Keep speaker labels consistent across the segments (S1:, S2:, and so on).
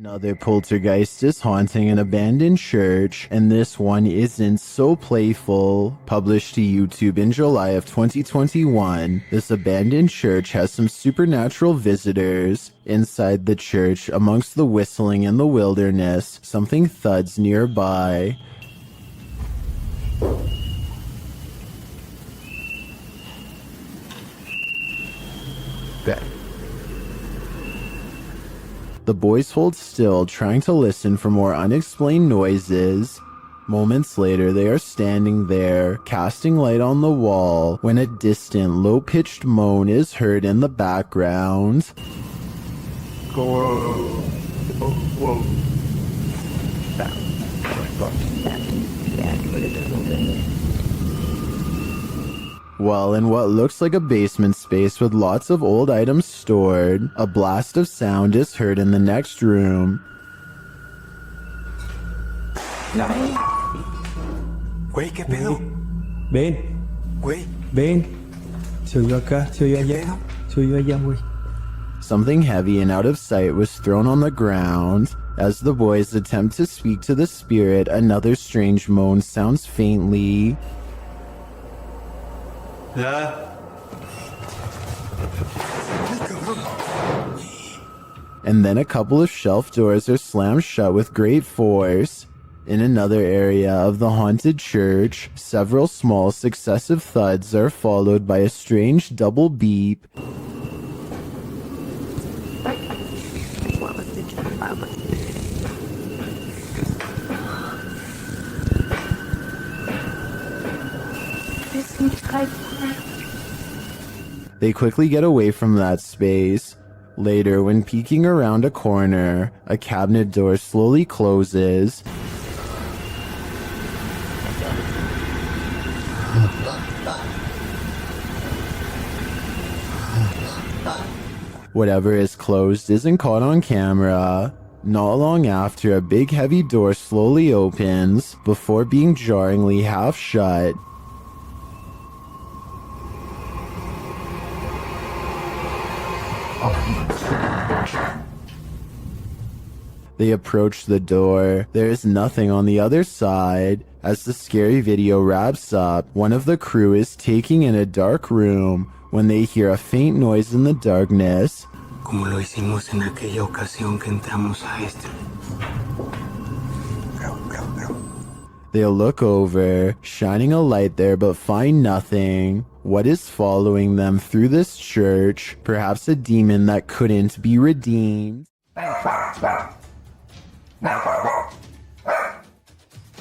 S1: Another poltergeist is haunting an abandoned church, and this one isn't so playful. Published to YouTube in July of 2021, this abandoned church has some supernatural visitors. Inside the church, amongst the whistling in the wilderness, something thuds nearby. The boys hold still, trying to listen for more unexplained noises. Moments later, they are standing there, casting light on the wall, when a distant, low-pitched moan is heard in the background. Well, in what looks like a basement space with lots of old items stored, a blast of sound is heard in the next room.
S2: Güey, ¿qué pedo?
S3: Ven,
S2: Güey,
S3: ven. Se oyó acá, se oyó allá. Se oyó allá, güey.
S1: Something heavy and out of sight was thrown on the ground. As the boys attempt to speak to the spirit, another strange moan sounds faintly. And then a couple of shelf doors are slammed shut with great force. In another area of the haunted church, several small successive thuds are followed by a strange double beep. They quickly get away from that space. Later, when peeking around a corner, a cabinet door slowly closes. Whatever is closed isn't caught on camera. Not long after, a big heavy door slowly opens before being jarringly half shut. They approach the door. There is nothing on the other side. As the scary video wraps up, one of the crew is taking in a dark room when they hear a faint noise in the darkness.
S2: como lo hicimos en aquella ocasión que entramos a este.
S1: They'll look over, shining a light there but find nothing. What is following them through this church? Perhaps a demon that couldn't be redeemed.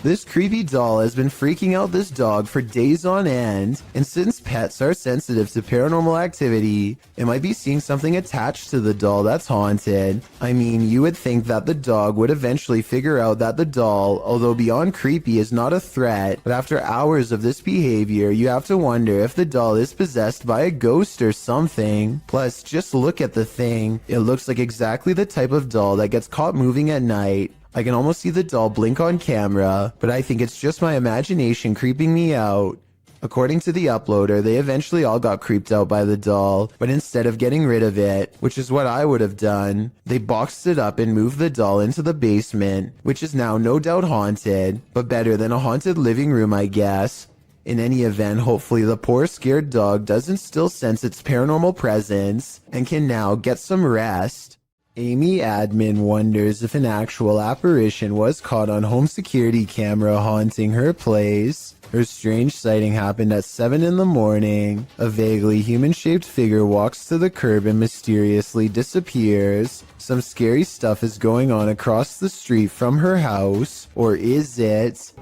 S1: This creepy doll has been freaking out this dog for days on end, and since pets are sensitive to paranormal activity, it might be seeing something attached to the doll that's haunted. I mean, you would think that the dog would eventually figure out that the doll, although beyond creepy, is not a threat, but after hours of this behavior, you have to wonder if the doll is possessed by a ghost or something. Plus, just look at the thing. It looks like exactly the type of doll that gets caught moving at night. I can almost see the doll blink on camera, but I think it's just my imagination creeping me out. According to the uploader, they eventually all got creeped out by the doll, but instead of getting rid of it, which is what I would have done, they boxed it up and moved the doll into the basement, which is now no doubt haunted, but better than a haunted living room, I guess. In any event, hopefully the poor scared dog doesn't still sense its paranormal presence and can now get some rest. Amy Admin wonders if an actual apparition was caught on home security camera haunting her place. Her strange sighting happened at 7 in the morning. A vaguely human-shaped figure walks to the curb and mysteriously disappears. Some scary stuff is going on across the street from her house. Or is it?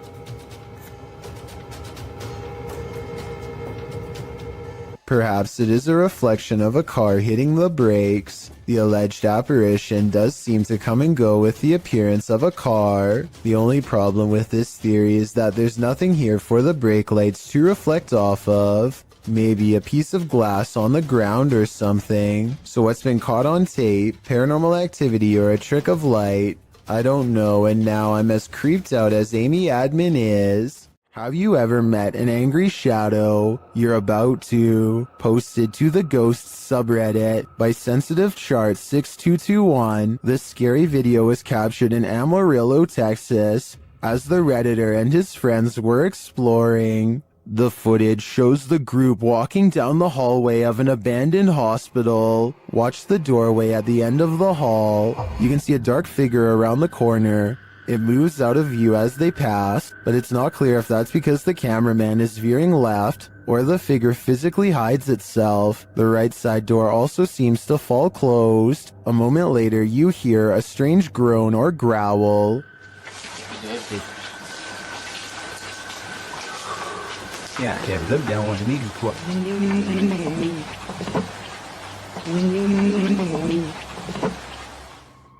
S1: Perhaps it is a reflection of a car hitting the brakes. The alleged apparition does seem to come and go with the appearance of a car. The only problem with this theory is that there's nothing here for the brake lights to reflect off of. Maybe a piece of glass on the ground or something. So what's been caught on tape, paranormal activity, or a trick of light? I don't know, and now I'm as creeped out as Amy Admin is. Have you ever met an angry shadow? You're about to. Posted to the Ghosts subreddit by Sensitive Chart 6221. This scary video was captured in Amarillo, Texas, as the Redditor and his friends were exploring. The footage shows the group walking down the hallway of an abandoned hospital. Watch the doorway at the end of the hall. You can see a dark figure around the corner. It moves out of view as they pass, but it's not clear if that's because the cameraman is veering left or the figure physically hides itself. The right side door also seems to fall closed. A moment later, you hear a strange groan or growl.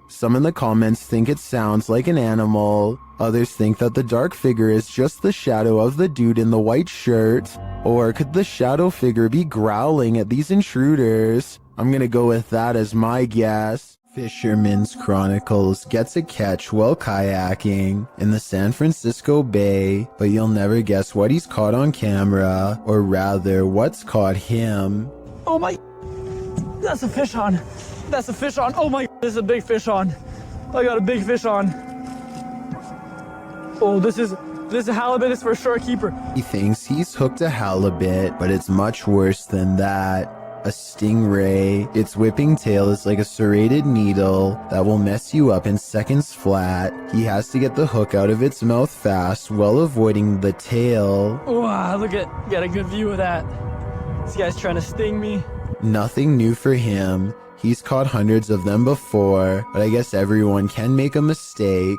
S1: Some in the comments think it sounds like an animal. Others think that the dark figure is just the shadow of the dude in the white shirt. Or could the shadow figure be growling at these intruders? I'm gonna go with that as my guess. Fisherman's Chronicles gets a catch while kayaking in the San Francisco Bay, but you'll never guess what he's caught on camera, or rather, what's caught him.
S4: Oh my, that's a fish on. That's a fish on. Oh my, this is a big fish on. I got a big fish on. Oh, this is halibut is for a short keeper.
S1: He thinks he's hooked a halibut, but it's much worse than that. A stingray. Its whipping tail is like a serrated needle that will mess you up in seconds flat. He has to get the hook out of its mouth fast while avoiding the tail.
S4: Wow, look at, got a good view of that. This guy's trying to sting me.
S1: Nothing new for him. He's caught hundreds of them before, but I guess everyone can make a mistake.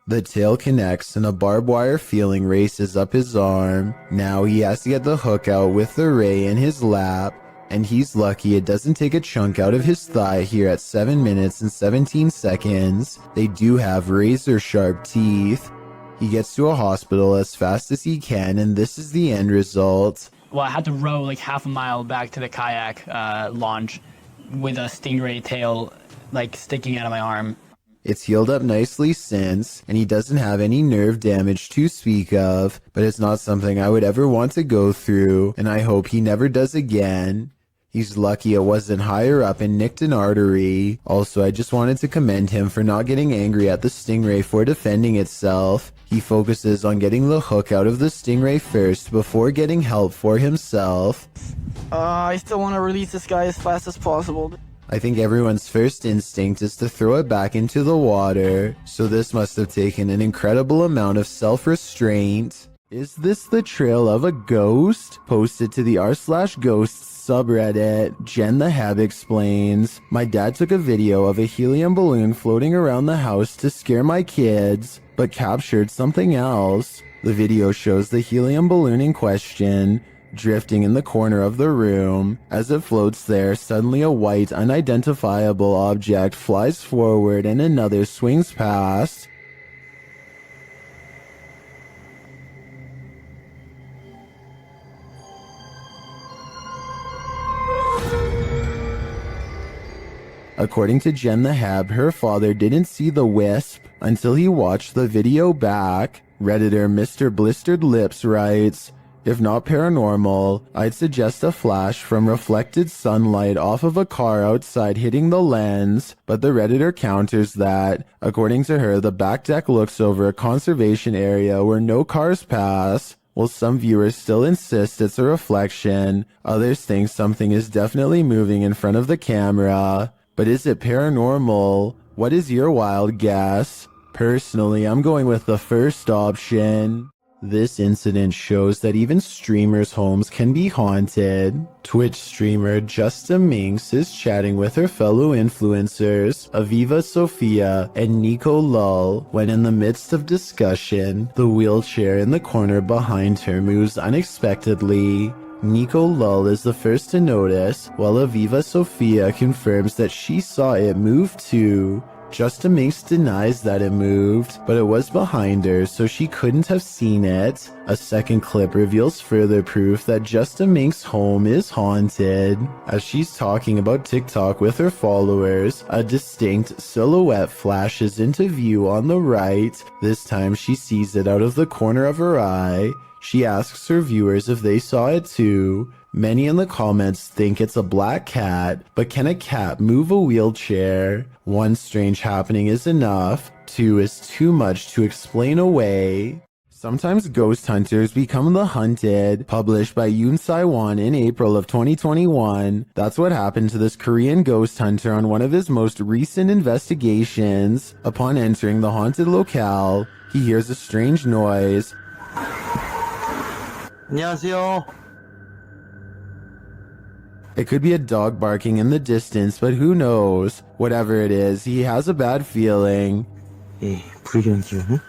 S1: The tail connects and a barbed wire feeling races up his arm. Now he has to get the hook out with the ray in his lap, and he's lucky it doesn't take a chunk out of his thigh here at 7 minutes and 17 seconds. They do have razor sharp teeth. He gets to a hospital as fast as he can, and this is the end result.
S5: Well, I had to row like half a mile back to the kayak launch with a stingray tail like sticking out of my arm.
S1: It's healed up nicely since, and he doesn't have any nerve damage to speak of, but it's not something I would ever want to go through, and I hope he never does again. He's lucky it wasn't higher up and nicked an artery. Also, I just wanted to commend him for not getting angry at the stingray for defending itself. He focuses on getting the hook out of the stingray first before getting help for himself.
S4: I still want to release this guy as fast as possible.
S1: I think everyone's first instinct is to throw it back into the water, so this must have taken an incredible amount of self-restraint. Is this the trail of a ghost? Posted to the r/ghosts subreddit, Jen the Heb explains, my dad took a video of a helium balloon floating around the house to scare my kids, but captured something else. The video shows the helium balloon in question drifting in the corner of the room. As it floats there, suddenly a white, unidentifiable object flies forward and another swings past. According to Jen the Heb, her father didn't see the wisp until he watched the video back. Redditor Mr. Blistered Lips writes, if not paranormal, I'd suggest a flash from reflected sunlight off of a car outside hitting the lens, but the Redditor counters that, according to her, the back deck looks over a conservation area where no cars pass. While some viewers still insist it's a reflection, others think something is definitely moving in front of the camera. But is it paranormal? What is your wild guess? Personally, I'm going with the first option. This incident shows that even streamers' homes can be haunted. Twitch streamer Justa Minx is chatting with her fellow influencers, Aviva Sophia and Nico Lull, when in the midst of discussion, the wheelchair in the corner behind her moves unexpectedly. Nico Lull is the first to notice, while Aviva Sophia confirms that she saw it move too. Justa Minx denies that it moved, but it was behind her, so she couldn't have seen it. A second clip reveals further proof that Justa Minx's home is haunted. As she's talking about TikTok with her followers, a distinct silhouette flashes into view on the right. This time she sees it out of the corner of her eye. She asks her viewers if they saw it too. Many in the comments think it's a black cat, but can a cat move a wheelchair? One strange happening is enough, two is too much to explain away. Sometimes ghost hunters become the hunted, published by Yoon Sai-won in April of 2021. That's what happened to this Korean ghost hunter on one of his most recent investigations. Upon entering the haunted locale, he hears a strange noise.
S2: 안녕하세요.
S1: It could be a dog barking in the distance, but who knows? Whatever it is, he has a bad feeling.
S2: 이 불길한 기운은?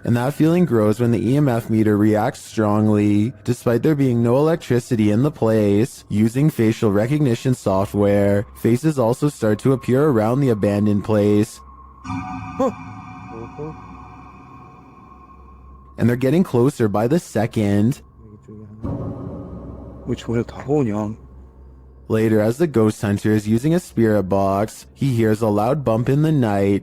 S1: And that feeling grows when the EMF meter reacts strongly. Despite there being no electricity in the place, using facial recognition software, faces also start to appear around the abandoned place. And they're getting closer by the second.
S3: 왜 저래 다가오냐?
S1: Later, as the ghost hunter is using a spirit box, he hears a loud bump in the night.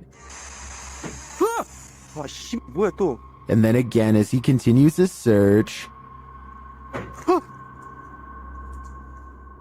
S3: 아, 씨, 뭐야 또?
S1: And then again as he continues his search.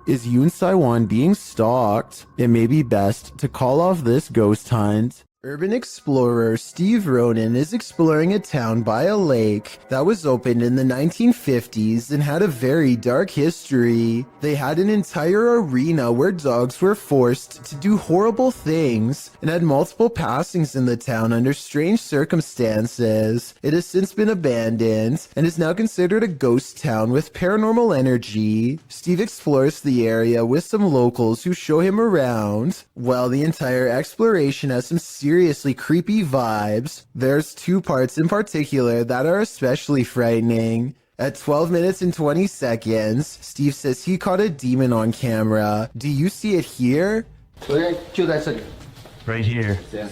S1: Is Yoon Sai-won being stalked? It may be best to call off this ghost hunt. Urban explorer Steve Ronan is exploring a town by a lake that was opened in the 1950s and had a very dark history. They had an entire arena where dogs were forced to do horrible things and had multiple passings in the town under strange circumstances. It has since been abandoned and is now considered a ghost town with paranormal energy. Steve explores the area with some locals who show him around. While the entire exploration has some seriously creepy vibes, there's two parts in particular that are especially frightening. At 12 minutes and 20 seconds, Steve says he caught a demon on camera. Do you see it here?
S6: Right here.
S2: Yeah.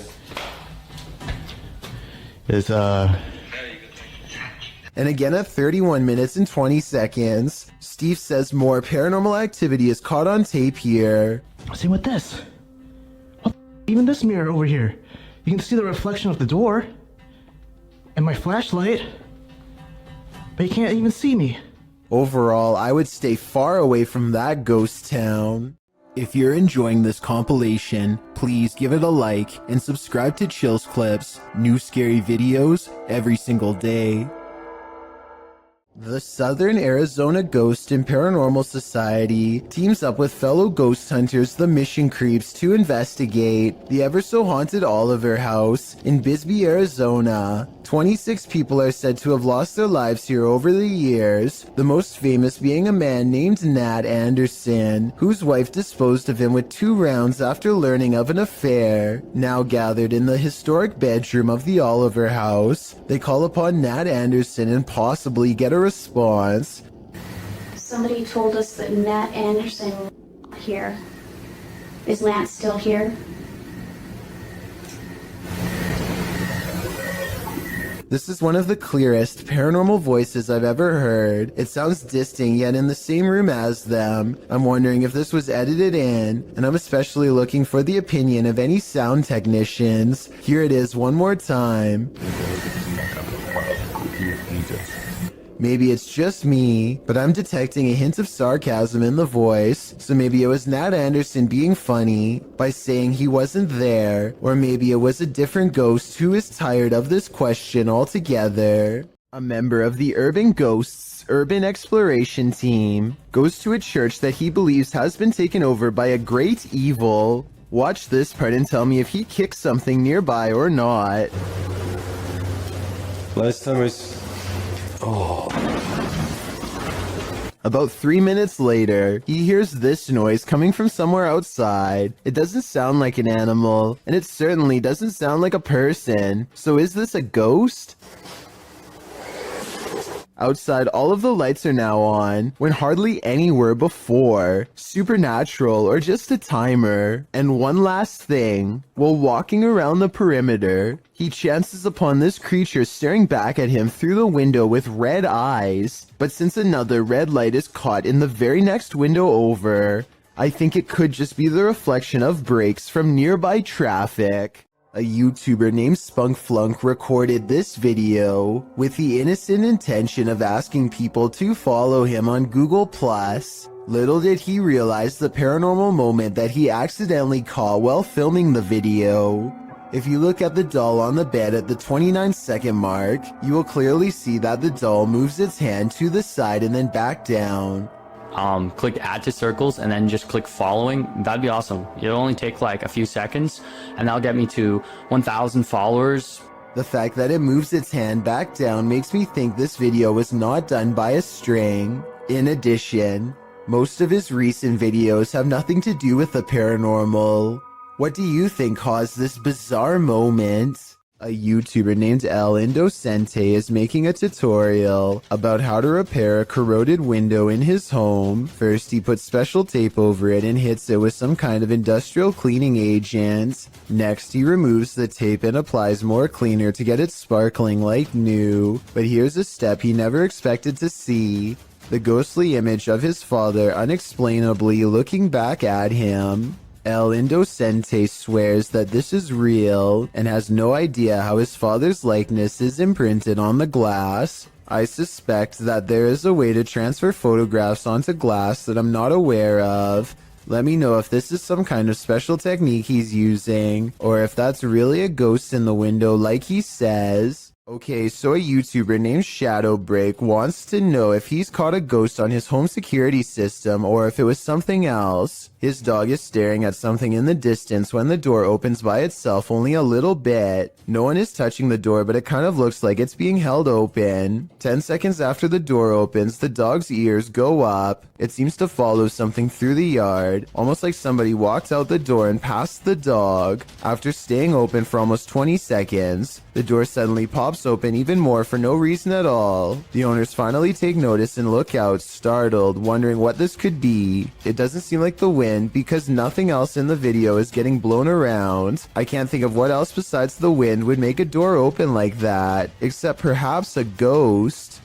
S6: Is
S1: And again at 31 minutes and 20 seconds, Steve says more paranormal activity is caught on tape here.
S6: same with this. Even this mirror over here. You can see the reflection of the door and my flashlight, but you can't even see me.
S1: Overall, I would stay far away from that ghost town. If you're enjoying this compilation, please give it a like and subscribe to Chills Clips, new scary videos every single day. The Southern Arizona Ghost and Paranormal Society teams up with fellow ghost hunters the Mission Creeps to investigate the ever-so-haunted Oliver House in Bisbee, Arizona. 26 people are said to have lost their lives here over the years, the most famous being a man named Nat Anderson, whose wife disposed of him with 2 rounds after learning of an affair. Now gathered in the historic bedroom of the Oliver House, they call upon Nat Anderson and possibly get a response.
S7: Somebody told us that Nat Anderson was here. Is Nat still here?
S1: This is one of the clearest paranormal voices I've ever heard. It sounds distinct yet in the same room as them. I'm wondering if this was edited in, and I'm especially looking for the opinion of any sound technicians. Here it is one more time. Maybe it's just me, but I'm detecting a hint of sarcasm in the voice, so maybe it was Nat Anderson being funny by saying he wasn't there, or maybe it was a different ghost who is tired of this question altogether. A member of the Urban Ghosts Urban Exploration Team goes to a church that he believes has been taken over by a great evil. Watch this part and tell me if he kicks something nearby or not.
S3: Last time
S1: About 3 minutes later, he hears this noise coming from somewhere outside. It doesn't sound like an animal, and it certainly doesn't sound like a person. So is this a ghost? Outside, all of the lights are now on, when hardly any were before. Supernatural or just a timer. And one last thing, while walking around the perimeter, he chances upon this creature staring back at him through the window with red eyes. But since another red light is caught in the very next window over, I think it could just be the reflection of brakes from nearby traffic. A YouTuber named Spunkflunk recorded this video with the innocent intention of asking people to follow him on Google+. Little did he realize the paranormal moment that he accidentally caught while filming the video. If you look at the doll on the bed at the 29-second mark, you will clearly see that the doll moves its hand to the side and then back down.
S8: Click add to circles and then just click following. That'd be awesome. It'll only take like a few seconds and that'll get me to 1,000 followers.
S1: The fact that it moves its hand back down makes me think this video was not done by a string. In addition, most of his recent videos have nothing to do with the paranormal. What do you think caused this bizarre moment? A YouTuber named El Indocente is making a tutorial about how to repair a corroded window in his home. First, he puts special tape over it and hits it with some kind of industrial cleaning agent. Next, he removes the tape and applies more cleaner to get it sparkling like new. But here's a step he never expected to see: the ghostly image of his father unexplainably looking back at him. El Indocente swears that this is real and has no idea how his father's likeness is imprinted on the glass. I suspect that there is a way to transfer photographs onto glass that I'm not aware of. Let me know if this is some kind of special technique he's using, or if that's really a ghost in the window like he says. Okay, so a YouTuber named Shadowbreak wants to know if he's caught a ghost on his home security system or if it was something else. His dog is staring at something in the distance when the door opens by itself only a little bit. No one is touching the door, but it kind of looks like it's being held open. 10 seconds after the door opens, the dog's ears go up. It seems to follow something through the yard, almost like somebody walked out the door and past the dog. After staying open for almost 20 seconds, the door suddenly pops open even more for no reason at all. The owners finally take notice and look out, startled, wondering what this could be. It doesn't seem like the wind because nothing else in the video is getting blown around. I can't think of what else besides the wind would make a door open like that, except perhaps a ghost.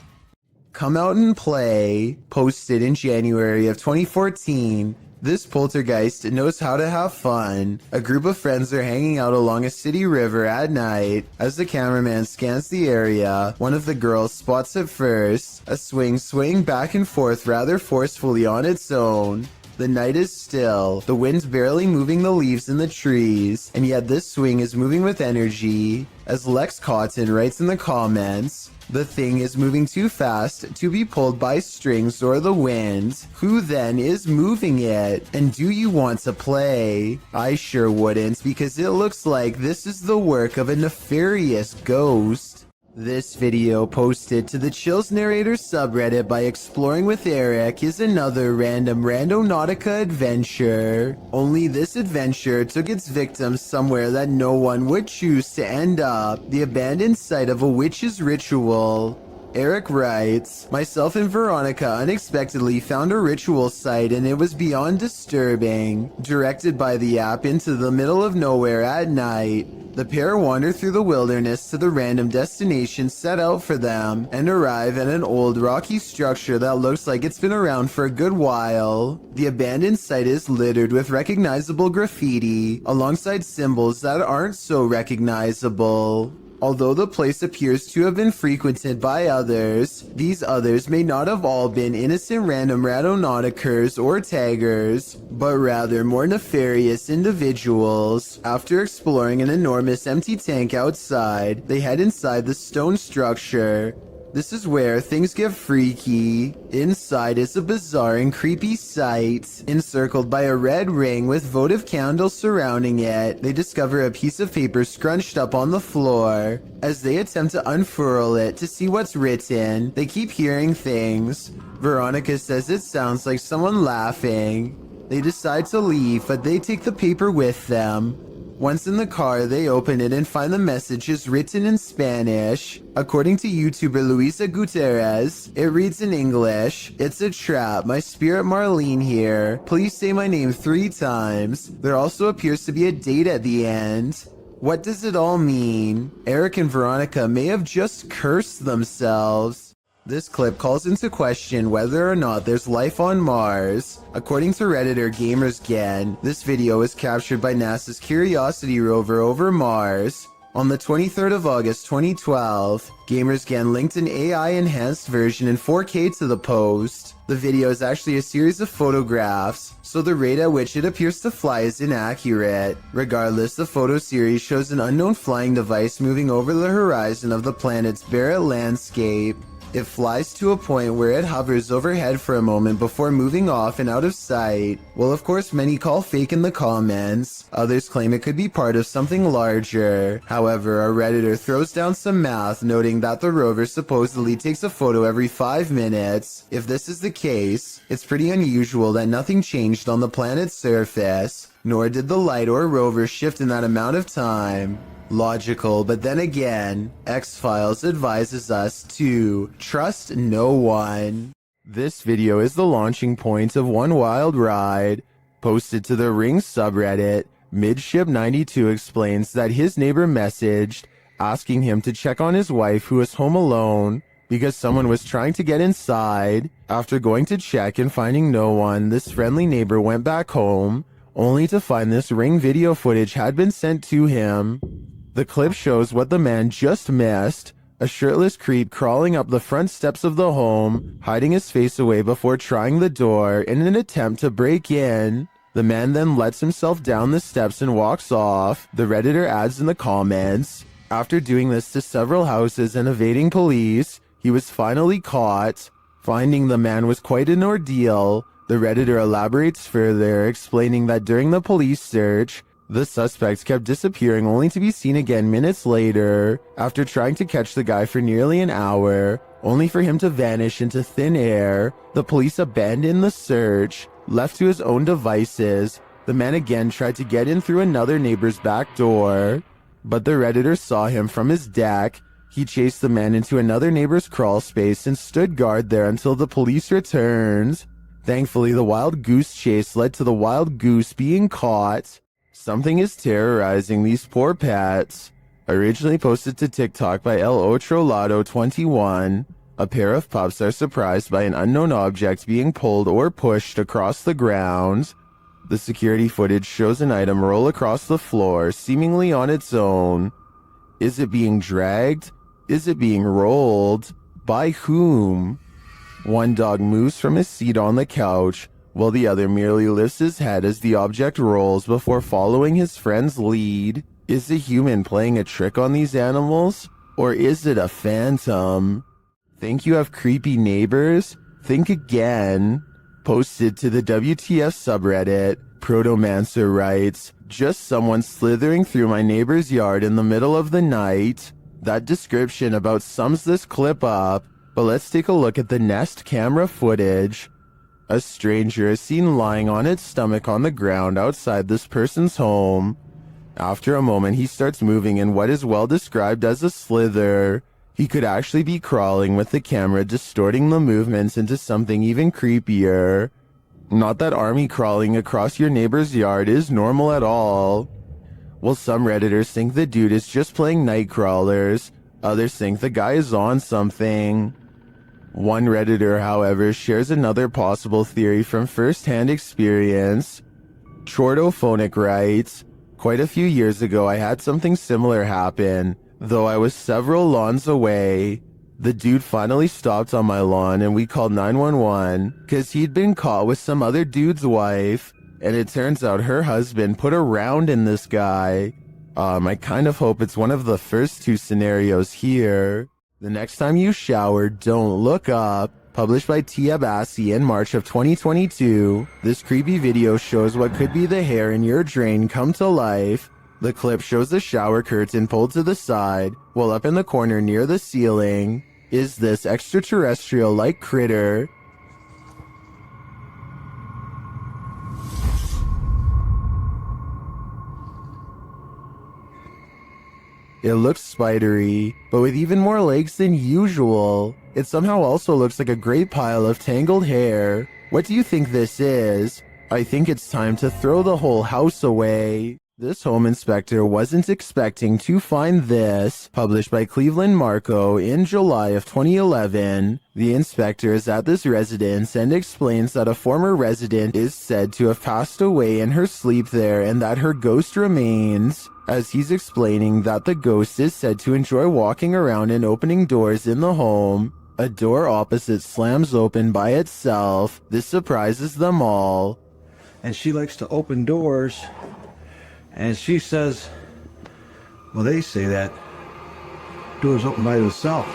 S1: Come Out and Play, posted in January of 2014. This poltergeist knows how to have fun. A group of friends are hanging out along a city river at night. As the cameraman scans the area, one of the girls spots it first, a swing swaying back and forth rather forcefully on its own. The night is still, the wind's barely moving the leaves in the trees, and yet this swing is moving with energy. As Lex Cotton writes in the comments, the thing is moving too fast to be pulled by strings or the wind. Who then is moving it? And do you want to play? I sure wouldn't, because it looks like this is the work of a nefarious ghost. This video, posted to the Chills Narrator subreddit by Exploring with Eric, is another random Randonautica adventure. Only this adventure took its victims somewhere that no one would choose to end up: the abandoned site of a witch's ritual. Eric writes, myself and Veronica unexpectedly found a ritual site and it was beyond disturbing. Directed by the app into the middle of nowhere at night, the pair wander through the wilderness to the random destination set out for them and arrive at an old rocky structure that looks like it's been around for a good while. The abandoned site is littered with recognizable graffiti alongside symbols that aren't so recognizable. Although the place appears to have been frequented by others, these others may not have all been innocent random Randonauticers or taggers, but rather more nefarious individuals. After exploring an enormous empty tank outside, they head inside the stone structure. This is where things get freaky. Inside is a bizarre and creepy sight. Encircled by a red ring with votive candles surrounding it, they discover a piece of paper scrunched up on the floor. As they attempt to unfurl it to see what's written, they keep hearing things. Veronica says it sounds like someone laughing. They decide to leave, but they take the paper with them. Once in the car, they open it and find the messages written in Spanish. According to YouTuber Luisa Gutierrez, it reads in English, "It's a trap. My spirit Marlene here. Please say my name 3 times. There also appears to be a date at the end." What does it all mean? Eric and Veronica may have just cursed themselves. This clip calls into question whether or not there's life on Mars. According to Redditor GamersGen, this video was captured by NASA's Curiosity rover over Mars. On the 23rd of August 2012, GamersGen linked an AI-enhanced version in 4K to the post. The video is actually a series of photographs, so the rate at which it appears to fly is inaccurate. Regardless, the photo series shows an unknown flying device moving over the horizon of the planet's Barrett landscape. It flies to a point where it hovers overhead for a moment before moving off and out of sight. Well, of course, many call fake in the comments. Others claim it could be part of something larger. However, a Redditor throws down some math, noting that the rover supposedly takes a photo every 5 minutes. If this is the case, it's pretty unusual that nothing changed on the planet's surface, nor did the light or rover shift in that amount of time. Logical, but then again, X-Files advises us to trust no one. This video is the launching point of one wild ride. Posted to the Ring subreddit, Midship92 explains that his neighbor messaged asking him to check on his wife who was home alone because someone was trying to get inside. After going to check and finding no one, this friendly neighbor went back home, only to find this Ring video footage had been sent to him. The clip shows what the man just missed, a shirtless creep crawling up the front steps of the home, hiding his face away before trying the door in an attempt to break in. The man then lets himself down the steps and walks off. The Redditor adds in the comments, after doing this to several houses and evading police, he was finally caught. Finding the man was quite an ordeal. The Redditor elaborates further, explaining that during the police search, the suspects kept disappearing only to be seen again minutes later. After trying to catch the guy for nearly an hour, only for him to vanish into thin air, the police abandoned the search. Left to his own devices, the man again tried to get in through another neighbor's back door, but the Redditor saw him from his deck. He chased the man into another neighbor's crawl space and stood guard there until the police returned. Thankfully, the wild goose chase led to the wild goose being caught. Something is terrorizing these poor pets. Originally posted to TikTok by El Otrolado21, a pair of pups are surprised by an unknown object being pulled or pushed across the ground. The security footage shows an item roll across the floor, seemingly on its own. Is it being dragged? Is it being rolled? By whom? One dog moves from his seat on the couch, while the other merely lifts his head as the object rolls before following his friend's lead. Is a human playing a trick on these animals? Or is it a phantom? Think you have creepy neighbors? Think again. Posted to the WTF subreddit, Protomancer writes, just someone slithering through my neighbor's yard in the middle of the night. That description about sums this clip up, but let's take a look at the Nest camera footage. A stranger is seen lying on its stomach on the ground outside this person's home. After a moment, he starts moving in what is well described as a slither. He could actually be crawling, with the camera distorting the movements into something even creepier. Not that army crawling across your neighbor's yard is normal at all. Well, some Redditors think the dude is just playing night crawlers. Others think the guy is on something. One Redditor, however, shares another possible theory from first-hand experience. Chordophonic writes, quite a few years ago I had something similar happen, though I was several lawns away. The dude finally stopped on my lawn and we called 911 because he'd been caught with some other dude's wife, and it turns out her husband put a round in this guy. I kind of hope it's one of the first 2 scenarios here. The next time you shower, don't look up. Published by Tia Bassi in March of 2022, this creepy video shows what could be the hair in your drain come to life. The clip shows the shower curtain pulled to the side, while up in the corner near the ceiling is this extraterrestrial-like critter. It looks spidery, but with even more legs than usual. It somehow also looks like a great pile of tangled hair. What do you think this is? I think it's time to throw the whole house away. This home inspector wasn't expecting to find this. Published by Cleveland Marco in July of 2011. The inspector is at this residence and explains that a former resident is said to have passed away in her sleep there and that her ghost remains. As he's explaining that the ghost is said to enjoy walking around and opening doors in the home. A door opposite slams open by itself. This surprises them all.
S9: And she likes to open doors. And she says, well, they say that doors open by themselves.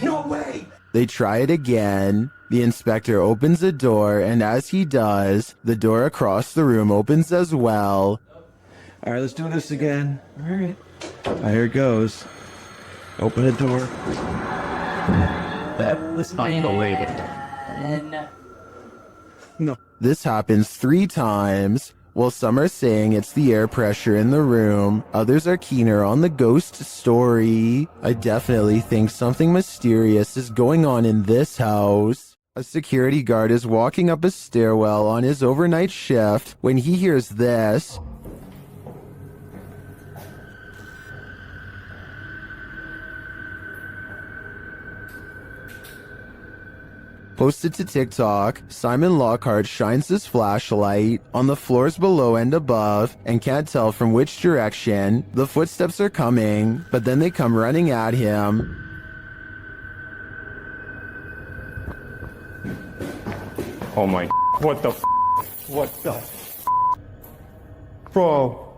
S9: No way!
S1: They try it again. The inspector opens a door, and as he does, the door across the room opens as well.
S9: All right, let's do this again. All right. Here it goes. Open the door.
S5: That was unbelievable.
S9: No.
S1: This happens 3 times. While some are saying it's the air pressure in the room, others are keener on the ghost story. I definitely think something mysterious is going on in this house. A security guard is walking up a stairwell on his overnight shift when he hears this. Posted to TikTok, Simon Lockhart shines his flashlight on the floors below and above and can't tell from which direction the footsteps are coming, but then they come running at him.
S10: Oh my, what the what the Bro.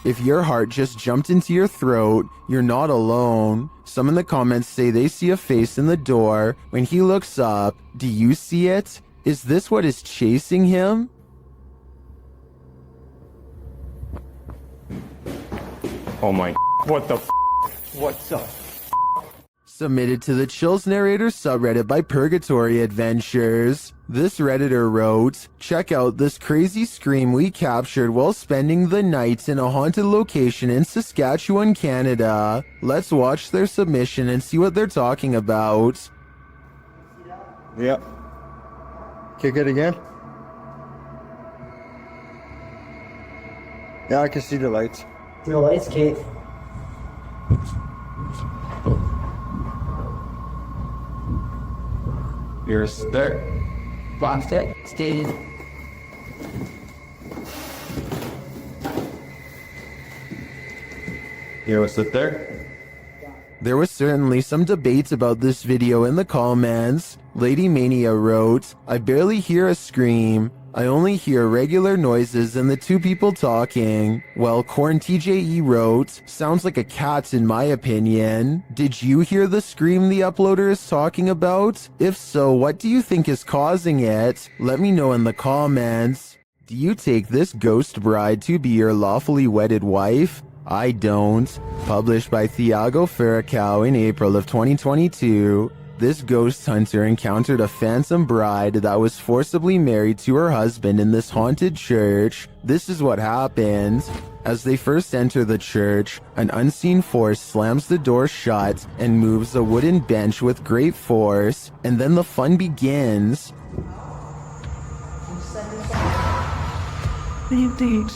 S1: If your heart just jumped into your throat, you're not alone. Some in the comments say they see a face in the door. When he looks up, do you see it? Is this what is chasing him?
S10: Oh my, what the
S1: Submitted to the Chills Narrator subreddit by Purgatory Adventures. This Redditor wrote, check out this crazy scream we captured while spending the night in a haunted location in Saskatchewan, Canada. Let's watch their submission and see what they're talking about.
S9: Yep. Kick it again. Yeah, I can see the lights.
S11: No lights, Kate.
S10: You're there.
S11: Boxed it, stated.
S10: You know, sit there.
S1: There was certainly some debate about this video in the comments. Lady Mania wrote, I barely hear a scream. I only hear regular noises and the 2 people talking. Well, Corn TJE wrote, sounds like a cat in my opinion. Did you hear the scream the uploader is talking about? If so, what do you think is causing it? Let me know in the comments. Do you take this ghost bride to be your lawfully wedded wife? I don't. Published by Thiago Ferracao in April of 2022. This ghost hunter encountered a phantom bride that was forcibly married to her husband in this haunted church. This is what happened. As they first enter the church, an unseen force slams the door shut and moves a wooden bench with great force, and then the fun begins.
S4: What do you think?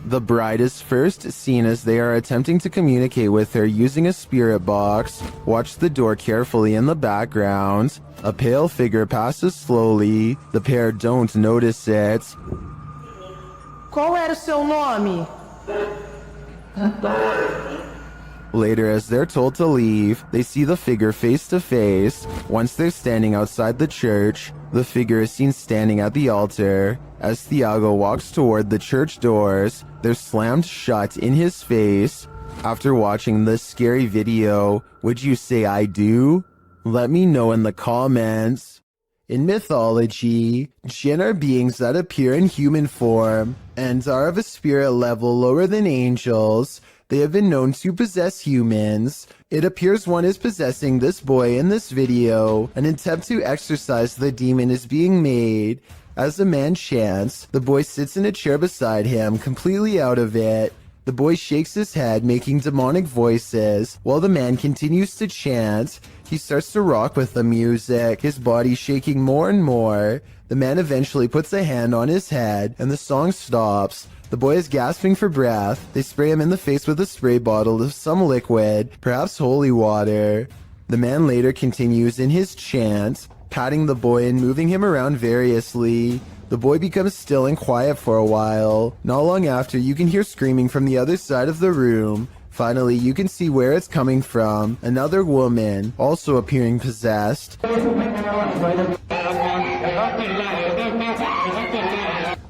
S1: The bride is first seen as they are attempting to communicate with her using a spirit box. Watch the door carefully in the background. A pale figure passes slowly. The pair don't notice it.
S11: Qual era o seu nome?
S1: Later, as they're told to leave, they see the figure face to face. Once they're standing outside the church, the figure is seen standing at the altar. As Thiago walks toward the church doors, they're slammed shut in his face. After watching this scary video, would you say I do? Let me know in the comments. In mythology, jinn are beings that appear in human form and are of a spirit level lower than angels. They have been known to possess humans. It appears one is possessing this boy in this video. An attempt to exorcise the demon is being made. As the man chants, the boy sits in a chair beside him, completely out of it. The boy shakes his head, making demonic voices, while the man continues to chant. He starts to rock with the music, his body shaking more and more. The man eventually puts a hand on his head, and the song stops. The boy is gasping for breath. They spray him in the face with a spray bottle of some liquid, perhaps holy water. The man later continues in his chant, patting the boy and moving him around variously. The boy becomes still and quiet for a while. Not long after, you can hear screaming from the other side of the room. Finally, you can see where it's coming from. Another woman, also appearing possessed.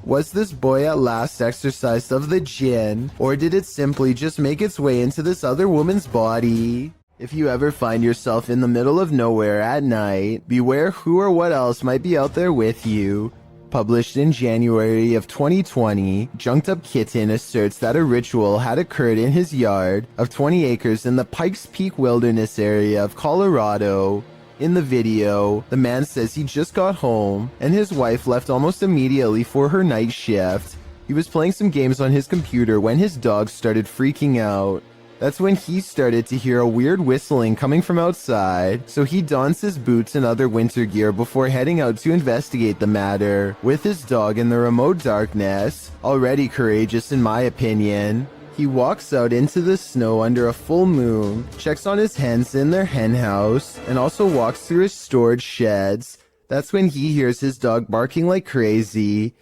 S1: Was this boy at last exorcised of the jinn, or did it simply just make its way into this other woman's body? If you ever find yourself in the middle of nowhere at night, beware who or what else might be out there with you. Published in January of 2020, Junked Up Kitten asserts that a ritual had occurred in his yard of 20 acres in the Pikes Peak Wilderness area of Colorado. In the video, the man says he just got home, and his wife left almost immediately for her night shift. He was playing some games on his computer when his dog started freaking out. That's when he started to hear a weird whistling coming from outside, so he dons his boots and other winter gear before heading out to investigate the matter, with his dog in the remote darkness. Already courageous in my opinion. He walks out into the snow under a full moon, checks on his hens in their hen house, and also walks through his storage sheds. That's when he hears his dog barking like crazy.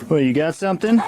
S4: Well, you got something?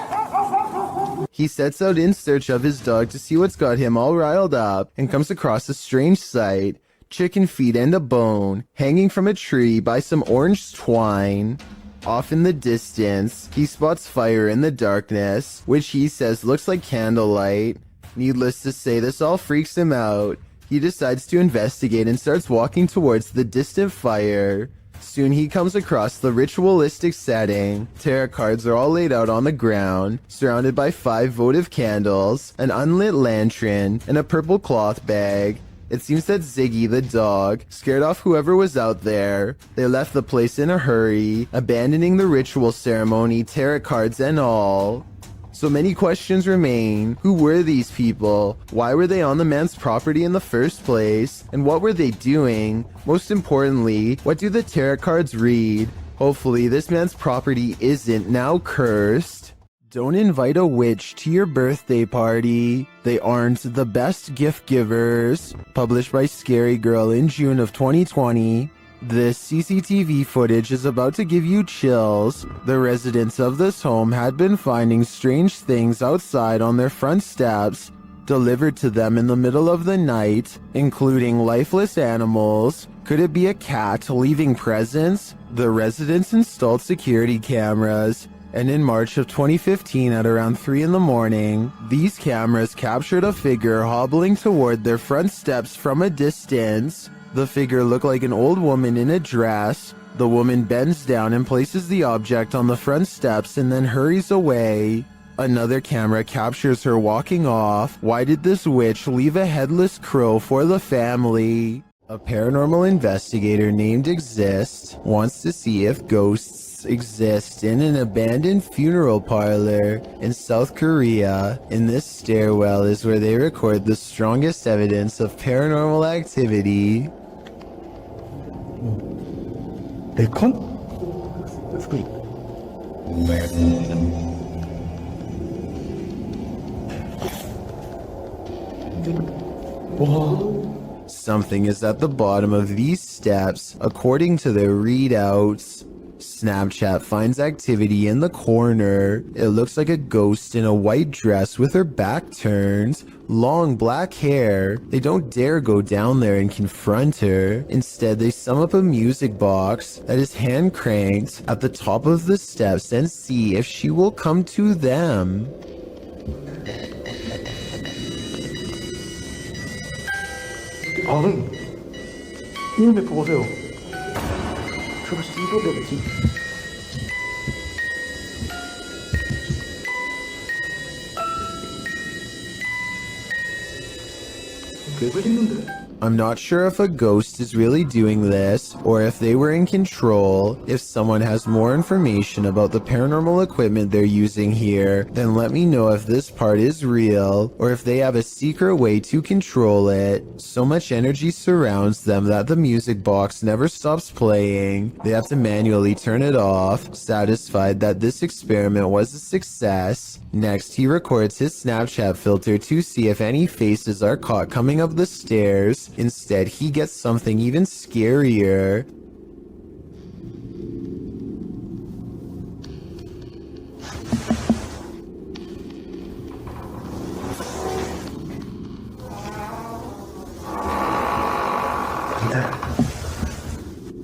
S1: He sets out in search of his dog to see what's got him all riled up and comes across a strange sight. Chicken feet and a bone hanging from a tree by some orange twine. Off in the distance, he spots fire in the darkness, which he says looks like candlelight. Needless to say, this all freaks him out. He decides to investigate and starts walking towards the distant fire. Soon he comes across the ritualistic setting. Tarot cards are all laid out on the ground, surrounded by 5 votive candles, an unlit lantern, and a purple cloth bag. It seems that Ziggy the dog scared off whoever was out there. They left the place in a hurry, abandoning the ritual ceremony, tarot cards and all. So many questions remain. Who were these people? Why were they on the man's property in the first place? And what were they doing? Most importantly, what do the tarot cards read? Hopefully this man's property isn't now cursed. Don't invite a witch to your birthday party. They aren't the best gift givers. Published by Scary Girl in June of 2020. This CCTV footage is about to give you chills. The residents of this home had been finding strange things outside on their front steps, delivered to them in the middle of the night, including lifeless animals. Could it be a cat leaving presents? The residents installed security cameras, and in March of 2015 at around 3 in the morning, these cameras captured a figure hobbling toward their front steps from a distance. The figure looked like an old woman in a dress. The woman bends down and places the object on the front steps and then hurries away. Another camera captures her walking off. Why did this witch leave a headless crow for the family? A paranormal investigator named Exist wants to see if ghosts exist in an abandoned funeral parlor in South Korea. In this stairwell is where they record the strongest evidence of paranormal activity.
S3: 에컨?
S1: Something is at the bottom of these steps, according to their readouts. Snapchat finds activity in the corner. It looks like a ghost in a white dress with her back turned, long black hair. They don't dare go down there and confront her. Instead, they sum up a music box that is hand cranked at the top of the steps and see if she will come to them.
S6: 이놈의 보세요. 저거 씨도되지.
S1: I'm not sure if a ghost is really doing this or if they were in control. If someone has more information about the paranormal equipment they're using here, then let me know if this part is real or if they have a secret way to control it. So much energy surrounds them that the music box never stops playing. They have to manually turn it off, satisfied that this experiment was a success. Next, he records his Snapchat filter to see if any faces are caught coming up the stairs. Instead, he gets something even scarier.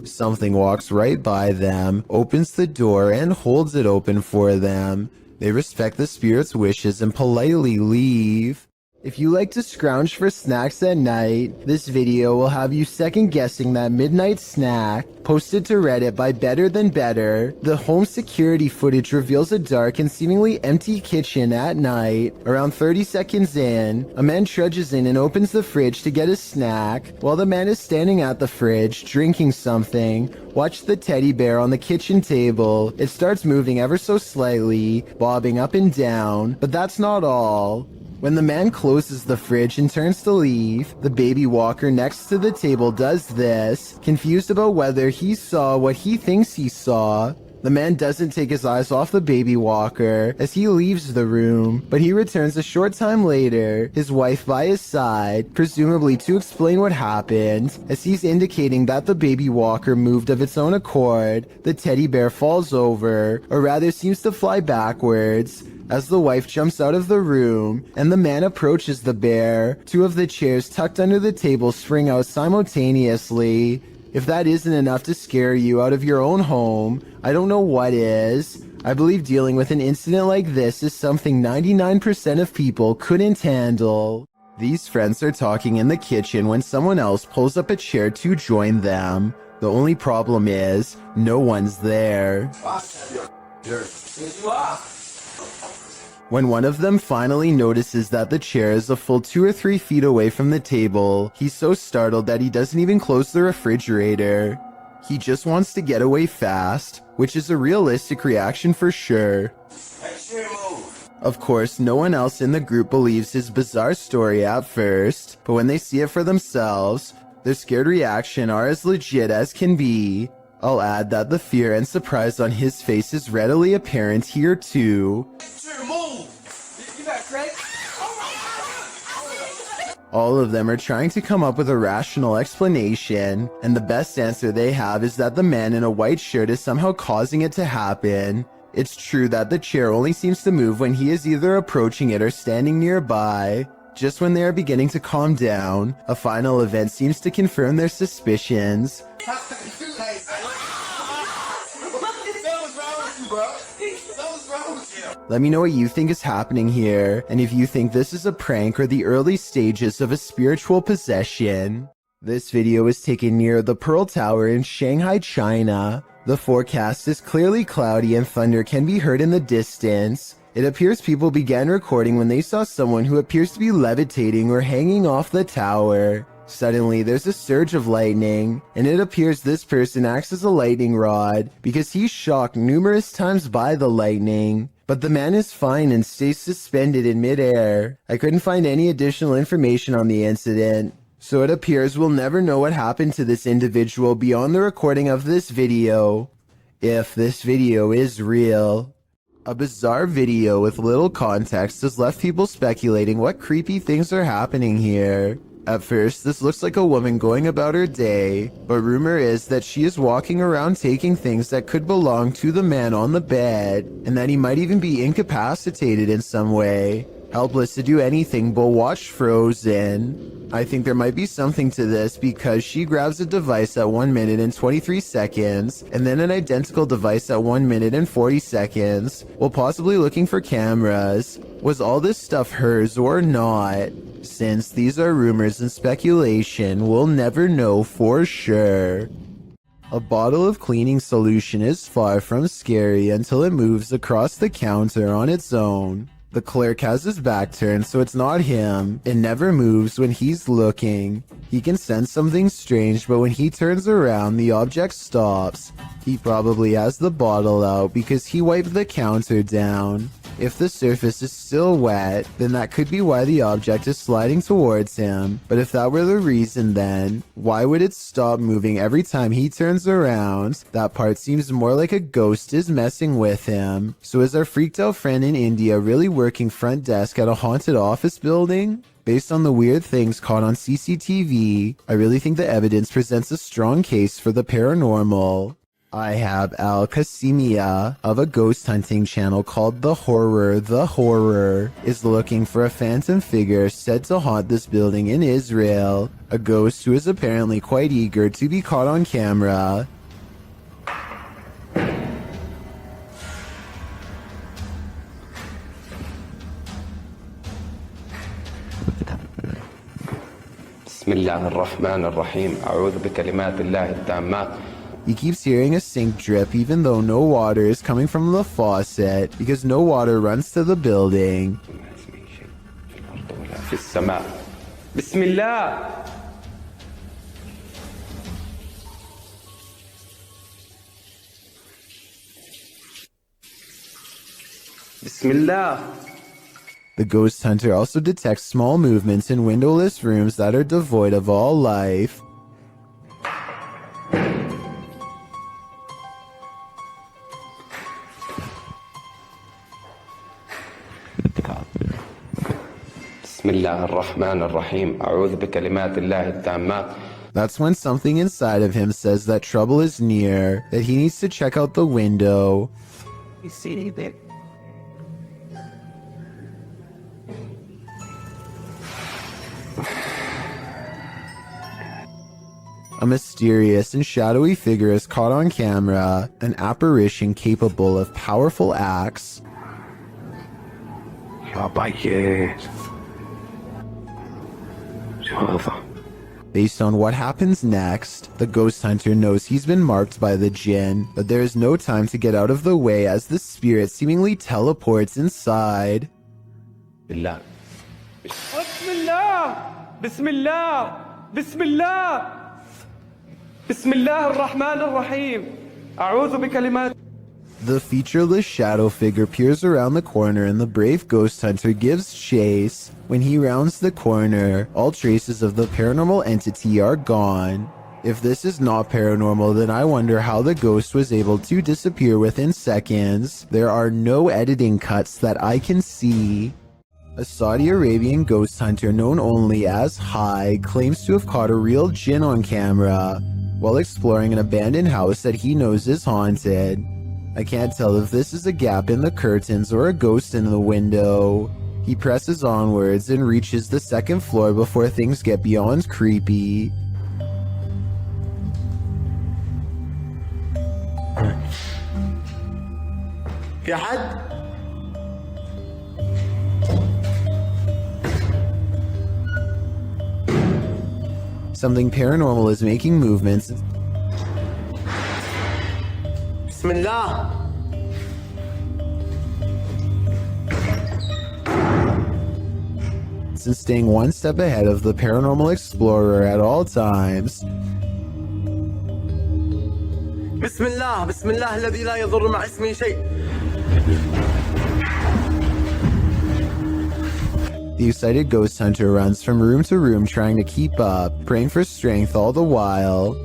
S1: Something walks right by them, opens the door, and holds it open for them. They respect the spirit's wishes and politely leave. If you like to scrounge for snacks at night, this video will have you second guessing that midnight snack. Posted to Reddit by Better Than Better, the home security footage reveals a dark and seemingly empty kitchen at night. Around 30 seconds in, a man trudges in and opens the fridge to get a snack. While the man is standing at the fridge, drinking something, watch the teddy bear on the kitchen table. It starts moving ever so slightly, bobbing up and down, but that's not all. When the man closes the fridge and turns to leave, the baby walker next to the table does this, confused about whether he saw what he thinks he saw. The man doesn't take his eyes off the baby walker as he leaves the room, but he returns a short time later, his wife by his side, presumably to explain what happened. As he's indicating that the baby walker moved of its own accord, the teddy bear falls over, or rather seems to fly backwards, as the wife jumps out of the room and the man approaches the bear. Two of the chairs tucked under the table spring out simultaneously. If that isn't enough to scare you out of your own home, I don't know what is. I believe dealing with an incident like this is something 99% of people couldn't handle. These friends are talking in the kitchen when someone else pulls up a chair to join them. The only problem is, no one's there. When one of them finally notices that the chair is a full 2 or 3 feet away from the table, he's so startled that he doesn't even close the refrigerator. He just wants to get away fast, which is a realistic reaction for sure. Of course, no one else in the group believes his bizarre story at first, but when they see it for themselves, their scared reaction are as legit as can be. I'll add that the fear and surprise on his face is readily apparent here too. All of them are trying to come up with a rational explanation, and the best answer they have is that the man in a white shirt is somehow causing it to happen. It's true that the chair only seems to move when he is either approaching it or standing nearby. Just when they are beginning to calm down, a final event seems to confirm their suspicions. Let me know what you think is happening here, and if you think this is a prank or the early stages of a spiritual possession. This video was taken near the Pearl Tower in Shanghai, China. The forecast is clearly cloudy and thunder can be heard in the distance. It appears people began recording when they saw someone who appears to be levitating or hanging off the tower. Suddenly, there's a surge of lightning, and it appears this person acts as a lightning rod because he's shocked numerous times by the lightning. But the man is fine and stays suspended in midair. I couldn't find any additional information on the incident, so it appears we'll never know what happened to this individual beyond the recording of this video. If this video is real. A bizarre video with little context has left people speculating what creepy things are happening here. At first, this looks like a woman going about her day, but rumor is that she is walking around taking things that could belong to the man on the bed, and that he might even be incapacitated in some way, helpless to do anything but watch Frozen. I think there might be something to this because she grabs a device at 1 minute and 23 seconds, and then an identical device at 1 minute and 40 seconds, while possibly looking for cameras. Was all this stuff hers or not? Since these are rumors and speculation, we'll never know for sure. A bottle of cleaning solution is far from scary until it moves across the counter on its own. The clerk has his back turned, so it's not him. It never moves when he's looking. He can sense something strange, but when he turns around, the object stops. He probably has the bottle out because he wiped the counter down. If the surface is still wet, then that could be why the object is sliding towards him. But if that were the reason, then why would it stop moving every time he turns around? That part seems more like a ghost is messing with him. So is our freaked out friend in India really working front desk at a haunted office building? Based on the weird things caught on CCTV, I really think the evidence presents a strong case for the paranormal. I have Al Qasimia of a ghost hunting channel called The Horror is looking for a phantom figure said to haunt this building in Israel, a ghost who is apparently quite eager to be caught on camera.
S2: بسم الله الرحمن الرحيم أعوذ بكلمات الله التامات.
S1: He keeps hearing a sink drip even though no water is coming from the faucet because no water runs to the building.
S2: في السماء بسم الله. بسم الله.
S1: The ghost hunter also detects small movements in windowless rooms that are devoid of all life.
S2: بسم الله الرحمن الرحيم أعوذ بكلمات الله التامات.
S1: That's when something inside of him says that trouble is near, that he needs to check out the window.
S11: You see anything?
S1: A mysterious and shadowy figure is caught on camera, an apparition capable of powerful acts. Based on what happens next, the ghost hunter knows he's been marked by the jinn, but there is no time to get out of the way as the spirit seemingly teleports inside.
S2: بالله.
S4: بسم الله بسم الله بسم الله بسم الله الرحمن الرحيم أعوذ بكلمات.
S1: The featureless shadow figure peers around the corner and the brave ghost hunter gives chase. When he rounds the corner, all traces of the paranormal entity are gone. If this is not paranormal, then I wonder how the ghost was able to disappear within seconds. There are no editing cuts that I can see. A Saudi Arabian ghost hunter known only as Hai claims to have caught a real jinn on camera while exploring an abandoned house that he knows is haunted. I can't tell if this is a gap in the curtains or a ghost in the window. He presses onwards and reaches the second floor before things get beyond creepy.
S6: في حد؟
S1: Something paranormal is making movements.
S6: بسم الله.
S1: And staying one step ahead of the paranormal explorer at all times.
S6: بسم الله بسم الله الذي لا يضر مع اسمه شيء.
S1: The excited ghost hunter runs from room to room trying to keep up, praying for strength all the while.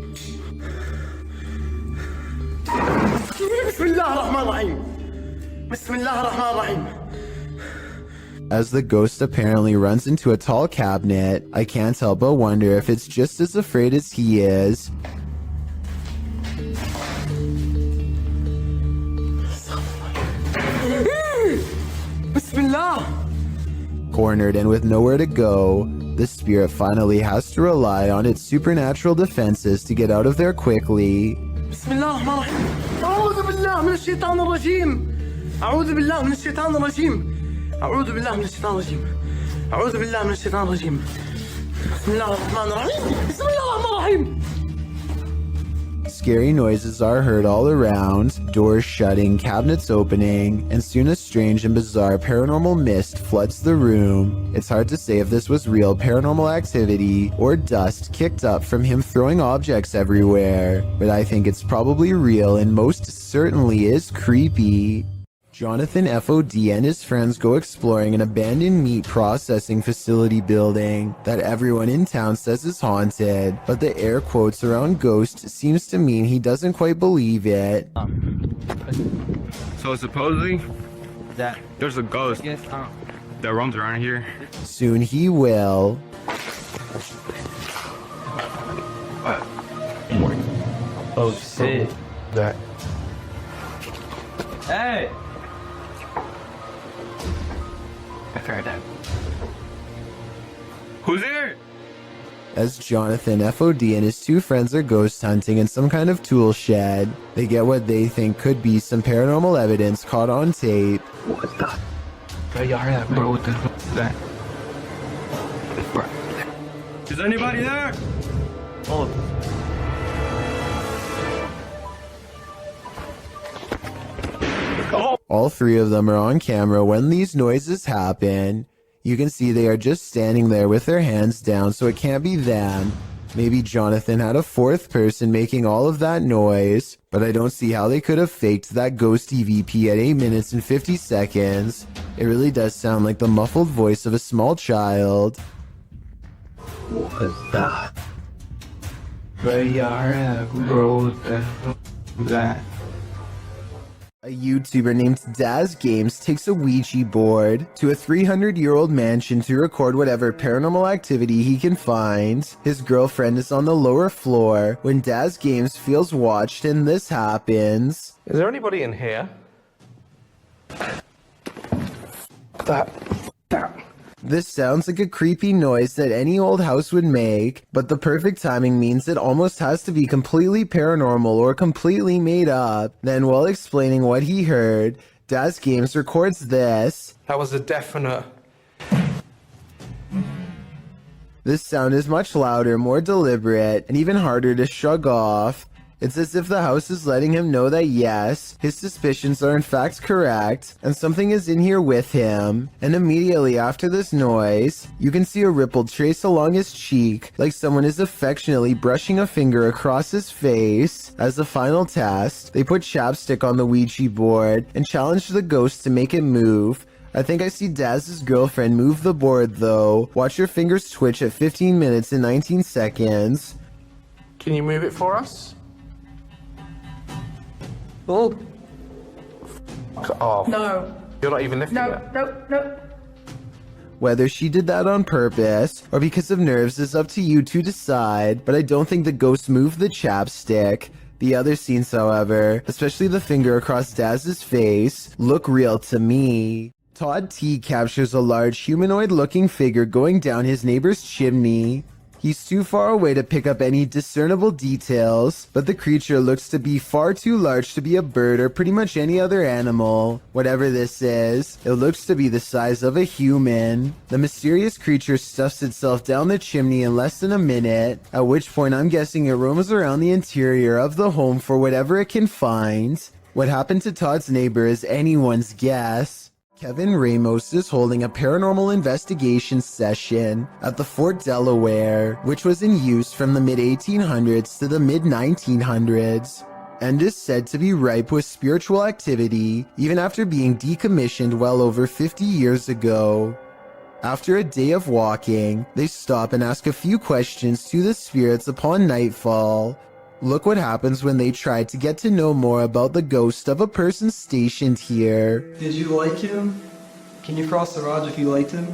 S6: بسم الله الرحمن الرحيم. بسم الله الرحمن الرحيم.
S1: As the ghost apparently runs into a tall cabinet, I can't help but wonder if it's just as afraid as he is.
S6: بسم الله.
S1: Cornered and with nowhere to go, the spirit finally has to rely on its supernatural defenses to get out of there quickly.
S6: بسم الله الرحمن الرحيم. أعوذ بالله من الشيطان الرجيم. أعوذ بالله من الشيطان الرجيم. أعوذ بالله من الشيطان الرجيم. أعوذ بالله من الشيطان الرجيم. بسم الله الرحمن الرحيم. بسم الله الرحمن الرحيم.
S1: scary noises are heard all around, doors shutting, cabinets opening, and soon a strange and bizarre paranormal mist floods the room. It's hard to say if this was real paranormal activity or dust kicked up from him throwing objects everywhere, but I think it's probably real and most certainly is creepy. Jonathan FOD and his friends go exploring an abandoned meat processing facility building that everyone in town says is haunted, but the air quotes around ghost seems to mean he doesn't quite believe it.
S10: So supposedly that there's a ghost that roams around here.
S1: Soon he will.
S4: Oh shit.
S10: That.
S4: Hey!
S10: I've heard that. Who's here?
S1: As Jonathan FOD and his two friends are ghost hunting in some kind of tool shed, they get what they think could be some paranormal evidence caught on tape.
S10: What the? Bro, y'all heard that, bro? What the fuck is that? Bro. Is anybody there? Oh.
S1: All three of them are on camera when these noises happen. You can see they are just standing there with their hands down, so it can't be them. Maybe Jonathan had a fourth person making all of that noise, but I don't see how they could have faked that ghost EVP at 8 minutes and 50 seconds. It really does sound like the muffled voice of a small child.
S10: What is that? Bro, y'all heard that, bro? What the fuck is that?
S1: A YouTuber named Daz Games takes a Ouija board to a 300-year-old mansion to record whatever paranormal activity he can find. His girlfriend is on the lower floor when Daz Games feels watched and this happens.
S12: Is there anybody in here? That.
S1: This sounds like a creepy noise that any old house would make, but the perfect timing means it almost has to be completely paranormal or completely made up. Then while explaining what he heard, Daz Games records this.
S12: That was a definite.
S1: This sound is much louder, more deliberate, and even harder to shrug off. It's as if the house is letting him know that yes, his suspicions are in fact correct, and something is in here with him. And immediately after this noise, you can see a ripple trace along his cheek, like someone is affectionately brushing a finger across his face. As a final test, they put chapstick on the Ouija board and challenge the ghost to make it move. I think I see Daz's girlfriend move the board though. Watch your fingers twitch at 15 minutes and 19 seconds.
S12: Can you move it for us? Oh. Oh.
S11: No.
S12: You're not even lifting it.
S11: No.
S1: Whether she did that on purpose or because of nerves is up to you to decide, but I don't think the ghost moved the chapstick. The other scenes, however, especially the finger across Daz's face, look real to me. Todd T captures a large humanoid-looking figure going down his neighbor's chimney. He's too far away to pick up any discernible details, but the creature looks to be far too large to be a bird or pretty much any other animal. Whatever this is, it looks to be the size of a human. The mysterious creature stuffs itself down the chimney in less than a minute, at which point I'm guessing it roams around the interior of the home for whatever it can find. What happened to Todd's neighbor is anyone's guess. Kevin Ramos is holding a paranormal investigation session at the Fort Delaware, which was in use from the mid-1800s to the mid-1900s, and is said to be ripe with spiritual activity even after being decommissioned well over 50 years ago. After a day of walking, they stop and ask a few questions to the spirits upon nightfall. Look what happens when they try to get to know more about the ghost of a person stationed here.
S3: Did you like him? Can you cross the rods if you liked him?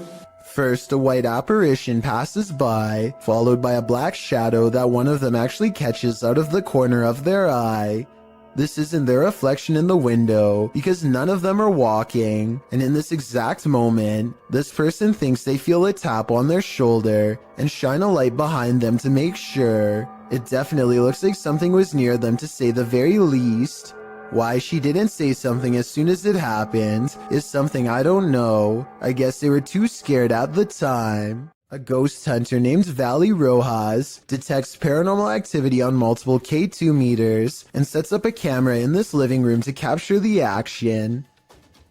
S1: First, a white apparition passes by, followed by a black shadow that one of them actually catches out of the corner of their eye. This isn't their reflection in the window, because none of them are walking, and in this exact moment, this person thinks they feel a tap on their shoulder and shine a light behind them to make sure. It definitely looks like something was near them to say the very least. Why she didn't say something as soon as it happened is something I don't know. I guess they were too scared at the time. A ghost hunter named Valley Rojas detects paranormal activity on multiple K2 meters and sets up a camera in this living room to capture the action.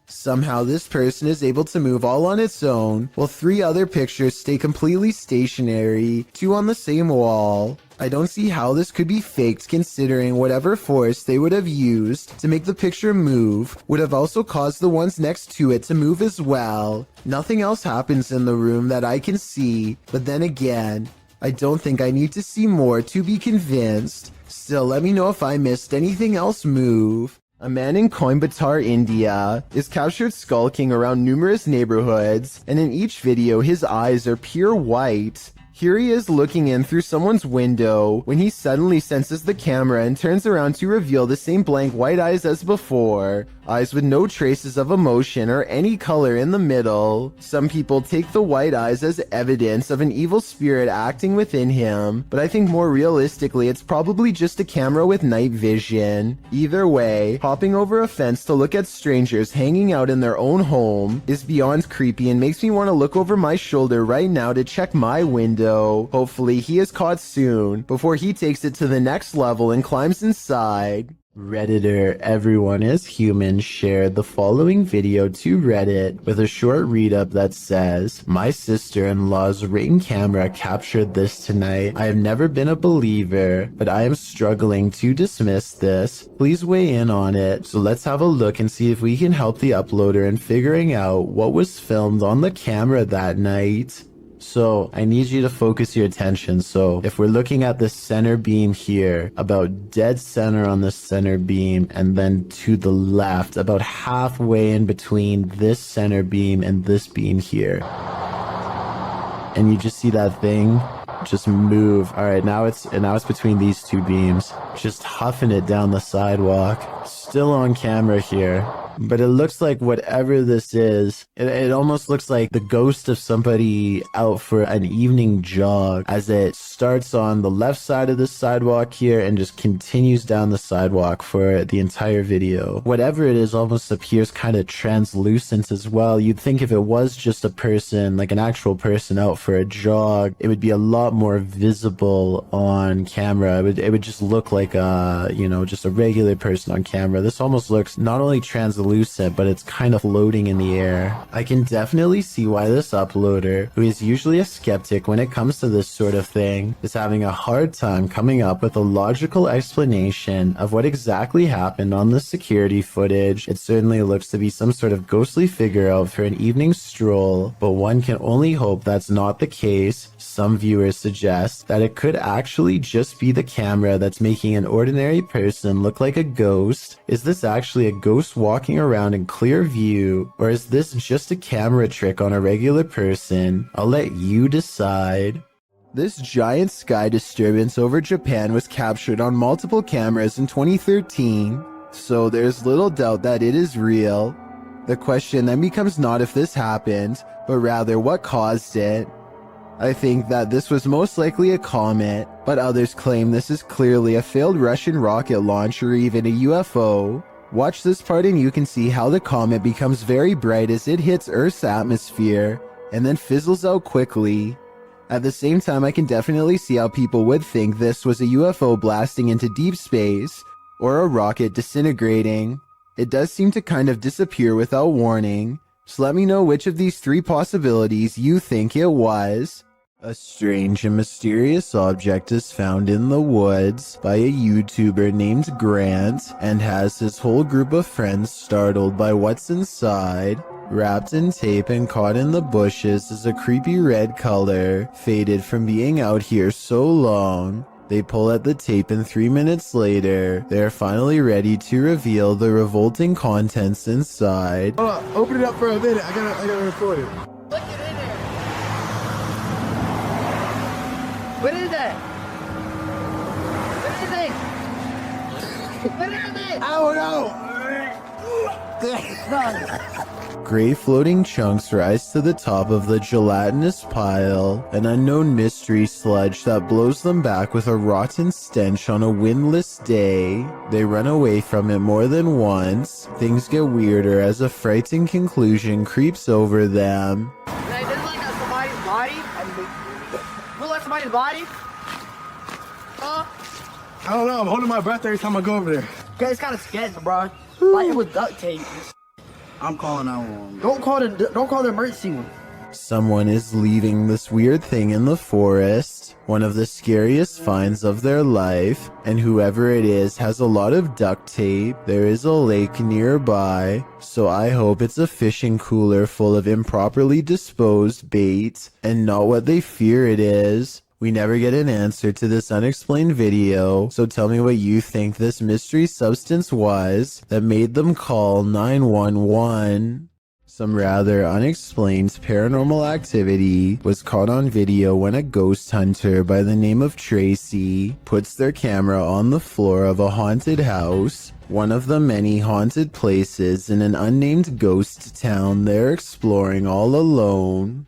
S1: Somehow this person is able to move all on its own, while 3 other pictures stay completely stationary, 2 on the same wall. I don't see how this could be faked, considering whatever force they would have used to make the picture move would have also caused the ones next to it to move as well. Nothing else happens in the room that I can see, but then again, I don't think I need to see more to be convinced. Still, let me know if I missed anything else move. A man in Coimbatore, India, is captured skulking around numerous neighborhoods, and in each video his eyes are pure white. Here he is looking in through someone's window when he suddenly senses the camera and turns around to reveal the same blank white eyes as before. Eyes with no traces of emotion or any color in the middle. Some people take the white eyes as evidence of an evil spirit acting within him, but I think more realistically it's probably just a camera with night vision. Either way, hopping over a fence to look at strangers hanging out in their own home is beyond creepy and makes me want to look over my shoulder right now to check my window. Hopefully he is caught soon before he takes it to the next level and climbs inside. Redditor Everyone is Human shared the following video to Reddit with a short read-up that says, "My sister-in-law's Ring camera captured this tonight. I have never been a believer, but I am struggling to dismiss this. Please weigh in on it." So let's have a look and see if we can help the uploader in figuring out what was filmed on the camera that night. So I need you to focus your attention. So if we're looking at the center beam here, about dead center on the center beam, and then to the left, about halfway in between this center beam and this beam here. And you just see that thing just move. All right, now it's between these 2 beams, just huffing it down the sidewalk. Still on camera here. But it looks like whatever this is, it almost looks like the ghost of somebody out for an evening jog, as it starts on the left side of the sidewalk here and just continues down the sidewalk for the entire video. Whatever it is almost appears kind of translucent as well. You'd think if it was just a person, like an actual person out for a jog, it would be a lot more visible on camera. It would just look like just a regular person on camera. This almost looks not only translucent, but it's kind of floating in the air. I can definitely see why this uploader, who is usually a skeptic when it comes to this sort of thing, is having a hard time coming up with a logical explanation of what exactly happened on the security footage. It certainly looks to be some sort of ghostly figure out for an evening stroll, but one can only hope that's not the case. Some viewers suggest that it could actually just be the camera that's making an ordinary person look like a ghost. Is this actually a ghost walking around in clear view, or is this just a camera trick on a regular person? I'll let you decide. This giant sky disturbance over Japan was captured on multiple cameras in 2013, so there's little doubt that it is real. The question then becomes not if this happened, but rather what caused it. I think that this was most likely a comet, but others claim this is clearly a failed Russian rocket launch or even a UFO. Watch this part and you can see how the comet becomes very bright as it hits Earth's atmosphere, and then fizzles out quickly. At the same time, I can definitely see how people would think this was a UFO blasting into deep space, or a rocket disintegrating. It does seem to kind of disappear without warning, so let me know which of these 3 possibilities you think it was. A strange and mysterious object is found in the woods by a YouTuber named Grant and has his whole group of friends startled by what's inside. Wrapped in tape and caught in the bushes is a creepy red color, faded from being out here so long. They pull at the tape and 3 minutes later, they are finally ready to reveal the revolting contents inside.
S13: Hold on, open it up for a minute. I gotta record it.
S11: Look it in there. What is that? What is it? What is it?
S13: I don't know.
S1: Gray floating chunks rise to the top of the gelatinous pile, an unknown mystery sludge that blows them back with a rotten stench on a windless day. They run away from it more than once. Things get weirder as a frightening conclusion creeps over them.
S11: Like, this is like somebody's body, and anybody?
S13: I don't know. I'm holding my breath every time I go over there.
S11: Okay, it's kind of sketchy, bro. Like it with duct tape.
S13: I'm calling 911.
S11: Don't call the emergency one.
S1: Someone is leaving this weird thing in the forest, one of the scariest finds of their life, and whoever it is has a lot of duct tape. There is a lake nearby, so I hope it's a fishing cooler full of improperly disposed bait and not what they fear it is. We never get an answer to this unexplained video, so tell me what you think this mystery substance was that made them call 911. Some rather unexplained paranormal activity was caught on video when a ghost hunter by the name of Tracy puts their camera on the floor of a haunted house, one of the many haunted places in an unnamed ghost town they're exploring all alone.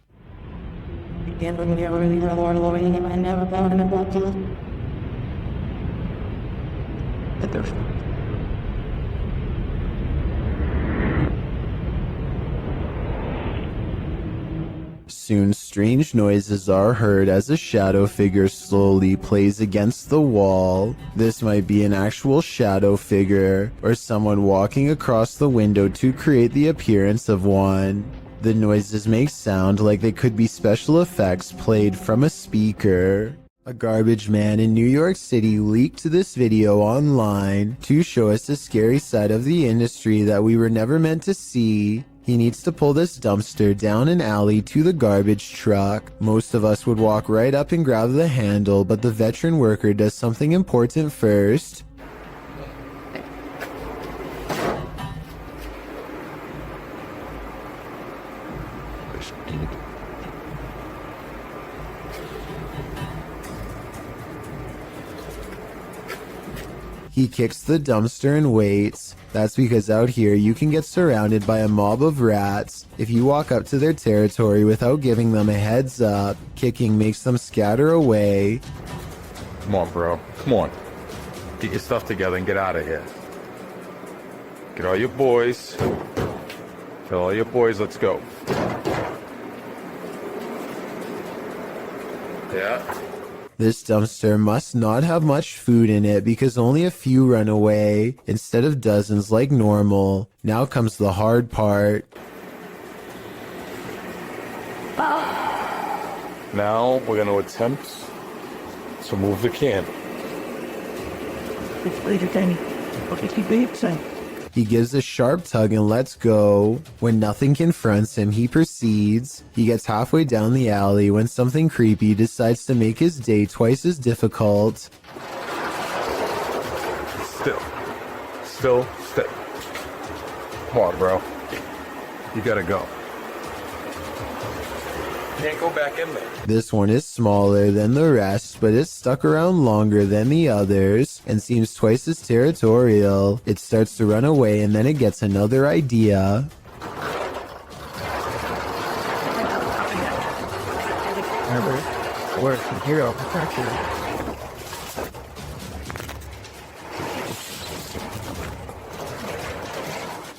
S1: Soon strange noises are heard as a shadow figure slowly plays against the wall. This might be an actual shadow figure, or someone walking across the window to create the appearance of one. The noises make sound like they could be special effects played from a speaker. A garbage man in New York City leaked this video online to show us a scary side of the industry that we were never meant to see. He needs to pull this dumpster down an alley to the garbage truck. Most of us would walk right up and grab the handle, but the veteran worker does something important first. He kicks the dumpster and waits. That's because out here you can get surrounded by a mob of rats. If you walk up to their territory without giving them a heads up, kicking makes them scatter away.
S14: Come on, bro. Come on. Get your stuff together and get out of here. Get all your boys. Tell all your boys, let's go. Yeah.
S1: This dumpster must not have much food in it because only a few run away instead of dozens like normal. Now comes the hard part.
S14: Now we're going to attempt to move the can.
S1: He gives a sharp tug and lets go. When nothing confronts him, he proceeds. He gets halfway down the alley when something creepy decides to make his day twice as difficult.
S14: Still. Come on, bro. You gotta go. Can't go back in there.
S1: This one is smaller than the rest, but it's stuck around longer than the others and seems twice as territorial. It starts to run away and then it gets another idea.
S3: Work, hero, protection.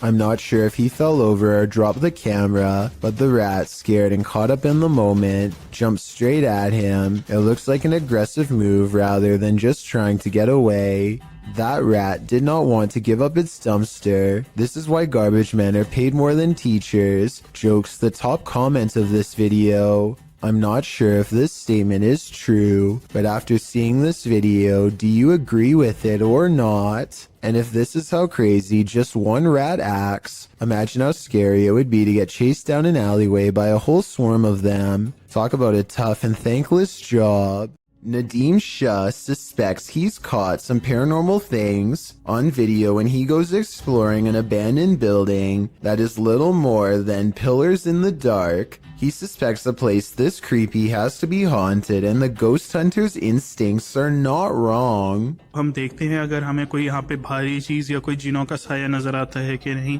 S1: I'm not sure if he fell over or dropped the camera, but the rat, scared and caught up in the moment, jumped straight at him. It looks like an aggressive move rather than just trying to get away. That rat did not want to give up its dumpster. This is why garbage men are paid more than teachers. Jokes the top comment of this video. I'm not sure if this statement is true, but after seeing this video, do you agree with it or not? And if this is how crazy just one rat acts, imagine how scary it would be to get chased down an alleyway by a whole swarm of them. Talk about a tough and thankless job. Nadim Shah suspects he's caught some paranormal things on video when he goes exploring an abandoned building that is little more than pillars in the dark. He suspects a place this creepy has to be haunted, and the ghost hunter's instincts are not wrong.
S15: हम देखते हैं अगर हमें कोई यहाँ पे भारी चीज या कोई जिनों का साया नजर आता है कि नहीं।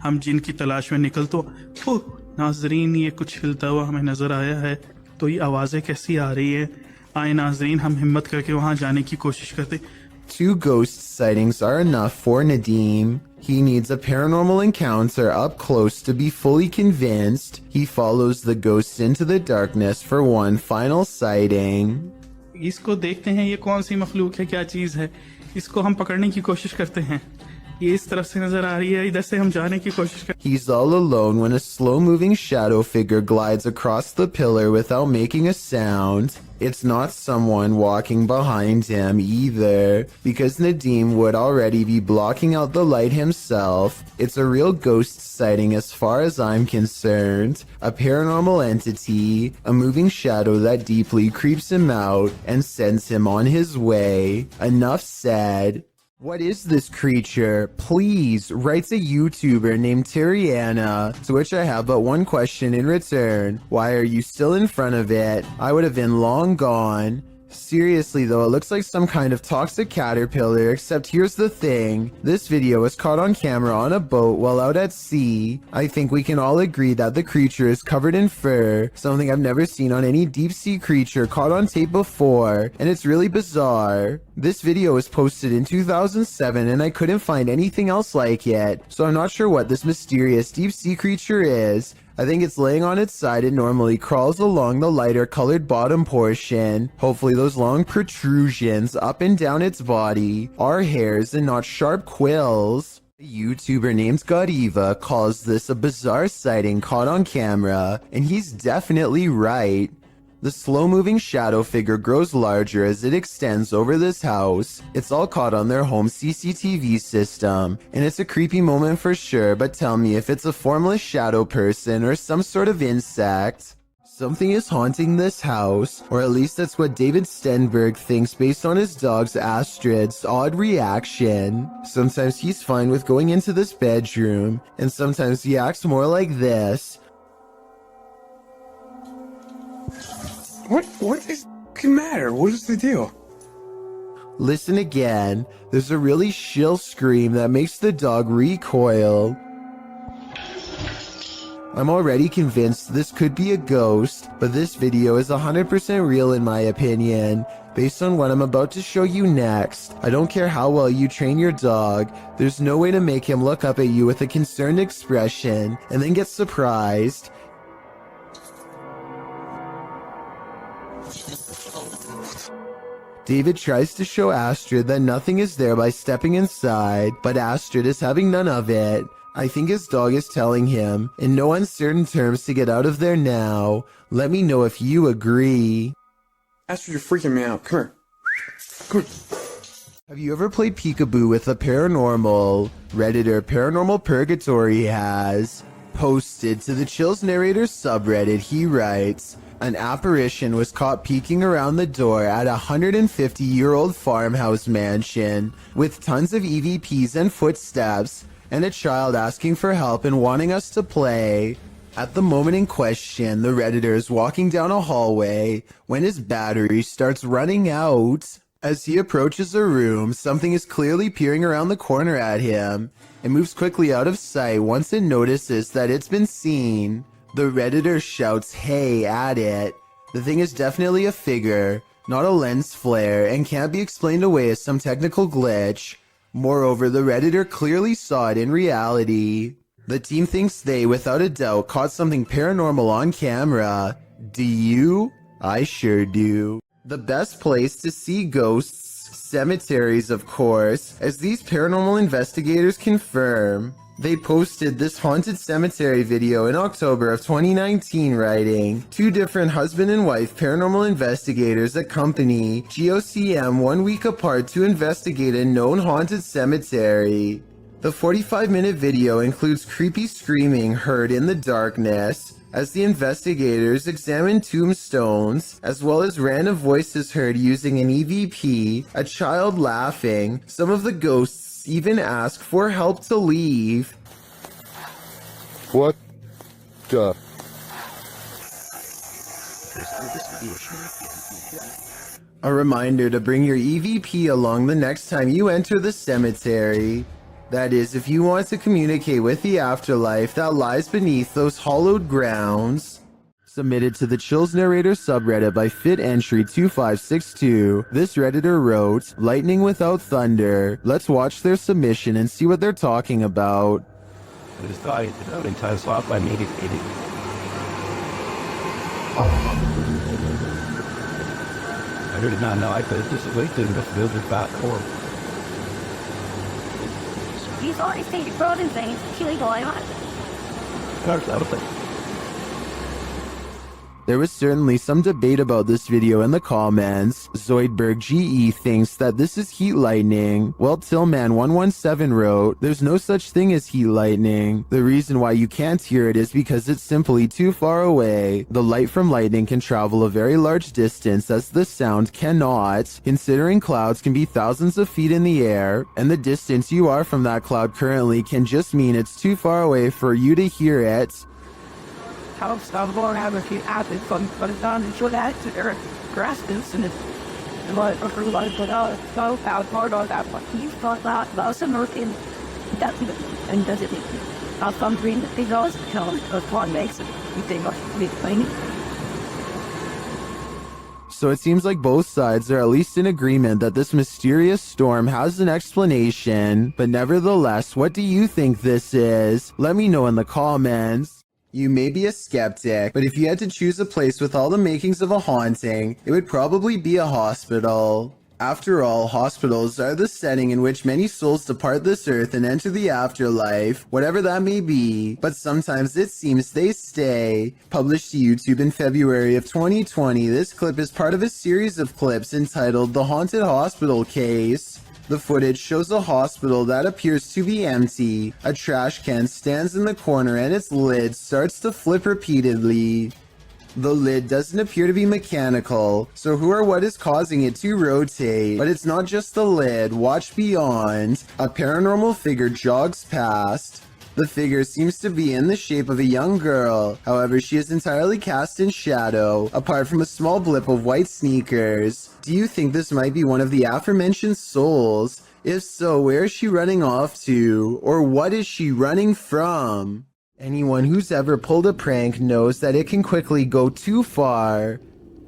S15: हम जिन की तलाश में निकल तो नाजरीन ये कुछ हिलता हुआ हमें नजर आया है। तो ये आवाजें कैसी आ रही है? आए नाजरीन हम हिम्मत करके वहां जाने की कोशिश करते।
S1: Two ghost sightings are enough for Nadim. He needs a paranormal encounter up close to be fully convinced. He follows the ghost into the darkness for one final sighting.
S15: इसको देखते हैं ये कौन सी मखलूक है, क्या चीज है. इसको हम पकड़ने की कोशिश करते हैं. ये इस तरफ से नजर आ रही है, इधर से हम जाने की कोशिश करते हैं.
S1: He's all alone when a slow-moving shadow figure glides across the pillar without making a sound. It's not someone walking behind him either, because Nadim would already be blocking out the light himself. It's a real ghost sighting as far as I'm concerned. A paranormal entity, a moving shadow that deeply creeps him out and sends him on his way. Enough said. What is this creature? Please, writes a YouTuber named Terriana, to which I have but one question in return. Why are you still in front of it? I would have been long gone. Seriously though, it looks like some kind of toxic caterpillar, except here's the thing. This video was caught on camera on a boat while out at sea. I think we can all agree that the creature is covered in fur, something I've never seen on any deep sea creature caught on tape before, and it's really bizarre. This video was posted in 2007 and I couldn't find anything else like it, so I'm not sure what this mysterious deep sea creature is. I think it's laying on its side and normally crawls along the lighter colored bottom portion. Hopefully those long protrusions up and down its body are hairs and not sharp quills. A YouTuber named Godiva calls this a bizarre sighting caught on camera, and he's definitely right. The slow-moving shadow figure grows larger as it extends over this house. It's all caught on their home CCTV system, and it's a creepy moment for sure, but tell me if it's a formless shadow person or some sort of insect. Something is haunting this house, or at least that's what David Stenberg thinks based on his dog's Astrid's odd reaction. Sometimes he's fine with going into this bedroom, and sometimes he acts more like this.
S13: What is the matter? What is the deal?
S1: Listen again. There's a really shrill scream that makes the dog recoil. I'm already convinced this could be a ghost, but this video is 100% real in my opinion. Based on what I'm about to show you next, I don't care how well you train your dog, there's no way to make him look up at you with a concerned expression and then get surprised. David tries to show Astrid that nothing is there by stepping inside, but Astrid is having none of it. I think his dog is telling him, in no uncertain terms, to get out of there now. Let me know if you agree.
S13: Astrid, you're freaking me out. Come here. Come here.
S1: Have you ever played peekaboo with a paranormal? Redditor Paranormal Purgatory has posted to the Chills Narrator subreddit. He writes, an apparition was caught peeking around the door at a 150-year-old farmhouse mansion with tons of EVPs and footsteps, and a child asking for help and wanting us to play. At the moment in question, the Redditor is walking down a hallway when his battery starts running out. As he approaches a room, something is clearly peering around the corner at him. It moves quickly out of sight once it notices that it's been seen. The Redditor shouts "hey" at it. The thing is definitely a figure, not a lens flare, and can't be explained away as some technical glitch. Moreover, the Redditor clearly saw it in reality. The team thinks they, without a doubt, caught something paranormal on camera. Do you? I sure do. The best place to see ghosts, cemeteries of course, as these paranormal investigators confirm. They posted this haunted cemetery video in October of 2019, writing, 2 different husband and wife paranormal investigators accompany GOCM 1 week apart to investigate a known haunted cemetery. The 45-minute video includes creepy screaming heard in the darkness as the investigators examine tombstones, as well as random voices heard using an EVP, a child laughing. Some of the ghosts even ask for help to leave.
S14: What the?
S1: A reminder to bring your EVP along the next time you enter the cemetery. That is, if you want to communicate with the afterlife that lies beneath those hollowed grounds. Submitted to the Chills Narrator subreddit by FitEntry2562, this Redditor wrote, "Lightning without thunder." Let's watch their submission and see what they're talking about.
S10: I just thought it out in time, so I made it. I did not know I could just wait to the builder back home.
S16: He's always taking frozen things, killing boy.
S1: There was certainly some debate about this video in the comments. Zoidberg GE thinks that this is heat lightning, while Tillman117 wrote, "There's no such thing as heat lightning. The reason why you can't hear it is because it's simply too far away. The light from lightning can travel a very large distance as the sound cannot, considering clouds can be thousands of feet in the air, and the distance you are from that cloud currently can just mean it's too far away for you to hear it."
S11: How stop going have a few acids, but it's not sure that to their grasses and it's like for like but so out hard on that one.
S16: You thought about some working that and does it some green that they always tell us one makes it. You think must be clean.
S1: So it seems like both sides are at least in agreement that this mysterious storm has an explanation, but nevertheless, what do you think this is? Let me know in the comments. You may be a skeptic, but if you had to choose a place with all the makings of a haunting, it would probably be a hospital. After all, hospitals are the setting in which many souls depart this earth and enter the afterlife, whatever that may be, but sometimes it seems they stay. Published to YouTube in February of 2020, this clip is part of a series of clips entitled The Haunted Hospital Case. The footage shows a hospital that appears to be empty. A trash can stands in the corner and its lid starts to flip repeatedly. The lid doesn't appear to be mechanical, so who or what is causing it to rotate? But it's not just the lid. Watch beyond. A paranormal figure jogs past. The figure seems to be in the shape of a young girl. However, she is entirely cast in shadow, apart from a small blip of white sneakers. Do you think this might be one of the aforementioned souls? If so, where is she running off to? Or what is she running from? Anyone who's ever pulled a prank knows that it can quickly go too far.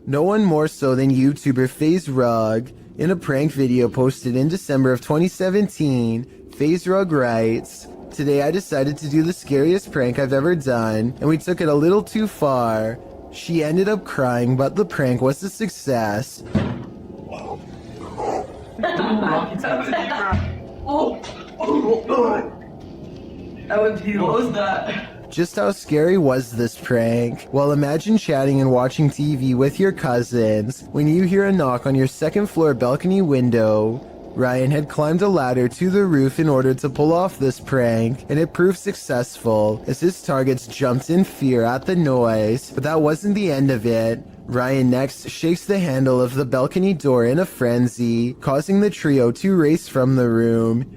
S1: No one more so than YouTuber FaZe Rug. In a prank video posted in December of 2017, FaZe Rug writes, "Today I decided to do the scariest prank I've ever done, and we took it a little too far. She ended up crying, but the prank was a success."
S11: What was that?
S1: Just how scary was this prank? Well, imagine chatting and watching TV with your cousins when you hear a knock on your second floor balcony window. Ryan had climbed a ladder to the roof in order to pull off this prank, and it proved successful as his targets jumped in fear at the noise. But that wasn't the end of it. Ryan next shakes the handle of the balcony door in a frenzy, causing the trio to race from the room.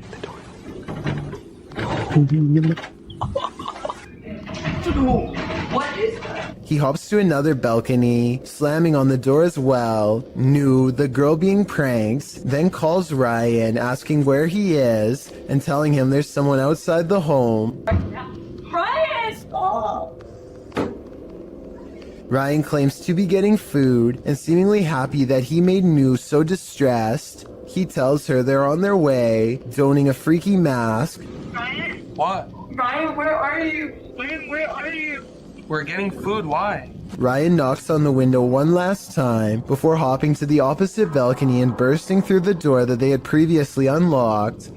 S11: What is that?
S1: He hops to another balcony, slamming on the door as well. Nu, the girl being pranked, then calls Ryan, asking where he is, and telling him there's someone outside the home.
S16: Ryan, stop!
S1: Ryan claims to be getting food, and seemingly happy that he made Nu so distressed. He tells her they're on their way, donning a freaky mask.
S11: Ryan?
S12: What?
S11: Ryan, where are you? Where are you?
S12: We're getting food, why?
S1: Ryan knocks on the window one last time before hopping to the opposite balcony and bursting through the door that they had previously unlocked.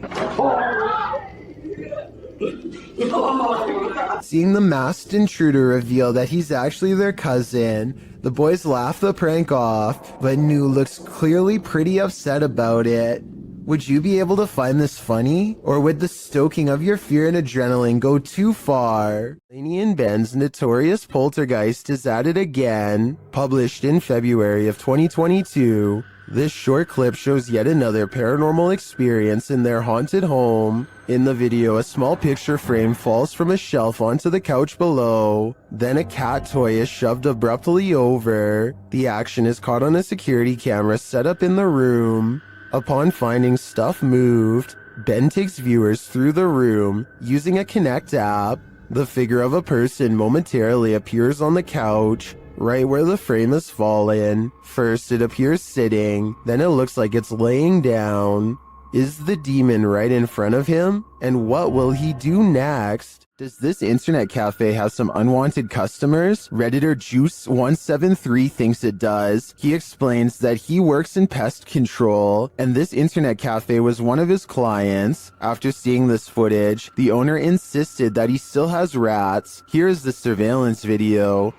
S1: Seeing the masked intruder reveal that he's actually their cousin, the boys laugh the prank off, but Nu looks clearly pretty upset about it. Would you be able to find this funny? Or would the stoking of your fear and adrenaline go too far? Laney and Ben's Notorious Poltergeist is at it again. Published in February of 2022, this short clip shows yet another paranormal experience in their haunted home. In the video, a small picture frame falls from a shelf onto the couch below. Then a cat toy is shoved abruptly over. The action is caught on a security camera set up in the room. Upon finding stuff moved, Ben takes viewers through the room using a Connect app. The figure of a person momentarily appears on the couch. right where the frame has fallen. First it appears sitting, then it looks like it's laying down. Is the demon right in front of him? And what will he do next? Does this internet cafe have some unwanted customers? Redditor Juice173 thinks it does. He explains that he works in pest control, and this internet cafe was one of his clients. After seeing this footage, the owner insisted that he still has rats. Here is the surveillance video.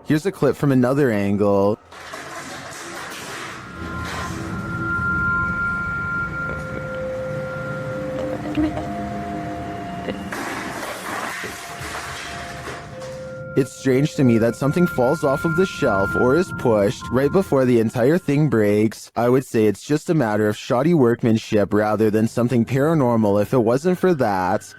S1: Here's a clip from another angle. It's strange to me that something falls off of the shelf or is pushed right before the entire thing breaks. I would say it's just a matter of shoddy workmanship rather than something paranormal if it wasn't for that.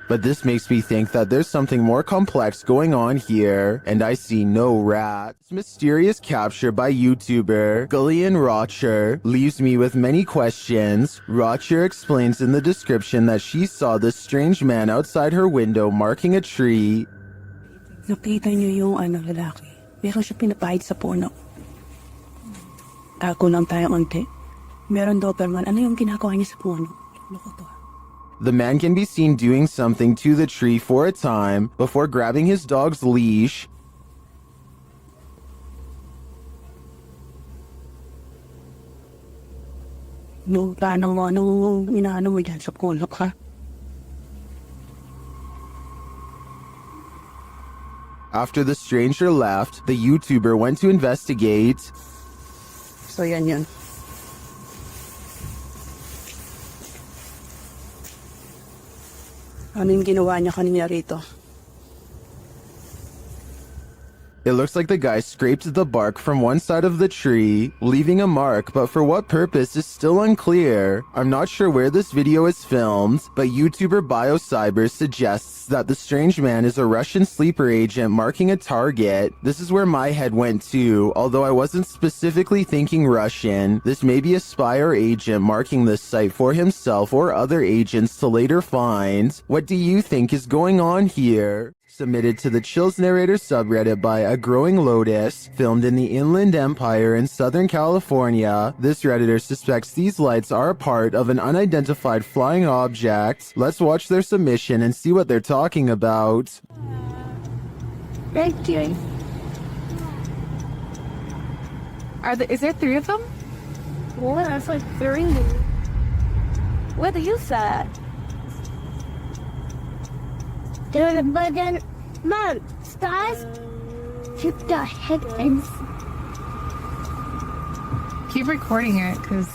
S1: But this makes me think that there's something more complex going on here, and I see no rat. This mysterious capture by YouTuber Gullian Rocher leaves me with many questions. Rocher explains in the description that she saw this strange man outside her window marking a tree.
S16: Nakita niyo yung lalaki. Meron siya pinapahid sa puno. Tako lang tayo konti. Meron Doberman. Ano yung ginagawa niya sa puno?
S1: The man can be seen doing something to the tree for a time before grabbing his dog's leash.
S16: No, paano mo? Anong inaano mo dyan sa puno ka?
S1: After the stranger left, the YouTuber went to investigate.
S16: So yan. Ano yung ginawa niya kanina rito?
S1: It looks like the guy scraped the bark from one side of the tree, leaving a mark, but for what purpose is still unclear. I'm not sure where this video is filmed, but YouTuber BioCyber suggests that the strange man is a Russian sleeper agent marking a target. This is where my head went to, although I wasn't specifically thinking Russian. This may be a spy or agent marking this site for himself or other agents to later find. What do you think is going on here? Submitted to the Chills Narrator subreddit by A Growing Lotus, filmed in the Inland Empire in Southern California. This redditor suspects these lights are a part of an unidentified flying object. Let's watch their submission and see what they're talking about.
S11: Thank you. Is there three of them?
S7: Well, that's like three.
S11: What do you say?
S7: But then, Mom, stars keep the headlines.
S11: Keep recording it, because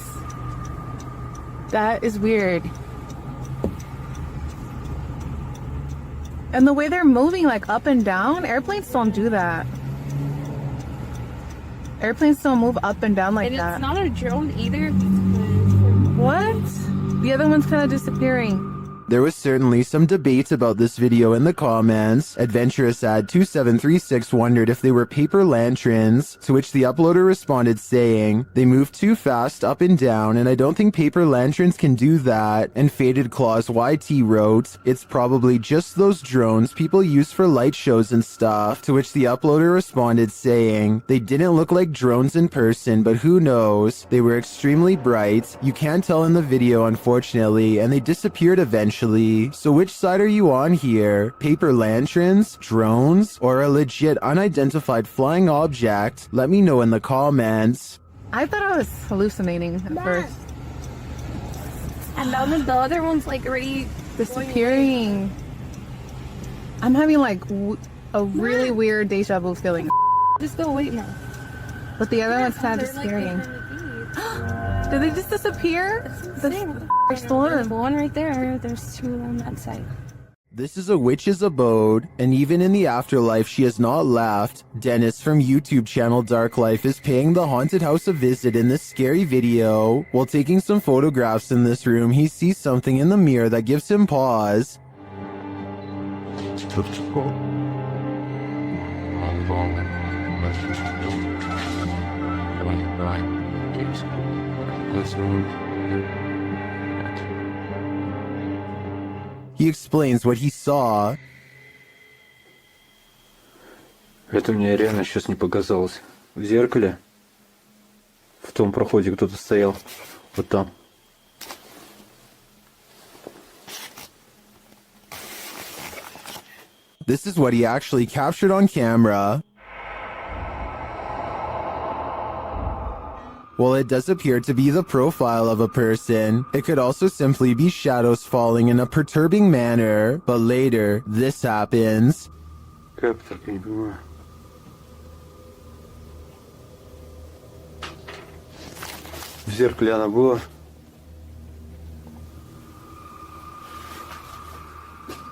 S11: that is weird. And the way they're moving, like up and down, airplanes don't do that. Airplanes don't move up and down like that.
S7: It's not a drone either.
S11: What? The other one's kind of disappearing.
S1: There was certainly some debate about this video in the comments. Adventurous Ad 2736 wondered if they were paper lanterns, to which the uploader responded saying, "They move too fast up and down, and I don't think paper lanterns can do that." And Faded Claws YT wrote, "It's probably just those drones people use for light shows and stuff," to which the uploader responded saying, "They didn't look like drones in person, but who knows? They were extremely bright. You can't tell in the video, unfortunately, and they disappeared eventually. So which side are you on here? Paper lanterns, drones, or a legit unidentified flying object? Let me know in the comments."
S11: I thought I was hallucinating at first.
S7: And the other one's like already
S11: Disappearing. I'm having like a really weird deja vu feeling.
S7: Just go wait now.
S11: But the other one's kind of disappearing. Did they just disappear?
S7: There's one right there. There's two on that side.
S1: This is a witch's abode, and even in the afterlife she has not left. Dennis from YouTube channel Dark Life is paying the haunted house a visit in this scary video. While taking some photographs in this room, he sees something in the mirror that gives him pause. He explains what he saw.
S9: Это мне реально сейчас не показалось. В зеркале, в том проходе кто-то стоял. Вот там.
S1: This is what he actually captured on camera. While it does appear to be the profile of a person, it could also simply be shadows falling in a perturbing manner. But later, this happens.
S9: Как так, не понимаю. В зеркале она была.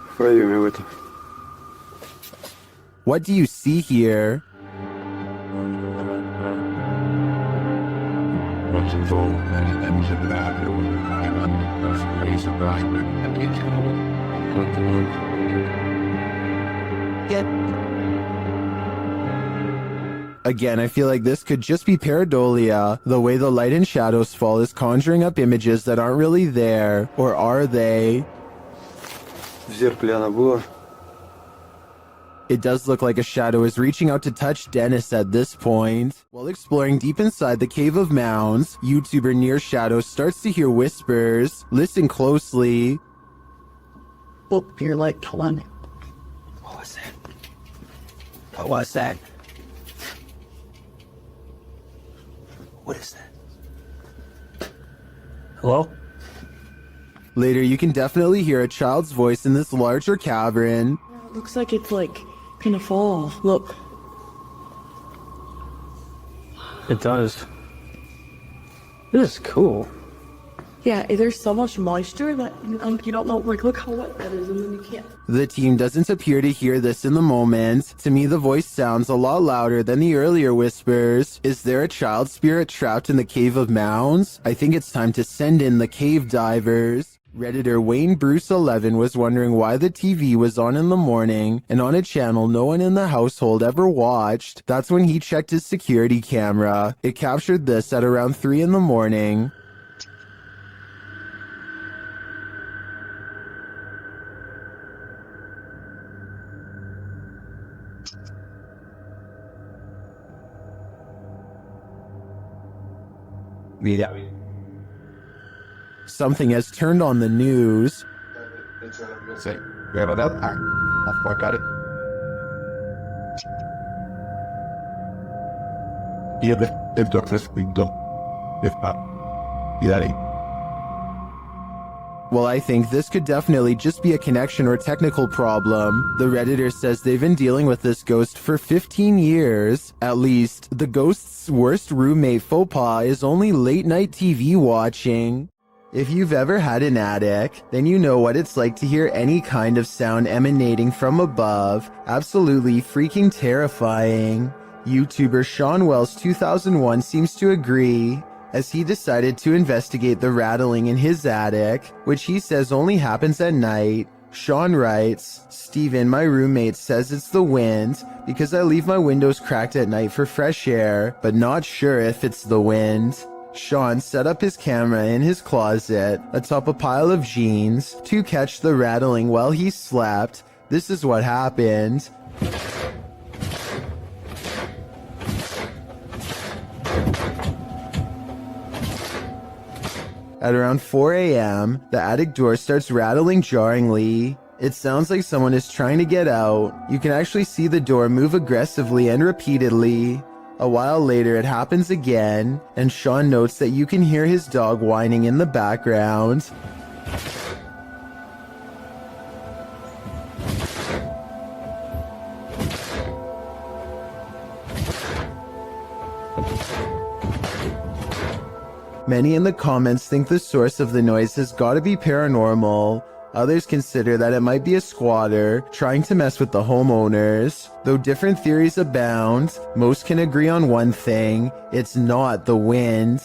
S9: В проеме в этом.
S1: What do you see here? Again, I feel like this could just be pareidolia. The way the light and shadows fall is conjuring up images that aren't really there. Or are they?
S9: В зеркале она была.
S1: It does look like a shadow is reaching out to touch Dennis at this point. While exploring deep inside the Cave of Mounds, YouTuber Near Shadow starts to hear whispers. Listen closely.
S11: Oh, you're like, hold on. What was that? What was that? What is that? Hello?
S1: Later, you can definitely hear a child's voice in this larger cavern.
S17: It looks like it's like gonna fall. Look.
S11: It does. This is cool.
S17: Yeah, there's so much moisture that you don't know, like, look how wet that is, and then you can't.
S1: The team doesn't appear to hear this in the moment. To me, the voice sounds a lot louder than the earlier whispers. Is there a child spirit trapped in the Cave of Mounds? I think it's time to send in the cave divers. Redditor Wayne Bruce 11 was wondering why the TV was on in the morning and on a channel no one in the household ever watched. That's when he checked his security camera. It captured this at around 3 in the morning. Something has turned on the news.
S18: Say, grab it up. I've got it. If darkness we don't. If not,
S1: Well, I think this could definitely just be a connection or technical problem. The Redditor says they've been dealing with this ghost for 15 years. At least, the ghost's worst roommate faux pas is only late night TV watching. If you've ever had an attic, then you know what it's like to hear any kind of sound emanating from above. Absolutely freaking terrifying. YouTuber Sean Wells 2001 seems to agree, as he decided to investigate the rattling in his attic, which he says only happens at night. Sean writes, Steven, my roommate, says it's the wind because I leave my windows cracked at night for fresh air, but not sure if it's the wind. Sean set up his camera in his closet atop a pile of jeans to catch the rattling while he slept. This is what happened. At around 4 a.m., the attic door starts rattling jarringly. It sounds like someone is trying to get out. You can actually see the door move aggressively and repeatedly. A while later, it happens again, and Sean notes that you can hear his dog whining in the background. Many in the comments think the source of the noise has got to be paranormal. Others consider that it might be a squatter trying to mess with the homeowners. Though different theories abound, most can agree on one thing: it's not the wind.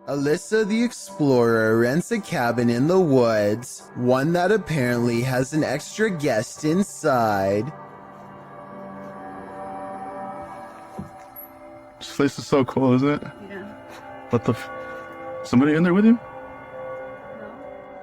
S1: Alyssa the Explorer rents a cabin in the woods, one that apparently has an extra guest inside.
S13: This place is so cool, isn't it?
S17: Yeah.
S13: What the somebody in there with you?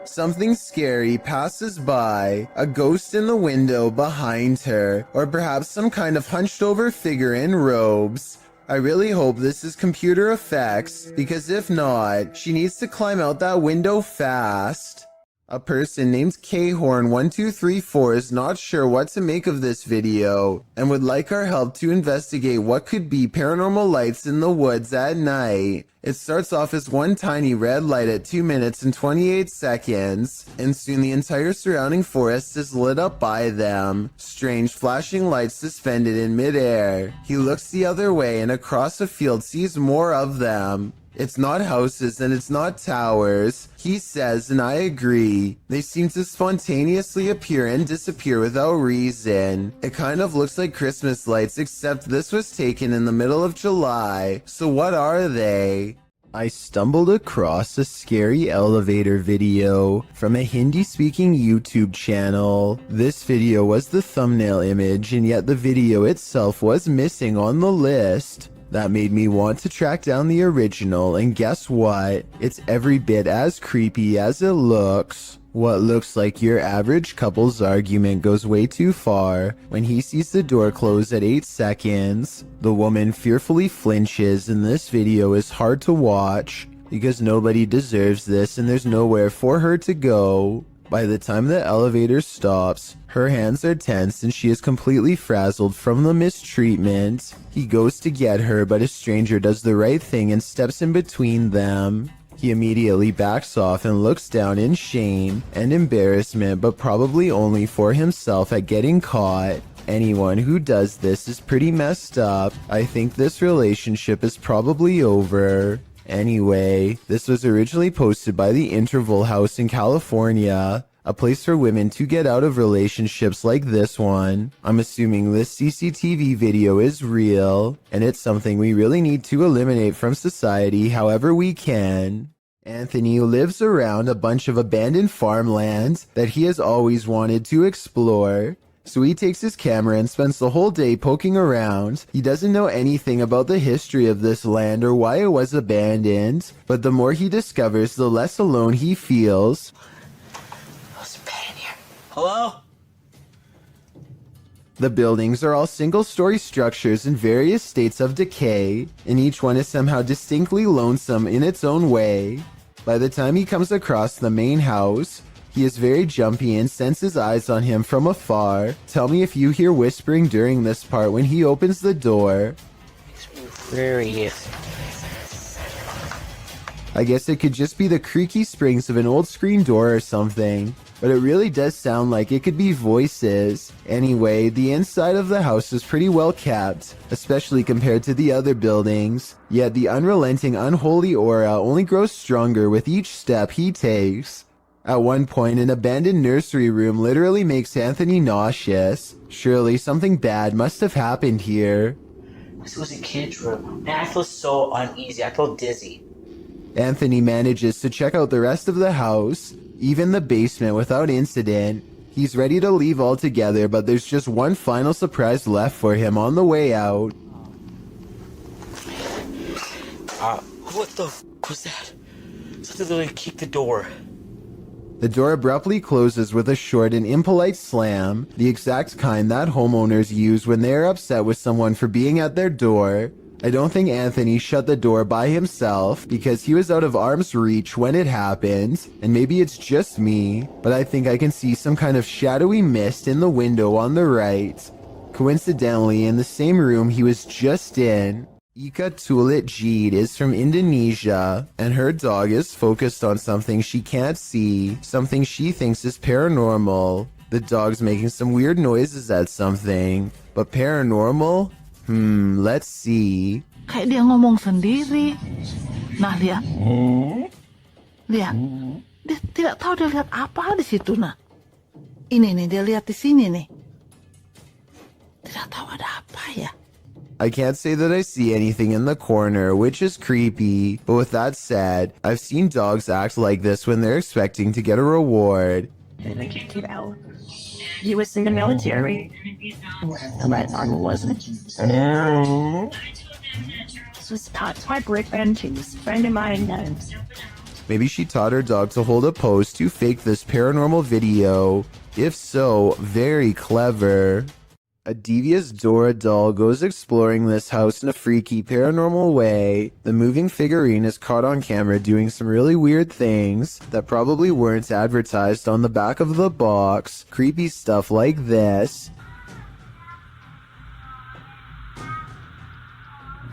S1: Something scary passes by, a ghost in the window behind her, or perhaps some kind of hunched over figure in robes. I really hope this is computer effects, because if not, she needs to climb out that window fast. A person named Khorn1234 is not sure what to make of this video, and would like our help to investigate what could be paranormal lights in the woods at night. It starts off as one tiny red light at 2 minutes and 28 seconds, and soon the entire surrounding forest is lit up by them. Strange flashing lights suspended in midair. He looks the other way and across a field sees more of them. It's not houses and it's not towers, he says, and I agree. They seem to spontaneously appear and disappear without reason. It kind of looks like Christmas lights, except this was taken in the middle of July. So what are they? I stumbled across a scary elevator video from a Hindi-speaking YouTube channel. This video was the thumbnail image, and yet the video itself was missing on the list. That made me want to track down the original, and guess what? It's every bit as creepy as it looks. What looks like your average couple's argument goes way too far when he sees the door close at 8 seconds. The woman fearfully flinches, and this video is hard to watch because nobody deserves this and there's nowhere for her to go. By the time the elevator stops, her hands are tense and she is completely frazzled from the mistreatment. He goes to get her, but a stranger does the right thing and steps in between them. He immediately backs off and looks down in shame and embarrassment, but probably only for himself at getting caught. Anyone who does this is pretty messed up. I think this relationship is probably over. Anyway, this was originally posted by the Interval House in California, a place for women to get out of relationships like this one. I'm assuming this CCTV video is real, and it's something we really need to eliminate from society however we can. Anthony lives around a bunch of abandoned farmlands that he has always wanted to explore. So he takes his camera and spends the whole day poking around. He doesn't know anything about the history of this land or why it was abandoned, but the more he discovers, the less alone he feels.
S19: There's a bed in here. Hello?
S1: The buildings are all single-story structures in various states of decay, and each one is somehow distinctly lonesome in its own way. By the time he comes across the main house, he is very jumpy and senses eyes on him from afar. Tell me if you hear whispering during this part when he opens the door.
S19: Furious.
S1: I guess it could just be the creaky springs of an old screen door or something, but it really does sound like it could be voices. Anyway, the inside of the house is pretty well kept, especially compared to the other buildings, yet the unrelenting unholy aura only grows stronger with each step he takes. At one point, an abandoned nursery room literally makes Anthony nauseous. Surely something bad must have happened here.
S19: This was a kid's room, and I feel so uneasy. I feel dizzy.
S1: Anthony manages to check out the rest of the house, even the basement, without incident. He's ready to leave altogether, but there's just one final surprise left for him on the way out.
S19: What the f was that? Something literally kicked the door.
S1: The door abruptly closes with a short and impolite slam, the exact kind that homeowners use when they are upset with someone for being at their door. I don't think Anthony shut the door by himself because he was out of arm's reach when it happened, and maybe it's just me, but I think I can see some kind of shadowy mist in the window on the right. Coincidentally, in the same room he was just in, Ika Tulit Jeed is from Indonesia, and her dog is focused on something she can't see, something she thinks is paranormal. The dog's making some weird noises at something, but paranormal? Let's see.
S11: Kayak dia ngomong sendiri. Nah, lihat. Lihat. Dia tidak tahu dia lihat apa di situ, nah. Ini nih, dia lihat di sini nih. Tidak tahu ada apa ya.
S1: I can't say that I see anything in the corner, which is creepy, but with that said, I've seen dogs act like this when they're expecting to get a reward.
S16: He was in the military. My arm wasn't. This was taught by Brick and she was a friend of mine.
S1: Maybe she taught her dog to hold a pose to fake this paranormal video. If so, very clever. A devious Dora doll goes exploring this house in a freaky paranormal way. The moving figurine is caught on camera doing some really weird things that probably weren't advertised on the back of the box. Creepy stuff like this.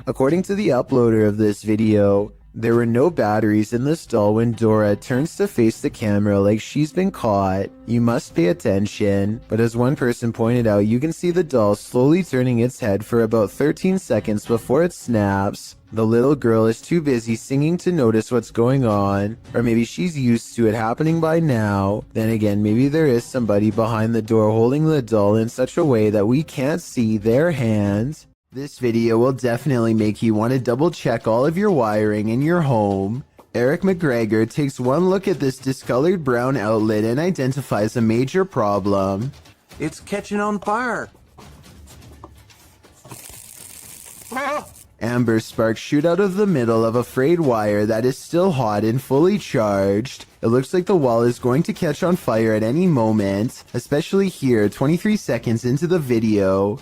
S1: According to the uploader of this video, there were no batteries in this doll when Dora turns to face the camera like she's been caught. You must pay attention, but as one person pointed out, you can see the doll slowly turning its head for about 13 seconds before it snaps. The little girl is too busy singing to notice what's going on, or maybe she's used to it happening by now. Then again, maybe there is somebody behind the door holding the doll in such a way that we can't see their hand. This video will definitely make you want to double check all of your wiring in your home. Eric McGregor takes one look at this discolored brown outlet and identifies a major problem.
S9: It's catching on fire.
S1: Amber sparks shoot out of the middle of a frayed wire that is still hot and fully charged. It looks like the wall is going to catch on fire at any moment, especially here 23 seconds into the video.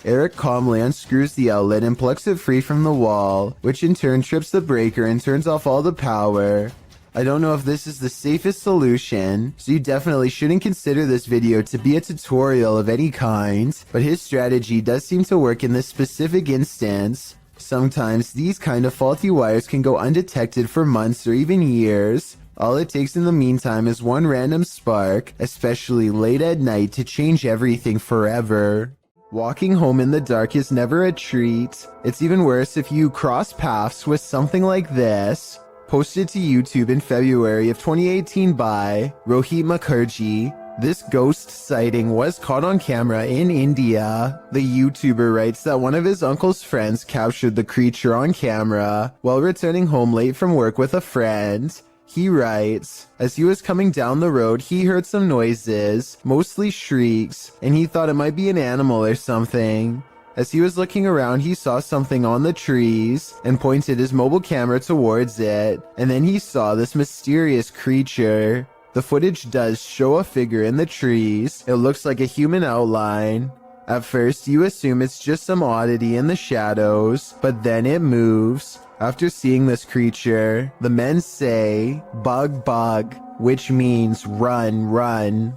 S1: Eric calmly unscrews the outlet and plucks it free from the wall, which in turn trips the breaker and turns off all the power. I don't know if this is the safest solution, so you definitely shouldn't consider this video to be a tutorial of any kind, but his strategy does seem to work in this specific instance. Sometimes these kind of faulty wires can go undetected for months or even years. All it takes in the meantime is one random spark, especially late at night, to change everything forever. Walking home in the dark is never a treat. It's even worse if you cross paths with something like this. Posted to YouTube in February of 2018 by Rohit Mukherjee. This ghost sighting was caught on camera in India. The YouTuber writes that one of his uncle's friends captured the creature on camera while returning home late from work with a friend. He writes, as he was coming down the road, he heard some noises, mostly shrieks, and he thought it might be an animal or something. As he was looking around, he saw something on the trees and pointed his mobile camera towards it, and then he saw this mysterious creature. The footage does show a figure in the trees. It looks like a human outline. At first, you assume it's just some oddity in the shadows, but then it moves. After seeing this creature, the men say, "Bug, bug," which means run, run.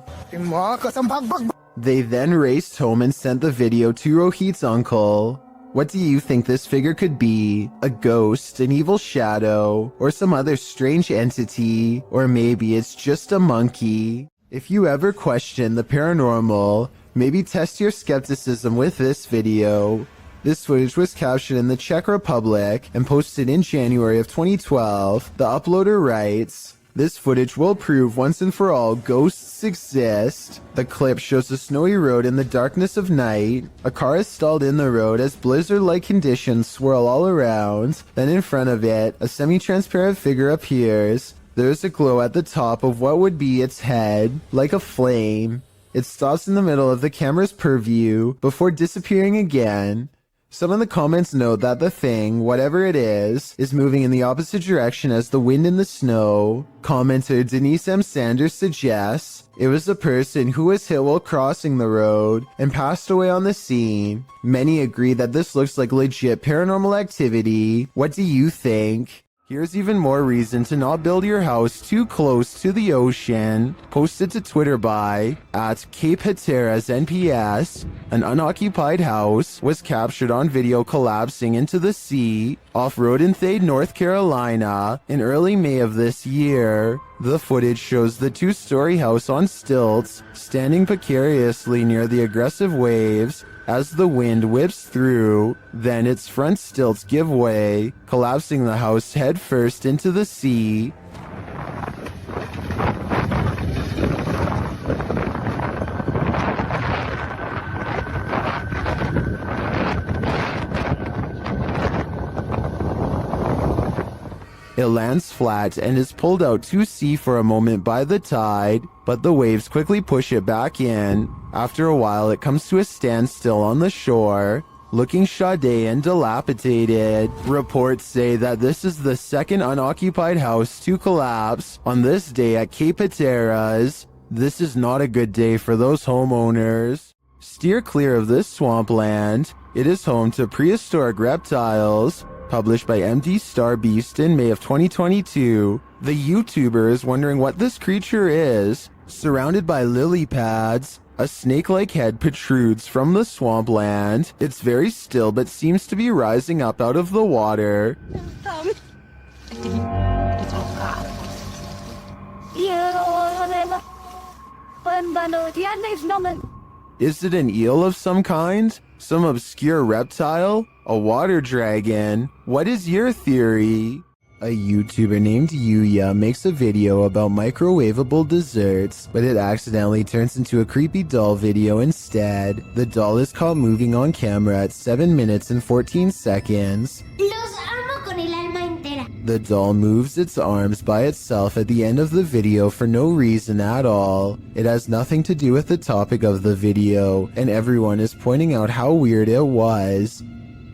S1: They then raced home and sent the video to Rohit's uncle. What do you think this figure could be? A ghost, an evil shadow, or some other strange entity? Or maybe it's just a monkey? If you ever question the paranormal, maybe test your skepticism with this video. This footage was captured in the Czech Republic and posted in January of 2012. The uploader writes, this footage will prove once and for all ghosts exist. The clip shows a snowy road in the darkness of night. A car is stalled in the road as blizzard-like conditions swirl all around. Then in front of it, a semi-transparent figure appears. There is a glow at the top of what would be its head, like a flame. It stops in the middle of the camera's purview before disappearing again. Some of the comments note that the thing, whatever it is moving in the opposite direction as the wind and the snow. Commenter Denise M. Sanders suggests it was a person who was hit while crossing the road and passed away on the scene. Many agree that this looks like legit paranormal activity. What do you think? Here's even more reason to not build your house too close to the ocean. Posted to Twitter by @CapeHateras_NPS. An unoccupied house was captured on video collapsing into the sea off Rodenthade, North Carolina in early May of this year. The footage shows the two-story house on stilts, standing precariously near the aggressive waves as the wind whips through. Then its front stilts give way, collapsing the house head first into the sea. It lands flat and is pulled out to sea for a moment by the tide, but the waves quickly push it back in. After a while, it comes to a standstill on the shore. looking shoddy and dilapidated. Reports say that this is the second unoccupied house to collapse on this day at Cape Hatteras. This is not a good day for those homeowners. Steer clear of this swampland. It is home to prehistoric reptiles. Published by MD Star Beast in May of 2022. The YouTuber is wondering what this creature is. Surrounded by lily pads, a snake-like head protrudes from the swampland. It's very still but seems to be rising up out of the water. Is it an eel of some kind? Some obscure reptile? A water dragon? What is your theory? A YouTuber named Yuya makes a video about microwavable desserts, but it accidentally turns into a creepy doll video instead. The doll is caught moving on camera at 7 minutes and 14 seconds. The doll moves its arms by itself at the end of the video for no reason at all. It has nothing to do with the topic of the video, and everyone is pointing out how weird it was.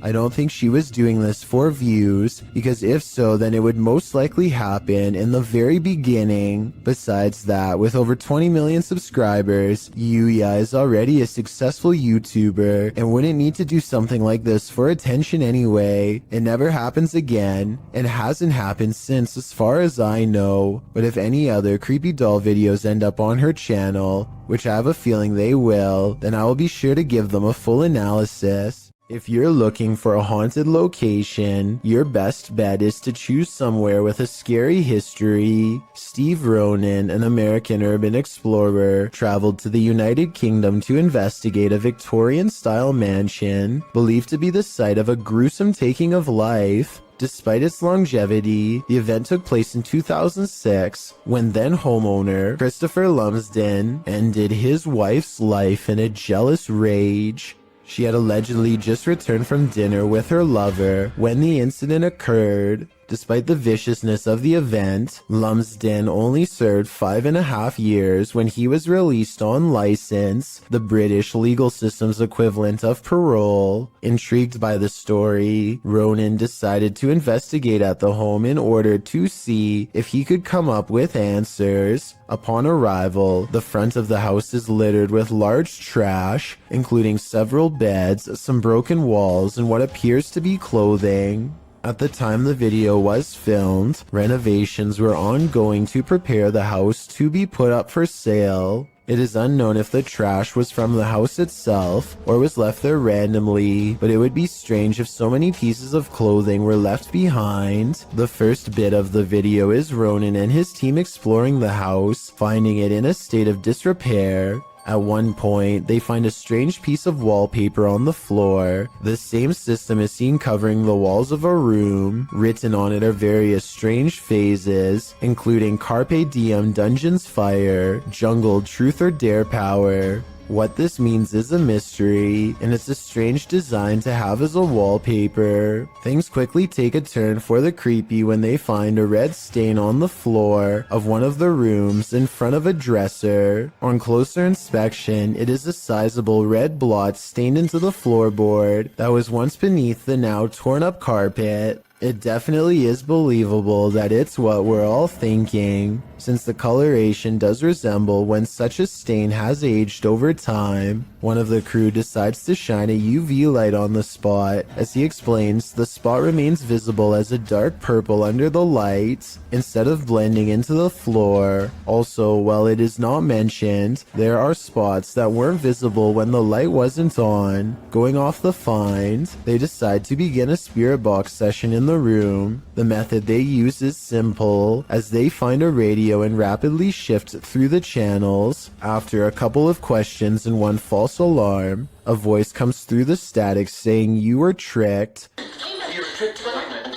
S1: I don't think she was doing this for views, because if so, then it would most likely happen in the very beginning. Besides that, with over 20 million subscribers, Yuya is already a successful YouTuber and wouldn't need to do something like this for attention anyway. It never happens again, and hasn't happened since as far as I know. But if any other creepy doll videos end up on her channel, which I have a feeling they will, then I will be sure to give them a full analysis. If you're looking for a haunted location, your best bet is to choose somewhere with a scary history. Steve Ronan, an American urban explorer, traveled to the United Kingdom to investigate a Victorian-style mansion, believed to be the site of a gruesome taking of life. Despite its longevity, the event took place in 2006, when then homeowner Christopher Lumsden ended his wife's life in a jealous rage. She had allegedly just returned from dinner with her lover when the incident occurred. Despite the viciousness of the event, Lumsden only served 5.5 years when he was released on license, the British legal system's equivalent of parole. Intrigued by the story, Ronan decided to investigate at the home in order to see if he could come up with answers. Upon arrival, the front of the house is littered with large trash, including several beds, some broken walls, and what appears to be clothing. At the time the video was filmed, renovations were ongoing to prepare the house to be put up for sale. It is unknown if the trash was from the house itself or was left there randomly, but it would be strange if so many pieces of clothing were left behind. The first bit of the video is Ronan and his team exploring the house, finding it in a state of disrepair. At one point, they find a strange piece of wallpaper on the floor. The same system is seen covering the walls of a room. Written on it are various strange phases, including Carpe Diem Dungeons Fire, Jungle Truth or Dare Power. What this means is a mystery, and it's a strange design to have as a wallpaper. Things quickly take a turn for the creepy when they find a red stain on the floor of one of the rooms in front of a dresser. On closer inspection, it is a sizable red blot stained into the floorboard that was once beneath the now torn up carpet. It definitely is believable that it's what we're all thinking, since the coloration does resemble when such a stain has aged over time. One of the crew decides to shine a UV light on the spot. As he explains, the spot remains visible as a dark purple under the light, instead of blending into the floor. Also, while it is not mentioned, there are spots that weren't visible when the light wasn't on. Going off the find, they decide to begin a spirit box session in the room. The method they use is simple, as they find a radio and rapidly shift through the channels. After a couple of questions and one false alarm, a voice comes through the static saying, "You were tricked."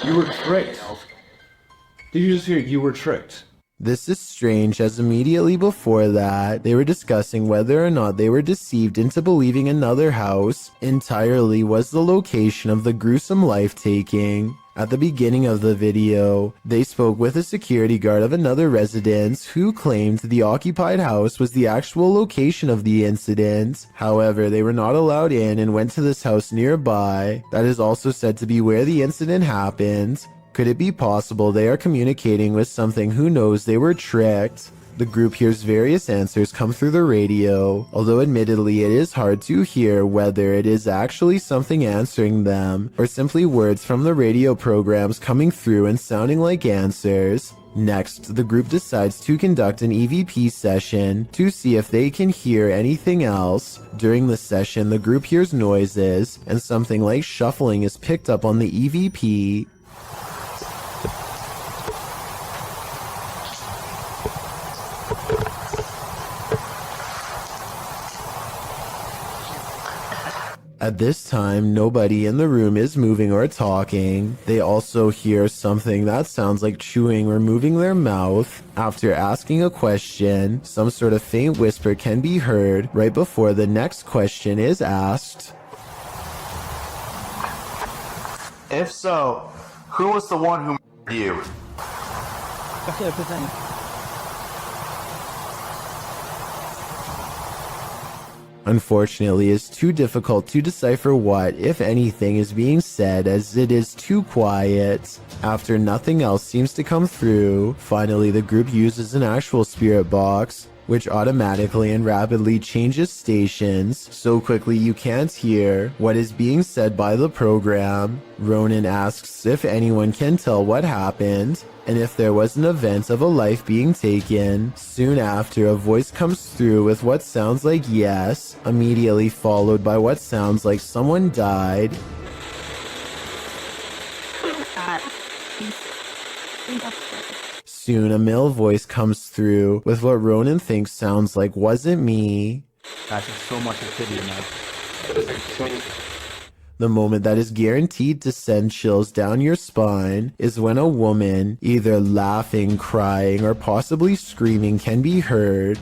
S9: You were tricked. Did you just hear you were tricked?
S1: This is strange, as immediately before that, they were discussing whether or not they were deceived into believing another house entirely was the location of the gruesome life-taking. At the beginning of the video, they spoke with a security guard of another residence who claimed the occupied house was the actual location of the incident. However, they were not allowed in and went to this house nearby that is also said to be where the incident happened. Could it be possible they are communicating with something who knows they were tricked? The group hears various answers come through the radio, although admittedly it is hard to hear whether it is actually something answering them or simply words from the radio programs coming through and sounding like answers. Next, the group decides to conduct an EVP session to see if they can hear anything else. During the session, the group hears noises, and something like shuffling is picked up on the EVP. At this time, nobody in the room is moving or talking. They also hear something that sounds like chewing or moving their mouth. After asking a question, some sort of faint whisper can be heard right before the next question is asked.
S20: If so, who was the one who murdered you?
S1: Unfortunately, it's too difficult to decipher what, if anything, is being said as it is too quiet. After nothing else seems to come through, finally the group uses an actual spirit box, which automatically and rapidly changes stations so quickly you can't hear what is being said by the program. Ronan asks if anyone can tell what happened, and if there was an event of a life being taken. Soon after, a voice comes through with what sounds like yes, immediately followed by what sounds like someone died. Soon, a male voice comes through with what Ronan thinks sounds like "wasn't me."
S8: Guys, there's so much activity now.
S1: The moment that is guaranteed to send chills down your spine is when a woman, either laughing, crying, or possibly screaming, can be heard.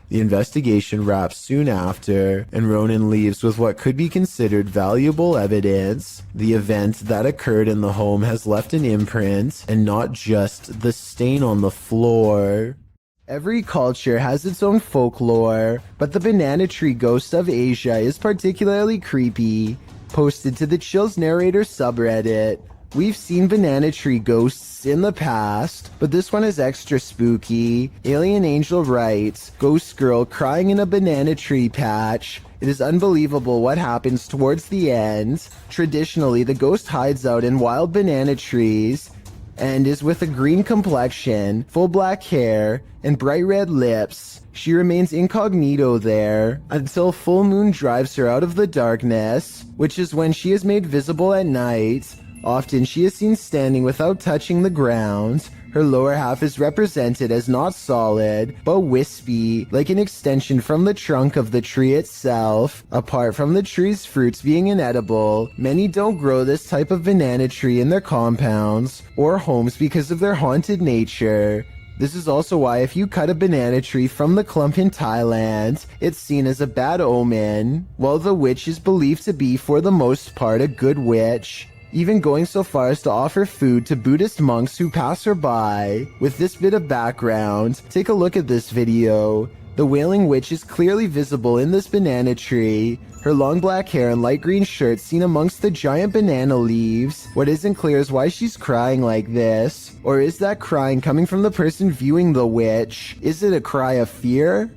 S1: The investigation wraps soon after, and Ronan leaves with what could be considered valuable evidence. The event that occurred in the home has left an imprint, and not just the stain on the floor. Every culture has its own folklore, but the banana tree ghost of Asia is particularly creepy. Posted to the Chills Narrator subreddit, we've seen banana tree ghosts in the past, but this one is extra spooky. Alien Angel writes, "Ghost girl crying in a banana tree patch. It is unbelievable what happens towards the end. Traditionally, the ghost hides out in wild banana trees and is with a green complexion, full black hair, and bright red lips. She remains incognito there until full moon drives her out of the darkness, which is when she is made visible at night. Often she is seen standing without touching the ground. Her lower half is represented as not solid, but wispy, like an extension from the trunk of the tree itself. Apart from the tree's fruits being inedible, many don't grow this type of banana tree in their compounds or homes because of their haunted nature. This is also why if you cut a banana tree from the clump in Thailand, it's seen as a bad omen, while the witch is believed to be for the most part a good witch, even going so far as to offer food to Buddhist monks who pass her by. With this bit of background, take a look at this video. The Wailing Witch is clearly visible in this banana tree. Her long black hair and light green shirt seen amongst the giant banana leaves. What isn't clear is why she's crying like this. Or is that crying coming from the person viewing the witch? Is it a cry of fear?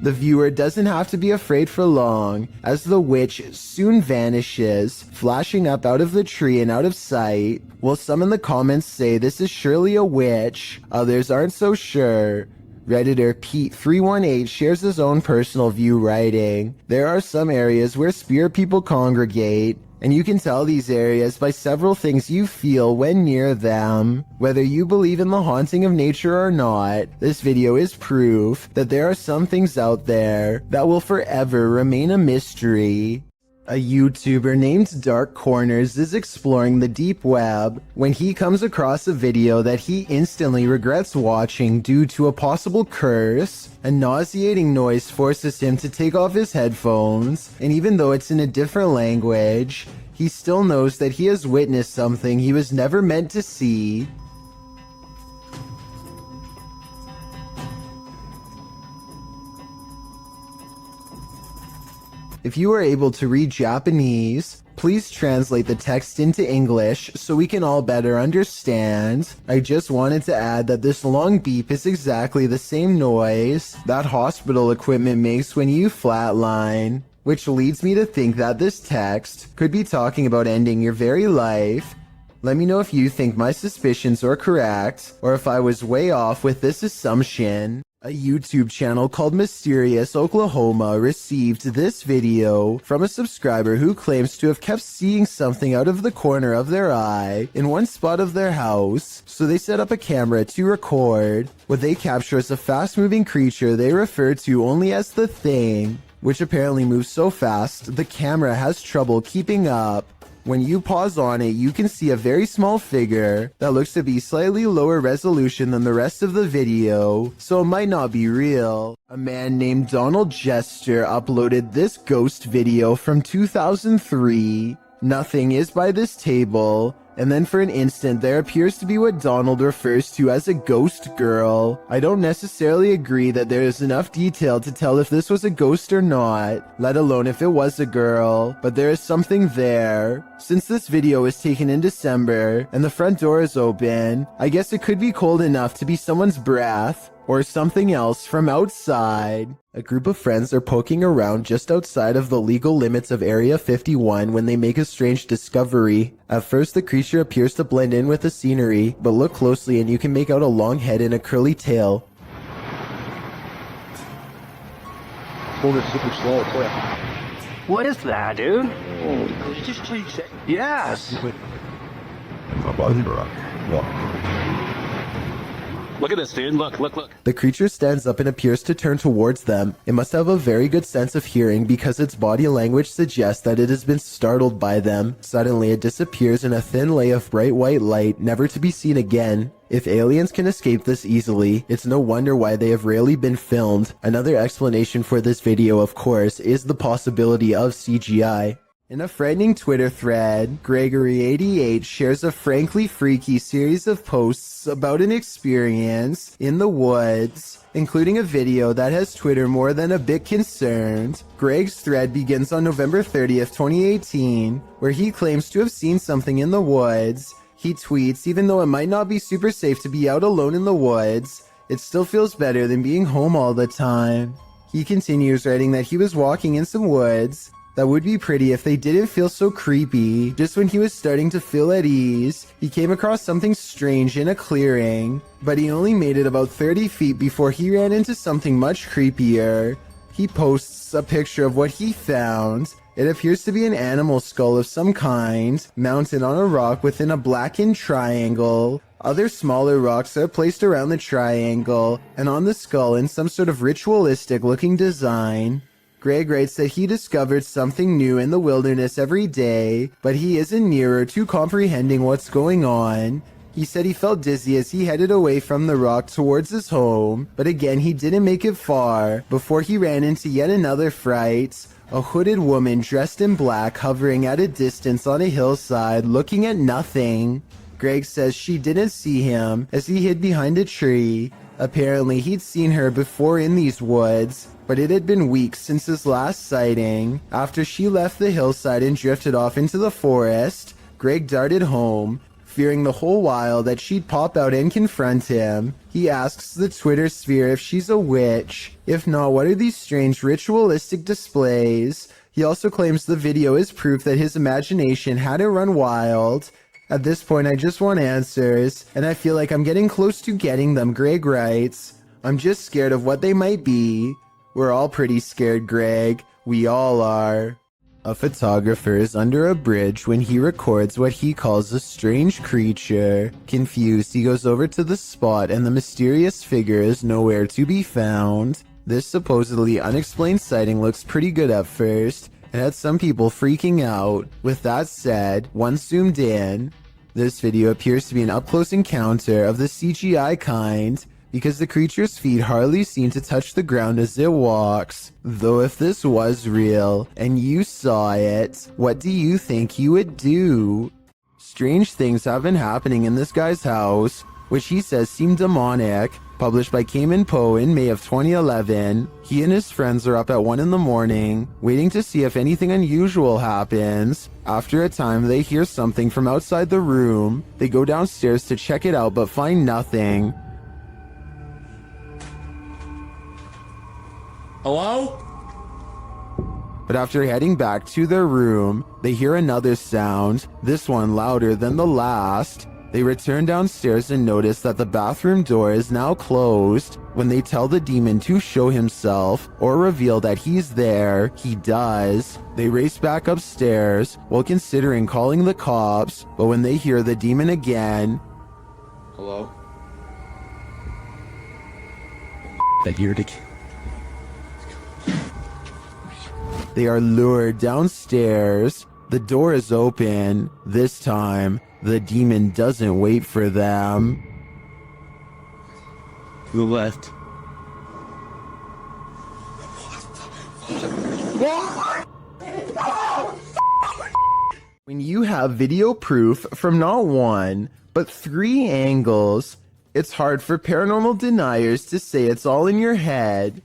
S1: The viewer doesn't have to be afraid for long, as the witch soon vanishes, flashing up out of the tree and out of sight. While some in the comments say this is surely a witch, others aren't so sure. Redditor Pete318 shares his own personal view, writing, "There are some areas where spirit people congregate, and you can tell these areas by several things you feel when near them. Whether you believe in the haunting of nature or not, this video is proof that there are some things out there that will forever remain a mystery." A YouTuber named Dark Corners is exploring the deep web when he comes across a video that he instantly regrets watching due to a possible curse. A nauseating noise forces him to take off his headphones, and even though it's in a different language, he still knows that he has witnessed something he was never meant to see. If you are able to read Japanese, please translate the text into English so we can all better understand. I just wanted to add that this long beep is exactly the same noise that hospital equipment makes when you flatline, which leads me to think that this text could be talking about ending your very life. Let me know if you think my suspicions are correct, or if I was way off with this assumption. A YouTube channel called Mysterious Oklahoma received this video from a subscriber who claims to have kept seeing something out of the corner of their eye in one spot of their house, so they set up a camera to record. What they capture is a fast-moving creature they refer to only as the Thing, which apparently moves so fast the camera has trouble keeping up. When you pause on it, you can see a very small figure that looks to be slightly lower resolution than the rest of the video, so it might not be real. A man named Donald Jester uploaded this ghost video from 2003. Nothing is by this table, and then for an instant there appears to be what Donald refers to as a ghost girl. I don't necessarily agree that there is enough detail to tell if this was a ghost or not, let alone if it was a girl, but there is something there. Since this video was taken in December and the front door is open, I guess it could be cold enough to be someone's breath or something else from outside. A group of friends are poking around just outside of the legal limits of Area 51 when they make a strange discovery. At first, the creature appears to blend in with the scenery, but look closely and you can make out a long head and a curly tail.
S10: Hold it super slow, quick.
S19: What is that, dude? Yes. Look at this, dude. Look.
S1: The creature stands up and appears to turn towards them. It must have a very good sense of hearing because its body language suggests that it has been startled by them. Suddenly, it disappears in a thin lay of bright white light, never to be seen again. If aliens can escape this easily, it's no wonder why they have rarely been filmed. Another explanation for this video, of course, is the possibility of CGI. In a frightening Twitter thread, Gregory88 shares a frankly freaky series of posts about an experience in the woods, including a video that has Twitter more than a bit concerned. Greg's thread begins on November 30th, 2018, where he claims to have seen something in the woods. He tweets, even though it might not be super safe to be out alone in the woods, it still feels better than being home all the time. He continues writing that he was walking in some woods that would be pretty if they didn't feel so creepy. Just when he was starting to feel at ease, he came across something strange in a clearing, but he only made it about 30 feet before he ran into something much creepier. He posts a picture of what he found. It appears to be an animal skull of some kind, mounted on a rock within a blackened triangle. Other smaller rocks are placed around the triangle, and on the skull in some sort of ritualistic looking design. Greg writes that he discovered something new in the wilderness every day, but he isn't nearer to comprehending what's going on. He said he felt dizzy as he headed away from the rock towards his home, but again he didn't make it far before he ran into yet another fright. A hooded woman dressed in black hovering at a distance on a hillside looking at nothing. Greg says she didn't see him as he hid behind a tree. Apparently he'd seen her before in these woods, but it had been weeks since his last sighting. After she left the hillside and drifted off into the forest, Greg darted home, fearing the whole while that she'd pop out and confront him. He asks the Twitter sphere if she's a witch. If not, what are these strange ritualistic displays? He also claims the video is proof that his imagination hadn't run wild. At this point, I just want answers, and I feel like I'm getting close to getting them, Greg writes. I'm just scared of what they might be. We're all pretty scared, Greg. We all are. A photographer is under a bridge when he records what he calls a strange creature. Confused, he goes over to the spot and the mysterious figure is nowhere to be found. This supposedly unexplained sighting looks pretty good at first. and had some people freaking out. With that said, once zoomed in, this video appears to be an up-close encounter of the CGI kind, because the creature's feet hardly seem to touch the ground as it walks. Though if this was real, and you saw it, what do you think you would do? Strange things have been happening in this guy's house, which he says seem demonic. Published by Cayman Poe in May of 2011, he and his friends are up at 1 in the morning, waiting to see if anything unusual happens. After a time, they hear something from outside the room. They go downstairs to check it out but find nothing.
S19: Hello?
S1: But after heading back to their room, they hear another sound, this one louder than the last. They return downstairs and notice that the bathroom door is now closed. When they tell the demon to show himself or reveal that he's there, he does. They race back upstairs while considering calling the cops, but when they hear the demon again,
S19: Hello?
S1: that you're the... They are lured downstairs. The door is open. This time, the demon doesn't wait for them.
S19: To the left.
S1: When you have video proof from not one, but 3 angles, it's hard for paranormal deniers to say it's all in your head.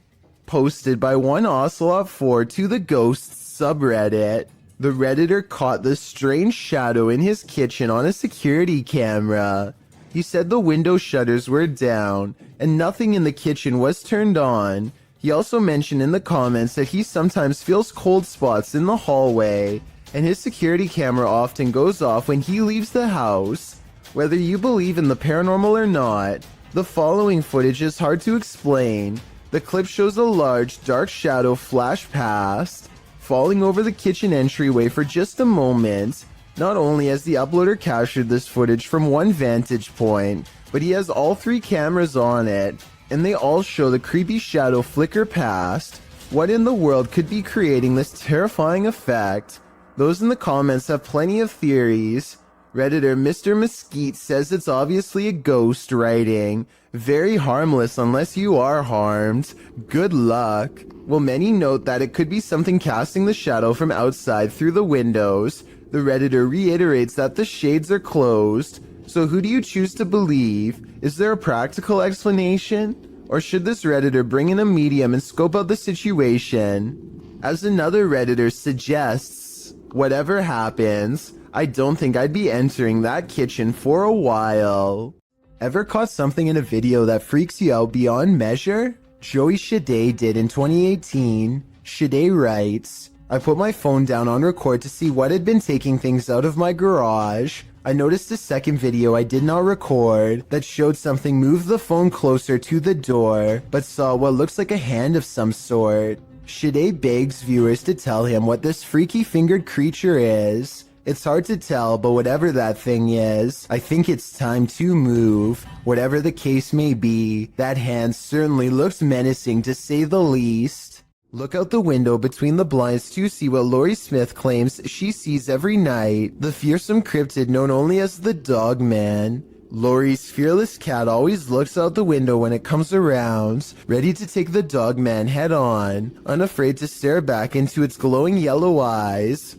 S1: Posted by one Ocelot4 to the Ghosts subreddit, the Redditor caught this strange shadow in his kitchen on a security camera. He said the window shutters were down and nothing in the kitchen was turned on. He also mentioned in the comments that he sometimes feels cold spots in the hallway, and his security camera often goes off when he leaves the house. Whether you believe in the paranormal or not, the following footage is hard to explain. The clip shows a large, dark shadow flash past, falling over the kitchen entryway for just a moment. Not only has the uploader captured this footage from one vantage point, but he has all 3 cameras on it, and they all show the creepy shadow flicker past. What in the world could be creating this terrifying effect? Those in the comments have plenty of theories. Redditor Mr. Mesquite says it's obviously a ghost writing. Very harmless unless you are harmed. Good luck. Well, many note that it could be something casting the shadow from outside through the windows. The Redditor reiterates that the shades are closed. So who do you choose to believe? Is there a practical explanation? Or should this Redditor bring in a medium and scope out the situation? As another Redditor suggests, whatever happens, I don't think I'd be entering that kitchen for a while. Ever caught something in a video that freaks you out beyond measure? Joey Shade did in 2018. Shade writes, I put my phone down on record to see what had been taking things out of my garage. I noticed a second video I did not record that showed something move the phone closer to the door, but saw what looks like a hand of some sort. Shade begs viewers to tell him what this freaky fingered creature is. It's hard to tell, but whatever that thing is, I think it's time to move. Whatever the case may be, that hand certainly looks menacing to say the least. Look out the window between the blinds to see what Lori Smith claims she sees every night, the fearsome cryptid known only as the Dog Man. Lori's fearless cat always looks out the window when it comes around, ready to take the Dog Man head on, unafraid to stare back into its glowing yellow eyes.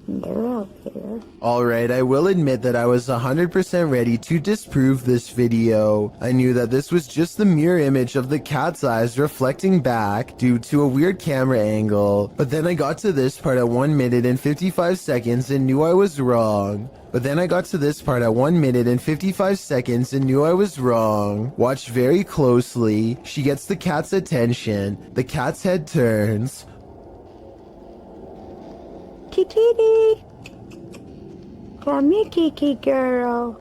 S16: They're out there.
S1: Alright, I will admit that I was 100% ready to disprove this video. I knew that this was just the mirror image of the cat's eyes reflecting back due to a weird camera angle. But then I got to this part at 1 minute and 55 seconds and knew I was wrong. Watch very closely. She gets the cat's attention. The cat's head turns.
S16: Kitty, come here, Kiki girl.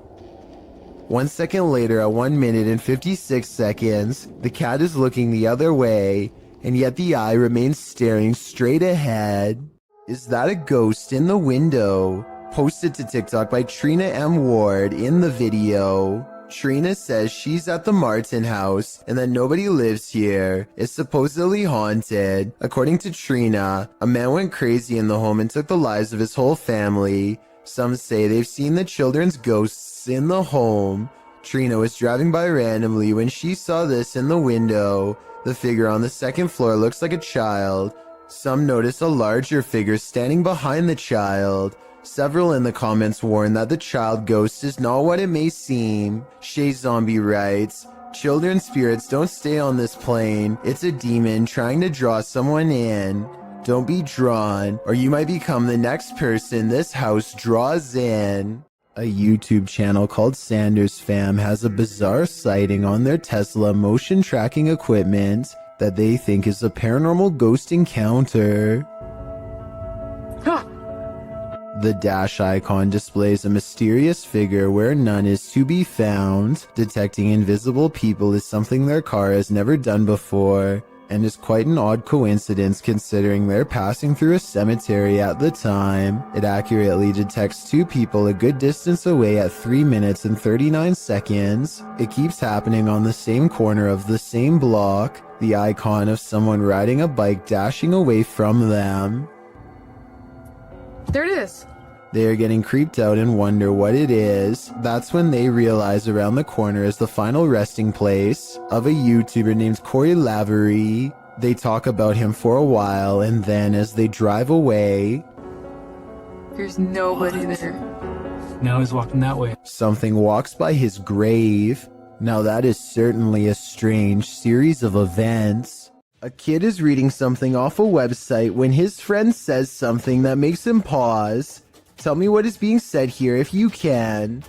S1: 1 second later, at 1 minute and 56 seconds, the cat is looking the other way, and yet the eye remains staring straight ahead. Is that a ghost in the window? Posted to TikTok by Trina M. Ward in the video. Trina says she's at the Martin house and that nobody lives here. It's supposedly haunted. According to Trina, a man went crazy in the home and took the lives of his whole family. Some say they've seen the children's ghosts in the home. Trina was driving by randomly when she saw this in the window. The figure on the second floor looks like a child. Some notice a larger figure standing behind the child. Several in the comments warn that the child ghost is not what it may seem. Shay Zombie writes, "Children's spirits don't stay on this plane. It's a demon trying to draw someone in. Don't be drawn, or you might become the next person this house draws in." A YouTube channel called Sanders Fam has a bizarre sighting on their Tesla motion tracking equipment that they think is a paranormal ghost encounter. The dash icon displays a mysterious figure where none is to be found. Detecting invisible people is something their car has never done before, and is quite an odd coincidence considering they're passing through a cemetery at the time. It accurately detects two people a good distance away at 3 minutes and 39 seconds. It keeps happening on the same corner of the same block. The icon of someone riding a bike dashing away from them.
S17: There it is.
S1: They are getting creeped out and wonder what it is. That's when they realize around the corner is the final resting place of a YouTuber named Corey Lavery. They talk about him for a while, and then as they drive away,
S17: There's nobody there.
S5: Now he's walking that way.
S1: something walks by his grave. Now that is certainly a strange series of events. A kid is reading something off a website when his friend says something that makes him pause. Tell me what is being said here if you can.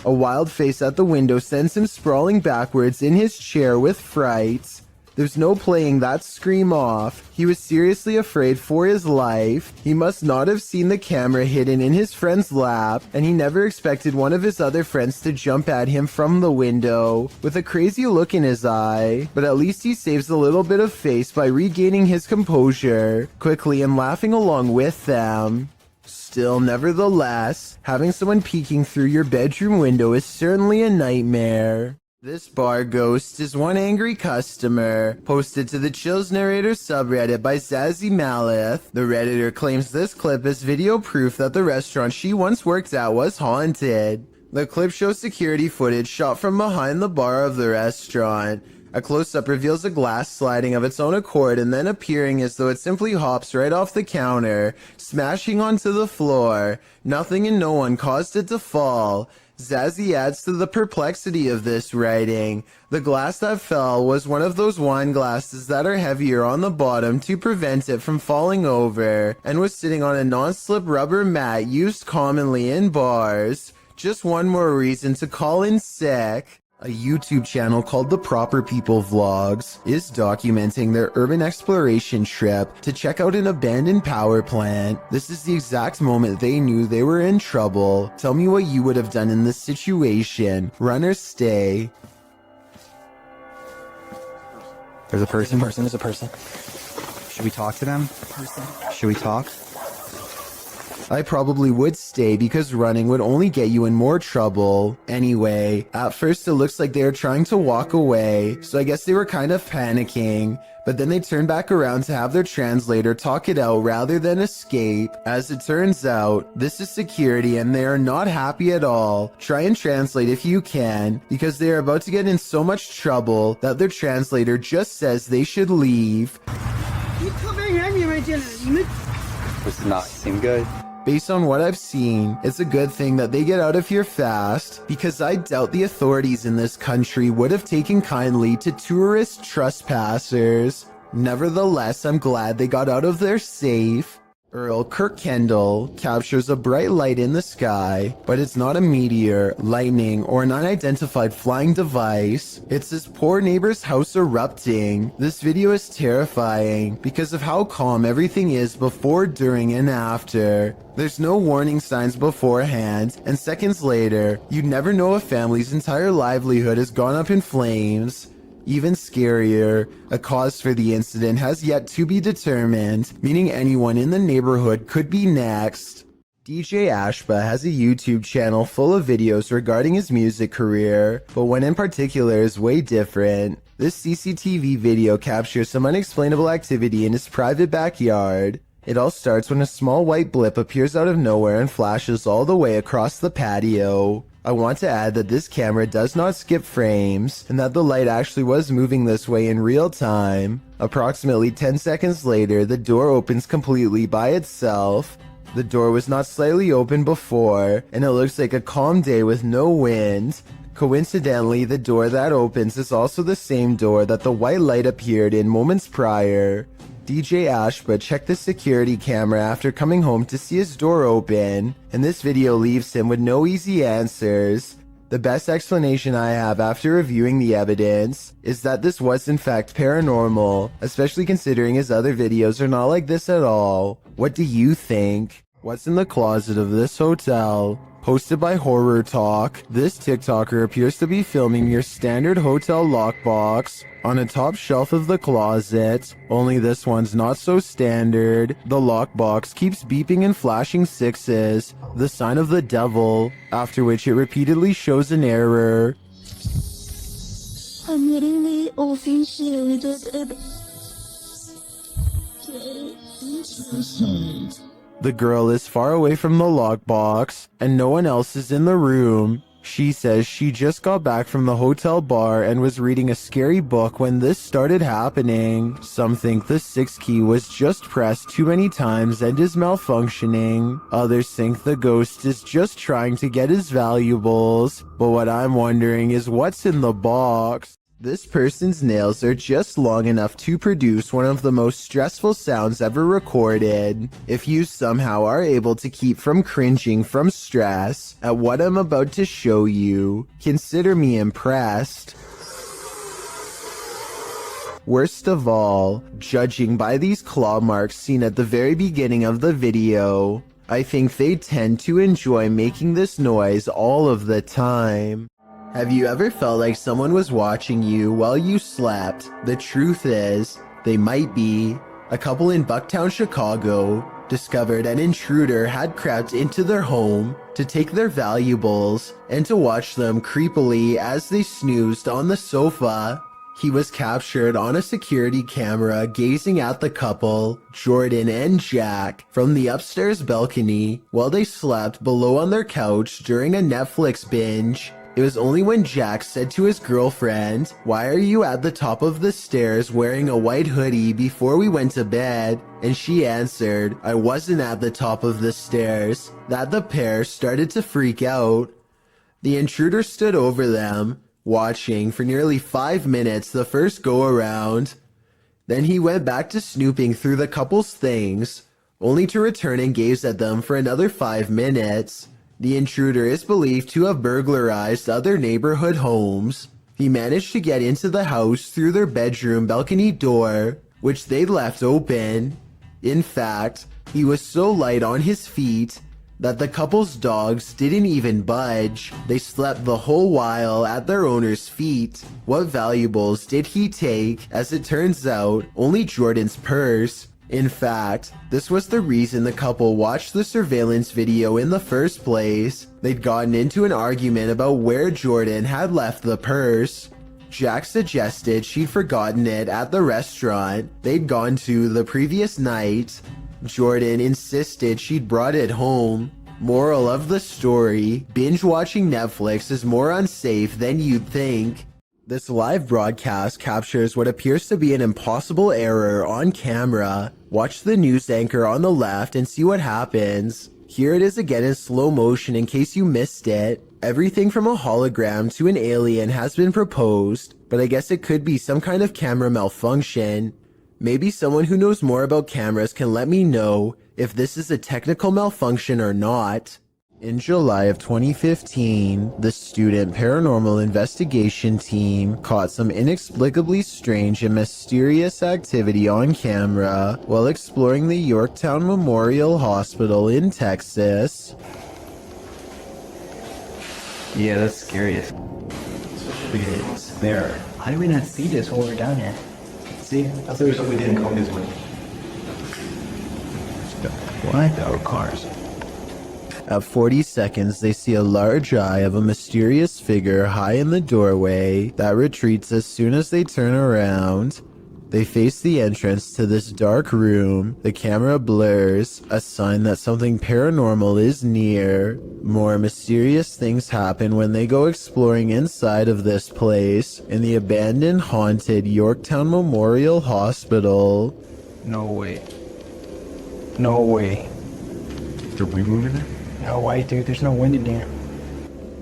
S1: A wild face at the window sends him sprawling backwards in his chair with fright. There's no playing that scream off. He was seriously afraid for his life. He must not have seen the camera hidden in his friend's lap, and he never expected one of his other friends to jump at him from the window with a crazy look in his eye. But at least he saves a little bit of face by regaining his composure quickly and laughing along with them. Still, nevertheless, having someone peeking through your bedroom window is certainly a nightmare. This bar ghost is one angry customer, posted to the Chills Narrator subreddit by Zazie Malith. The Redditor claims this clip is video proof that the restaurant she once worked at was haunted. The clip shows security footage shot from behind the bar of the restaurant. A close-up reveals a glass sliding of its own accord and then appearing as though it simply hops right off the counter, smashing onto the floor. Nothing and no one caused it to fall. Zazie adds to the perplexity of this writing. The glass that fell was one of those wine glasses that are heavier on the bottom to prevent it from falling over, and was sitting on a non-slip rubber mat used commonly in bars. Just one more reason to call in sick. A YouTube channel called The Proper People Vlogs is documenting their urban exploration trip to check out an abandoned power plant. This is the exact moment they knew they were in trouble. Tell me what you would have done in this situation. Run or stay.
S3: There's a person. There's a person. Should we talk to them? Should we talk?
S1: I probably would stay because running would only get you in more trouble. Anyway, at first it looks like they were trying to walk away, so I guess they were kind of panicking. But then they turned back around to have their translator talk it out rather than escape. As it turns out, this is security and they are not happy at all. Try and translate if you can, because they are about to get in so much trouble that their translator just says they should leave.
S3: Does not seem good.
S1: Based on what I've seen, it's a good thing that they get out of here fast, because I doubt the authorities in this country would have taken kindly to tourist trespassers. Nevertheless, I'm glad they got out of there safe. Earl Kirkendall captures a bright light in the sky, but it's not a meteor, lightning, or an unidentified flying device. It's his poor neighbor's house erupting. This video is terrifying because of how calm everything is before, during, and after. There's no warning signs beforehand, and seconds later, you'd never know a family's entire livelihood has gone up in flames. Even scarier, a cause for the incident has yet to be determined, meaning anyone in the neighborhood could be next. DJ Ashba has a YouTube channel full of videos regarding his music career, but one in particular is way different. This CCTV video captures some unexplainable activity in his private backyard. It all starts when a small white blip appears out of nowhere and flashes all the way across the patio. I want to add that this camera does not skip frames, and that the light actually was moving this way in real time. Approximately 10 seconds later, the door opens completely by itself. The door was not slightly open before, and it looks like a calm day with no wind. Coincidentally, the door that opens is also the same door that the white light appeared in moments prior. DJ Ashba checked the security camera after coming home to see his door open, and this video leaves him with no easy answers. The best explanation I have after reviewing the evidence is that this was in fact paranormal, especially considering his other videos are not like this at all. What do you think? What's in the closet of this hotel? Hosted by Horror Talk, this TikToker appears to be filming your standard hotel lockbox on a top shelf of the closet, only this one's not so standard. The lockbox keeps beeping and flashing sixes, the sign of the devil, after which it repeatedly shows an error.
S11: I'm really officiated.
S1: The girl is far away from the lockbox, and no one else is in the room. She says she just got back from the hotel bar and was reading a scary book when this started happening. Some think the 6 key was just pressed too many times and is malfunctioning. Others think the ghost is just trying to get his valuables. But what I'm wondering is what's in the box? This person's nails are just long enough to produce one of the most stressful sounds ever recorded. If you somehow are able to keep from cringing from stress at what I'm about to show you, consider me impressed. Worst of all, judging by these claw marks seen at the very beginning of the video, I think they tend to enjoy making this noise all of the time. Have you ever felt like someone was watching you while you slept? The truth is, they might be. A couple in Bucktown, Chicago, discovered an intruder had crept into their home to take their valuables and to watch them creepily as they snoozed on the sofa. He was captured on a security camera gazing at the couple, Jordan and Jack, from the upstairs balcony while they slept below on their couch during a Netflix binge. It was only when Jack said to his girlfriend, "Why are you at the top of the stairs wearing a white hoodie before we went to bed?" and she answered, "I wasn't at the top of the stairs," that the pair started to freak out. The intruder stood over them, watching for nearly 5 minutes the first go around. Then he went back to snooping through the couple's things, only to return and gaze at them for another 5 minutes. The intruder is believed to have burglarized other neighborhood homes. He managed to get into the house through their bedroom balcony door, which they left open. In fact, he was so light on his feet that the couple's dogs didn't even budge. They slept the whole while at their owner's feet. What valuables did he take? As it turns out, only Jordan's purse. In fact, this was the reason the couple watched the surveillance video in the first place. They'd gotten into an argument about where Jordan had left the purse. Jack suggested she'd forgotten it at the restaurant they'd gone to the previous night. Jordan insisted she'd brought it home. Moral of the story, binge watching Netflix is more unsafe than you'd think. This live broadcast captures what appears to be an impossible error on camera. Watch the news anchor on the left and see what happens. Here it is again in slow motion in case you missed it. Everything from a hologram to an alien has been proposed, but I guess it could be some kind of camera malfunction. Maybe someone who knows more about cameras can let me know if this is a technical malfunction or not. In July of 2015, the student paranormal investigation team caught some inexplicably strange and mysterious activity on camera while exploring the Yorktown Memorial Hospital in Texas.
S3: Yeah, that's scary. It's there. How do we not see this while we're down here? See? I thought there was something we didn't come this way. What? Our cars.
S1: At 40 seconds, they see a large eye of a mysterious figure high in the doorway that retreats as soon as they turn around. They face the entrance to this dark room. The camera blurs, a sign that something paranormal is near. More mysterious things happen when they go exploring inside of this place in the abandoned, haunted Yorktown Memorial Hospital.
S3: No way. No way.
S18: Did we move in there?
S3: No way, dude. There's no wind in here.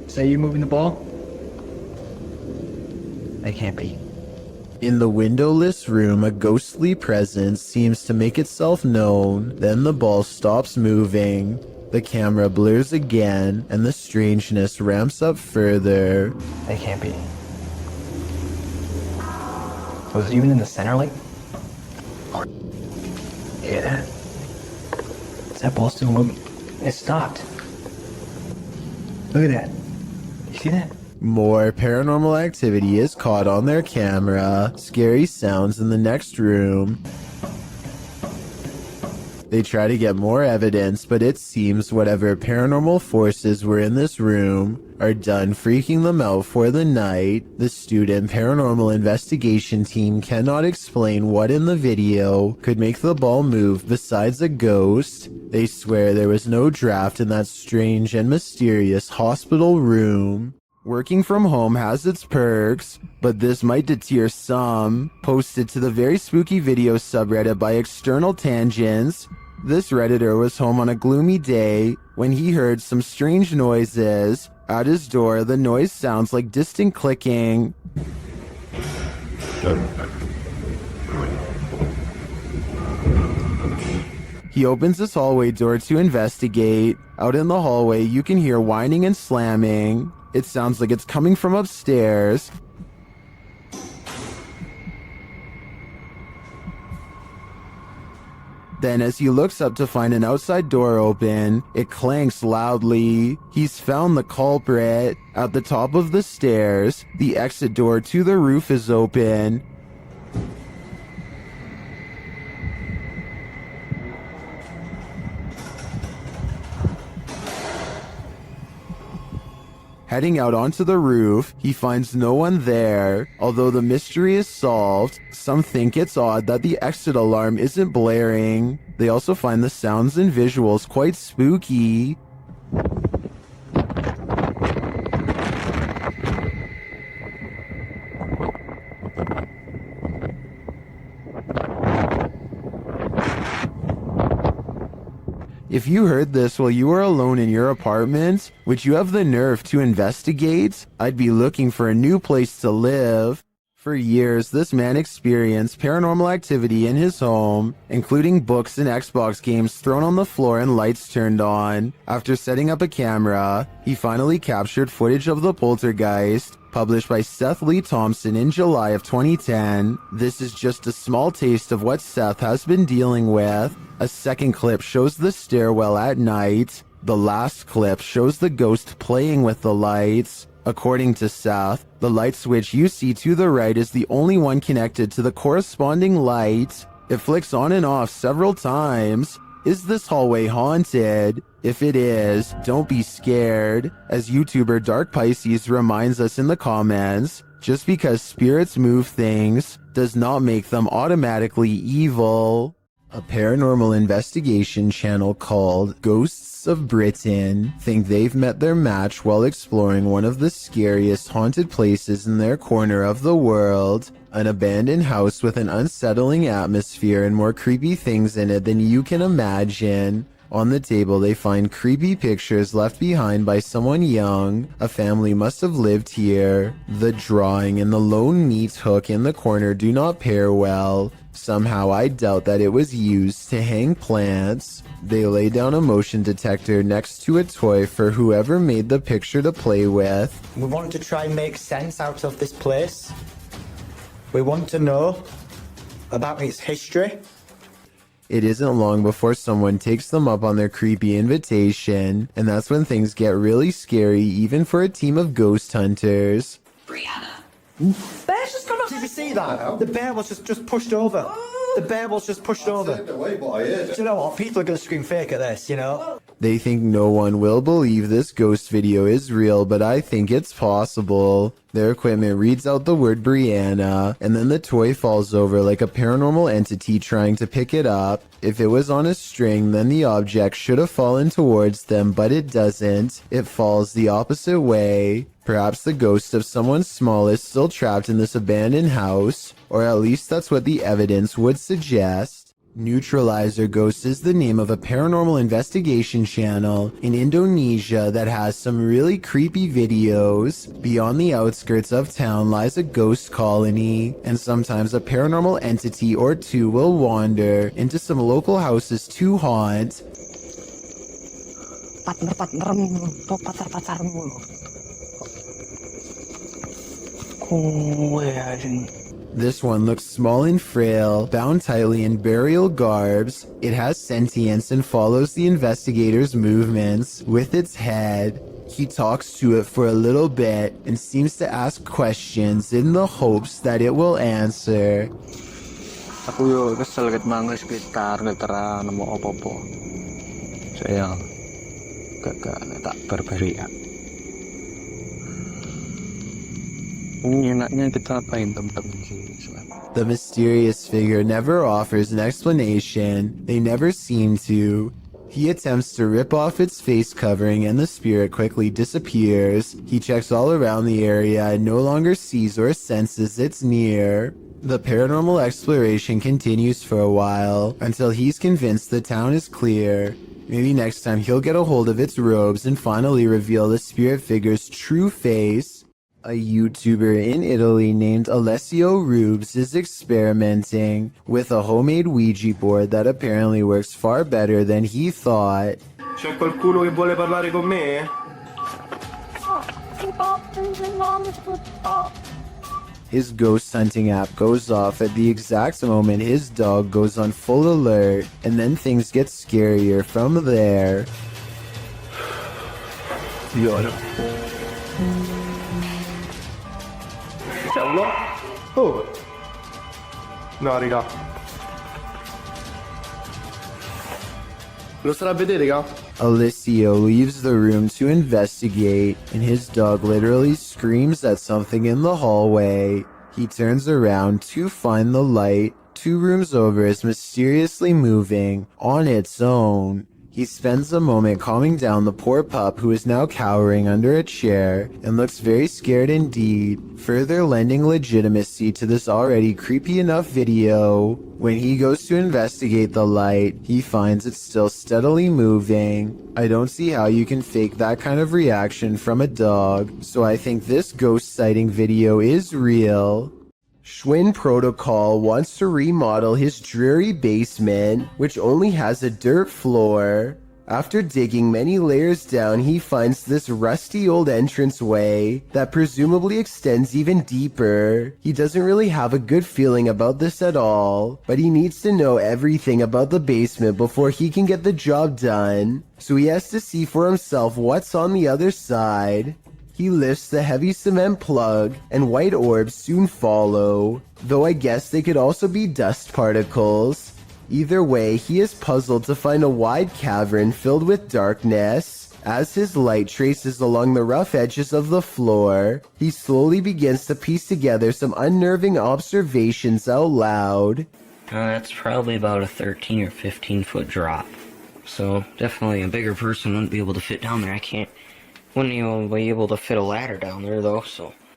S3: Say you moving the ball? They can't be.
S1: In the windowless room, a ghostly presence seems to make itself known. Then the ball stops moving. The camera blurs again, and the strangeness ramps up further.
S3: They can't be. Was it even in the center, like? Hear that? Is that ball still moving? It stopped. Look at that. You see that?
S1: More paranormal activity is caught on their camera. Scary sounds in the next room. They try to get more evidence, but it seems whatever paranormal forces were in this room are done freaking them out for the night. The student paranormal investigation team cannot explain what in the video could make the ball move besides a ghost. They swear there was no draft in that strange and mysterious hospital room. Working from home has its perks, but this might deter some. Posted to the very spooky video subreddit by External Tangents, this redditor was home on a gloomy day when he heard some strange noises. At his door, the noise sounds like distant clicking. He opens his hallway door to investigate. Out in the hallway, you can hear whining and slamming. It sounds like it's coming from upstairs. Then as he looks up to find an outside door open, it clanks loudly. He's found the culprit. At the top of the stairs, the exit door to the roof is open. Heading out onto the roof, he finds no one there. Although the mystery is solved, some think it's odd that the exit alarm isn't blaring. They also find the sounds and visuals quite spooky. If you heard this while you were alone in your apartment, would you have the nerve to investigate? I'd be looking for a new place to live. For years, this man experienced paranormal activity in his home, including books and Xbox games thrown on the floor and lights turned on. After setting up a camera, he finally captured footage of the poltergeist, published by Seth Lee Thompson in July of 2010. This is just a small taste of what Seth has been dealing with. A second clip shows the stairwell at night. The last clip shows the ghost playing with the lights. According to Seth, the light switch you see to the right is the only one connected to the corresponding light. It flicks on and off several times. Is this hallway haunted? If it is, don't be scared. As YouTuber Dark Pisces reminds us in the comments, just because spirits move things does not make them automatically evil. A paranormal investigation channel called Ghosts of Britain think they've met their match while exploring one of the scariest haunted places in their corner of the world. An abandoned house with an unsettling atmosphere and more creepy things in it than you can imagine. On the table, they find creepy pictures left behind by someone young. A family must have lived here. The drawing and the lone meat hook in the corner do not pair well. Somehow I doubt that it was used to hang plants. They lay down a motion detector next to a toy for whoever made the picture to play with.
S21: We want to try and make sense out of this place. We want to know about its history.
S1: It isn't long before someone takes them up on their creepy invitation, and that's when things get really scary even for a team of ghost hunters.
S22: Brianna,
S17: Bear's just gone up.
S21: Did you see that? The bear was just pushed over. The bear was just pushed over. Do you know what? People are going to scream fake at this, you know?
S1: They think no one will believe this ghost video is real, but I think it's possible. Their equipment reads out the word Brianna, and then the toy falls over like a paranormal entity trying to pick it up. If it was on a string, then the object should have fallen towards them, but it doesn't. It falls the opposite way. Perhaps the ghost of someone small is still trapped in this abandoned house, or at least that's what the evidence would suggest. Neutralizer Ghost is the name of a paranormal investigation channel in Indonesia that has some really creepy videos. Beyond the outskirts of town lies a ghost colony, and sometimes a paranormal entity or two will wander into some local houses to haunt. This one looks small and frail, bound tightly in burial garbs. It has sentience and follows the investigator's movements with its head. He talks to it for a little bit and seems to ask questions in the hopes that it will answer.
S10: Aku yo kesel ket mangga sekitar netera nemu apa-apa. Saya gak tak berberi. Enaknya kita apain temen-temen sini.
S1: The mysterious figure never offers an explanation. They never seem to. He attempts to rip off its face covering and the spirit quickly disappears. He checks all around the area and no longer sees or senses it's near. The paranormal exploration continues for a while until he's convinced the town is clear. Maybe next time he'll get a hold of its robes and finally reveal the spirit figure's true face. A YouTuber in Italy named Alessio Rubes is experimenting with a homemade Ouija board that apparently works far better than he thought.
S10: C'è qualcuno che vuole parlare con me?
S1: His ghost hunting app goes off at the exact moment his dog goes on full alert, and then things get scarier from there.
S13: Oh. No, raga. Lo starà a vedere, raga?
S1: Alessio leaves the room to investigate, and his dog literally screams at something in the hallway. He turns around to find the light 2 rooms over is mysteriously moving on its own. He spends a moment calming down the poor pup who is now cowering under a chair and looks very scared indeed, further lending legitimacy to this already creepy enough video. When he goes to investigate the light, he finds it still steadily moving. I don't see how you can fake that kind of reaction from a dog, so I think this ghost sighting video is real. Schwinn Protocol wants to remodel his dreary basement, which only has a dirt floor. After digging many layers down, he finds this rusty old entranceway that presumably extends even deeper. He doesn't really have a good feeling about this at all, but he needs to know everything about the basement before he can get the job done. So he has to see for himself what's on the other side. He lifts the heavy cement plug, and white orbs soon follow, though I guess they could also be dust particles. Either way, he is puzzled to find a wide cavern filled with darkness. As his light traces along the rough edges of the floor, he slowly begins to piece together some unnerving observations out loud.
S2: That's probably about a 13 or 15 foot drop. So definitely a bigger person wouldn't be able to fit down there. Wouldn't even be able to fit a ladder down there though,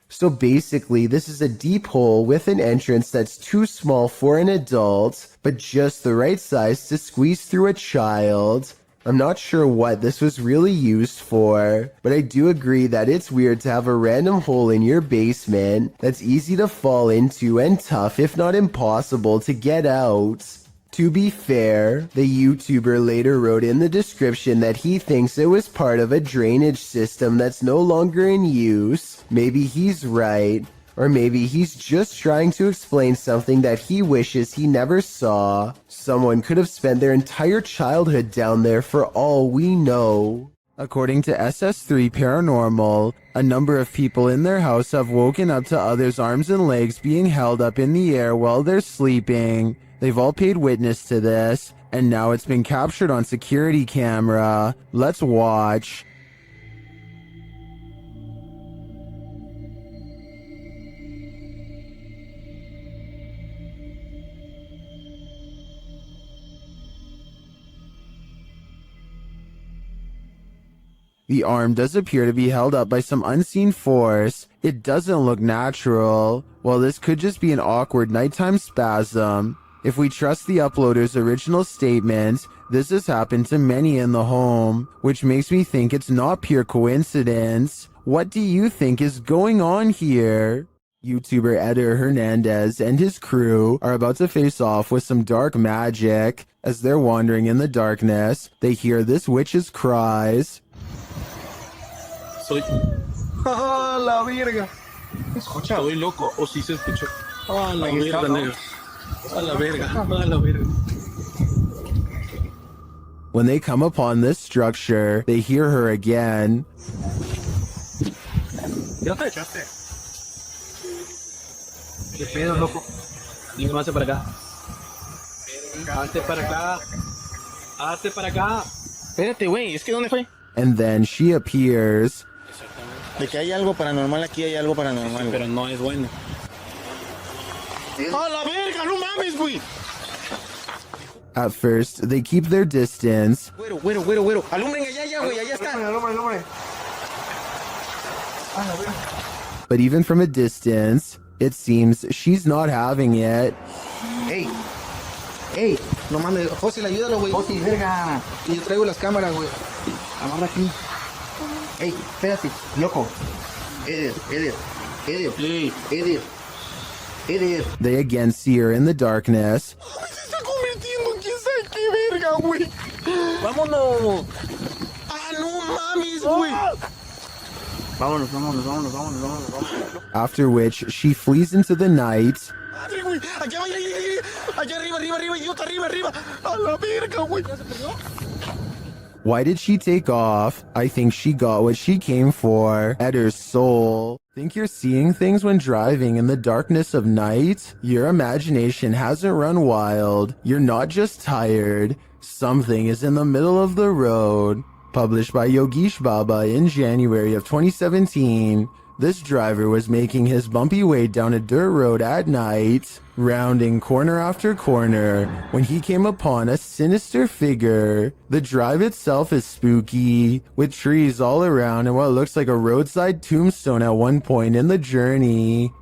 S1: So basically, this is a deep hole with an entrance that's too small for an adult, but just the right size to squeeze through a child. I'm not sure what this was really used for, but I do agree that it's weird to have a random hole in your basement that's easy to fall into and tough, if not impossible, to get out. To be fair, the YouTuber later wrote in the description that he thinks it was part of a drainage system that's no longer in use. Maybe he's right, or maybe he's just trying to explain something that he wishes he never saw. Someone could have spent their entire childhood down there for all we know. According to SS3 Paranormal, a number of people in their house have woken up to others' arms and legs being held up in the air while they're sleeping. They've all paid witness to this, and now it's been captured on security camera. Let's watch. The arm does appear to be held up by some unseen force. It doesn't look natural. Well, this could just be an awkward nighttime spasm. If we trust the uploader's original statement, this has happened to many in the home, which makes me think it's not pure coincidence. What do you think is going on here? YouTuber Eder Hernandez and his crew are about to face off with some dark magic. As they're wandering in the darkness, they hear this witch's cries.
S13: Soy. ¡Ah, la verga! Escucha, estoy loco. O si se escuchó. ¡Ah, la verga, negro! ¡Ah, la verga! ¡Ah, la verga!
S1: When they come upon this structure, they hear her again.
S13: ¿Ya te echaste? ¿Qué pedo, loco? Digo, hazte para acá. Hazte para acá. Hazte para acá. Espérate, güey. Es que ¿dónde fue?
S1: And then she appears.
S6: De que hay algo paranormal aquí, hay algo paranormal.
S13: Sí, pero no es bueno.
S6: ¡A la verga! ¡No mames, güey!
S1: At first, they keep their distance.
S6: Güero, güero, güero, güero. Alumbren allá, güey, allá está.
S13: Alumbre.
S1: But even from a distance, it seems she's not having it.
S6: ¡Ey! ¡Ey! No mames, Fósil, ayúdalo, güey. Fósil, verga. Y yo traigo las cámaras, güey. Amarra aquí. ¡Ey! Espérate, loco. Eder.
S1: They again see her in the darkness.
S6: Se está convirtiendo en quién sabe qué verga, güey. ¡Vámonos! ¡Ah, no mames, güey! Vámonos.
S1: After which, she flees into the night.
S6: Madre, güey. Allá arriba, idiota, arriba. A la verga, güey. ¿Ya se perdió?
S1: Why did she take off? I think she got what she came for. Eder's soul. Think you're seeing things when driving in the darkness of night? Your imagination hasn't run wild. You're not just tired. Something is in the middle of the road. Published by Yogesh Baba in January of 2017. This driver was making his bumpy way down a dirt road at night, rounding corner after corner, when he came upon a sinister figure. The drive itself is spooky, with trees all around and what looks like a roadside tombstone at one point in the journey.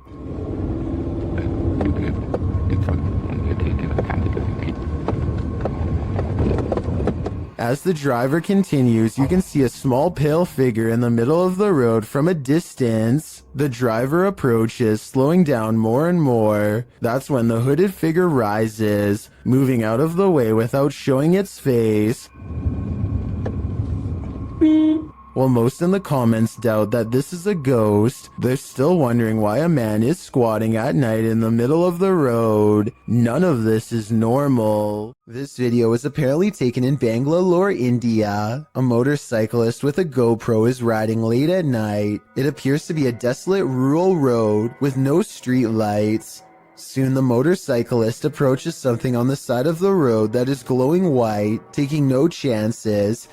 S1: As the driver continues, you can see a small pale figure in the middle of the road from a distance. The driver approaches, slowing down more and more. That's when the hooded figure rises, moving out of the way without showing its face. While most in the comments doubt that this is a ghost, they're still wondering why a man is squatting at night in the middle of the road. None of this is normal. This video was apparently taken in Bangalore, India. A motorcyclist with a GoPro is riding late at night. It appears to be a desolate rural road with no street lights. Soon the motorcyclist approaches something on the side of the road that is glowing white, taking no chances.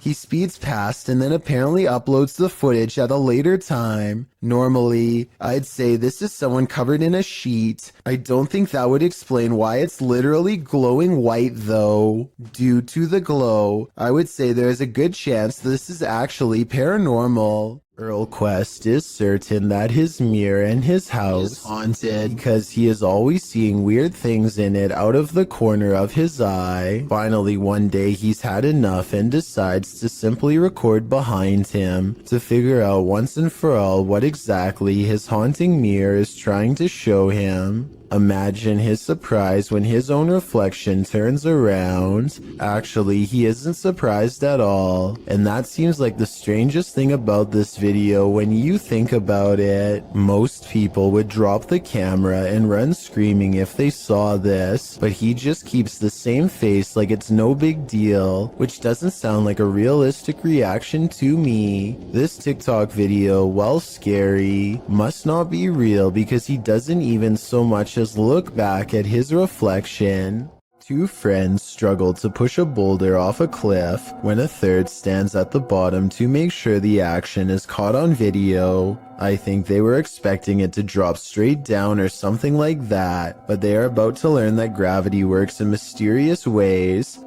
S1: He speeds past and then apparently uploads the footage at a later time. Normally, I'd say this is someone covered in a sheet. I don't think that would explain why it's literally glowing white though. Due to the glow, I would say there is a good chance this is actually paranormal. Earl Quest is certain that his mirror in his house is haunted because he is always seeing weird things in it out of the corner of his eye. Finally, one day he's had enough and decides to simply record behind him to figure out once and for all what exactly his haunting mirror is trying to show him. Imagine his surprise when his own reflection turns around. Actually, he isn't surprised at all. And that seems like the strangest thing about this video when you think about it. Most people would drop the camera and run screaming if they saw this, but he just keeps the same face like it's no big deal, which doesn't sound like a realistic reaction to me. This TikTok video, while scary, must not be real because he doesn't even so much as look back at his reflection. Two friends struggle to push a boulder off a cliff when a third stands at the bottom to make sure the action is caught on video. I think they were expecting it to drop straight down or something like that, but they are about to learn that gravity works in mysterious ways.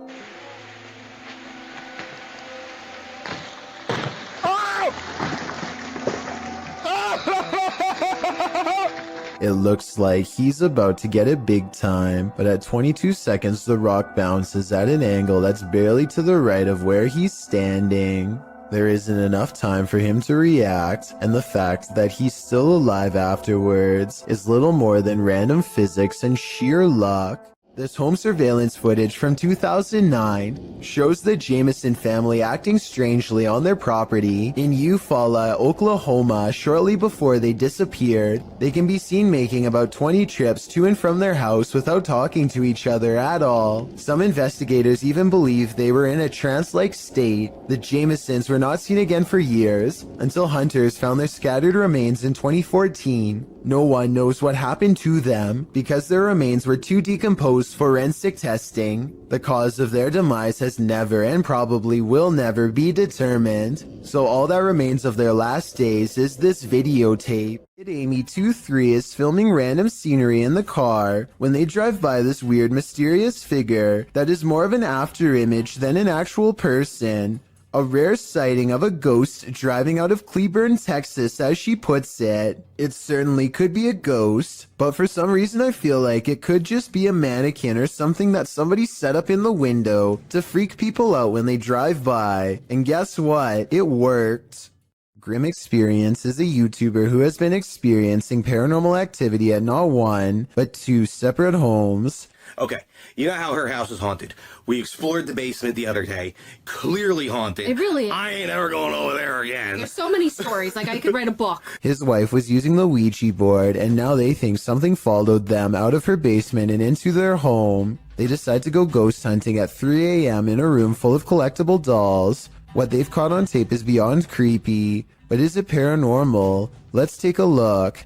S1: It looks like he's about to get it big time, but at 22 seconds the rock bounces at an angle that's barely to the right of where he's standing. There isn't enough time for him to react, and the fact that he's still alive afterwards is little more than random physics and sheer luck. This home surveillance footage from 2009 shows the Jameson family acting strangely on their property in Eufaula, Oklahoma shortly before they disappeared. They can be seen making about 20 trips to and from their house without talking to each other at all. Some investigators even believe they were in a trance-like state. The Jamesons were not seen again for years until hunters found their scattered remains in 2014. No one knows what happened to them because their remains were too decomposed for forensic testing. The cause of their demise has never and probably will never be determined, so all that remains of their last days is this videotape. Amy 23 is filming random scenery in the car when they drive by this weird mysterious figure that is more of an after image than an actual person. A rare sighting of a ghost driving out of Cleburne, Texas, as she puts it. It certainly could be a ghost, but for some reason I feel like it could just be a mannequin or something that somebody set up in the window to freak people out when they drive by. And guess what? It worked. Grim Experience is a YouTuber who has been experiencing paranormal activity at not one, but two separate homes.
S4: Okay, you know how her house is haunted. We explored the basement the other day. Clearly haunted.
S17: It really is.
S4: I ain't ever going over there again.
S17: There's so many stories, like I could write a book.
S1: His wife was using the Ouija board, and now they think something followed them out of her basement and into their home. They decide to go ghost hunting at 3 a.m. in a room full of collectible dolls. What they've caught on tape is beyond creepy, but is it paranormal? Let's take a look.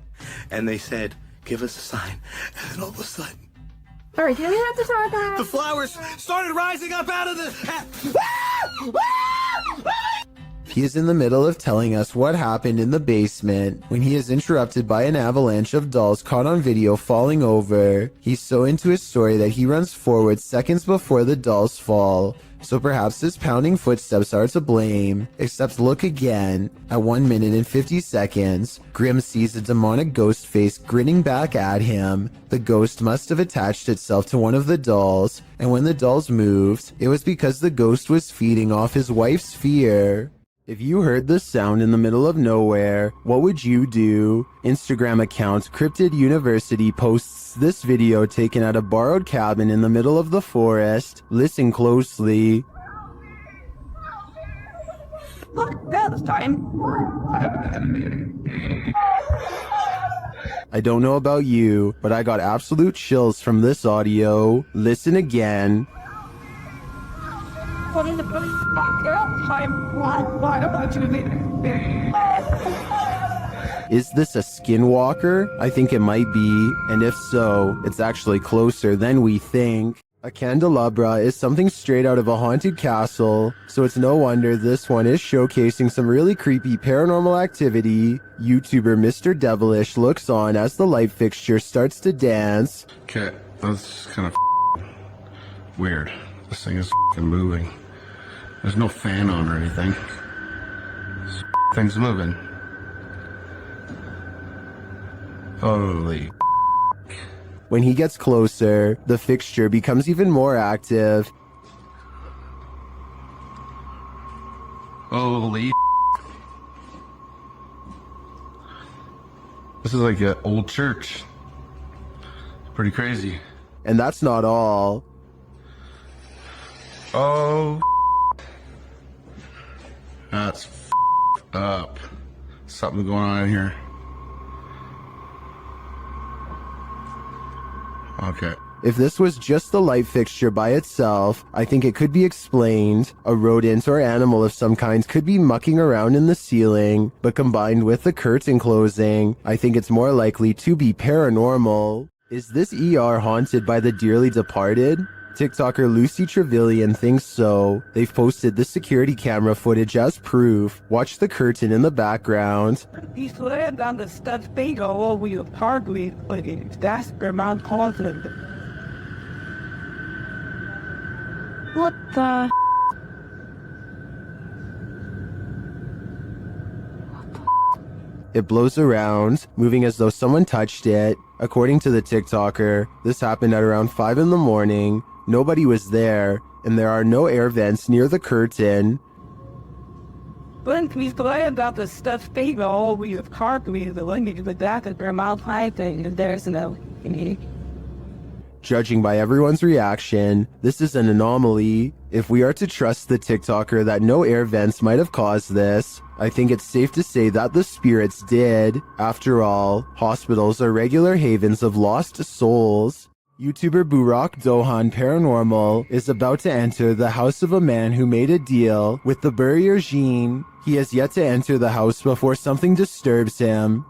S4: And they said, give us a sign. And then all of a sudden,
S17: Alright, do you have to talk about?
S4: the flowers started rising up out of the...
S1: He is in the middle of telling us what happened in the basement when he is interrupted by an avalanche of dolls caught on video falling over. He's so into his story that he runs forward seconds before the dolls fall. So perhaps his pounding footsteps are to blame. Except look again. At 1 minute and 50 seconds, Grim sees a demonic ghost face grinning back at him. The ghost must have attached itself to one of the dolls, and when the dolls moved, it was because the ghost was feeding off his wife's fear. If you heard this sound in the middle of nowhere, what would you do? Instagram account Cryptid University posts this video taken at a borrowed cabin in the middle of the forest. Listen closely.
S16: Look, that time.
S1: I don't know about you, but I got absolute chills from this audio. Listen again.
S16: What is the time? Why about you?
S1: Is this a skinwalker? I think it might be, and if so, it's actually closer than we think. A candelabra is something straight out of a haunted castle, so it's no wonder this one is showcasing some really creepy paranormal activity. YouTuber Mr. Devilish looks on as the light fixture starts to dance.
S13: Okay, that's kind of weird. This thing is moving. There's no fan on or anything. This thing's moving. Holy.
S1: When he gets closer, the fixture becomes even more active.
S13: Holy. This is like an old church. Pretty crazy.
S1: And that's not all.
S13: Oh, that's up. Something going on in here. Okay.
S1: If this was just the light fixture by itself, I think it could be explained. A rodent or animal of some kind could be mucking around in the ceiling, but combined with the curtain closing, I think it's more likely to be paranormal. Is this ER haunted by the dearly departed? TikToker Lucy Trevelyan thinks so. They've posted the security camera footage as proof. Watch the curtain in the background.
S16: He's laying on the steps being all over your hardly, like that's the amount causing. What the?
S1: It blows around, moving as though someone touched it. According to the TikToker, this happened at around 5 in the morning. Nobody was there, and there are no air vents near the curtain.
S16: When he's laying on the steps being all over your hardly, the language, but that's the amount thing, and there's no.
S1: Judging by everyone's reaction, this is an anomaly. If we are to trust the TikToker that no air vents might have caused this, I think it's safe to say that the spirits did. After all, hospitals are regular havens of lost souls. YouTuber Burak Dohan Paranormal is about to enter the house of a man who made a deal with the Burrier Jean. He has yet to enter the house before something disturbs him.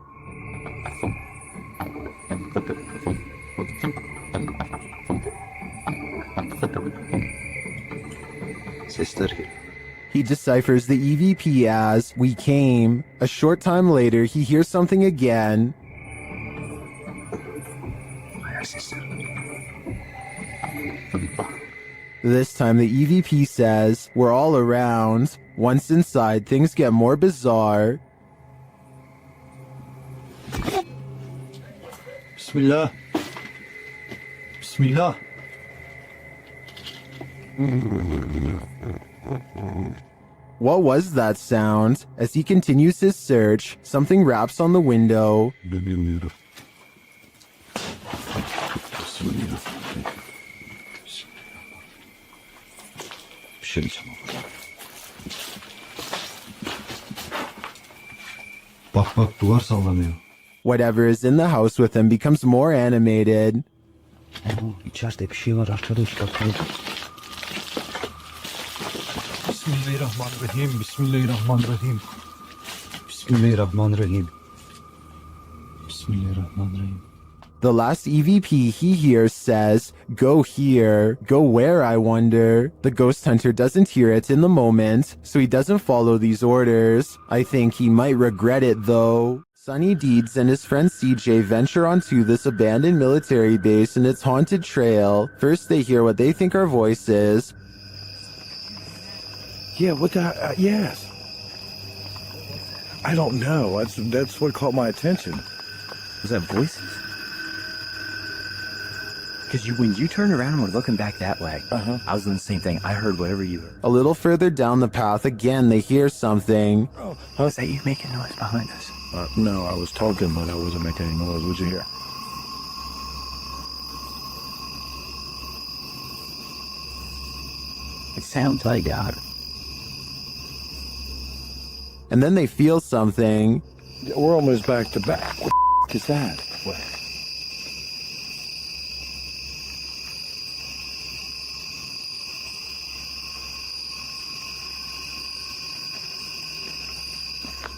S3: Sister.
S1: He deciphers the EVP as "we came." A short time later, he hears something again. This time the EVP says, "We're all around." Once inside, things get more bizarre.
S9: Bismillah. Bismillah.
S1: What was that sound? As he continues his search, something raps on the window.
S9: Bak bak duvar sallanıyor.
S1: Whatever is in the house with him becomes more animated.
S3: İçeride bir şey var arkadaşlar.
S9: Bismillahirrahmanirrahim. Bismillahirrahmanirrahim. Bismillahirrahmanirrahim. Bismillahirrahmanirrahim.
S1: The last EVP he hears says, "Go here." Go where, I wonder? The ghost hunter doesn't hear it in the moment, so he doesn't follow these orders. I think he might regret it though. Sonny Deeds and his friend CJ venture onto this abandoned military base and its haunted trail. First they hear what they think are voices.
S9: Yeah, what the? Yes. I don't know. That's what caught my attention.
S3: Was that voices? Because when you turned around and were looking back that way, I was doing the same thing. I heard whatever you heard.
S1: A little further down the path, again they hear something.
S3: Oh, is that you making noise behind us?
S9: No, I was talking, but I wasn't making any noise. What'd you hear?
S3: It sounds like God.
S1: And then they feel something.
S9: We're almost back to back. What the is that? What?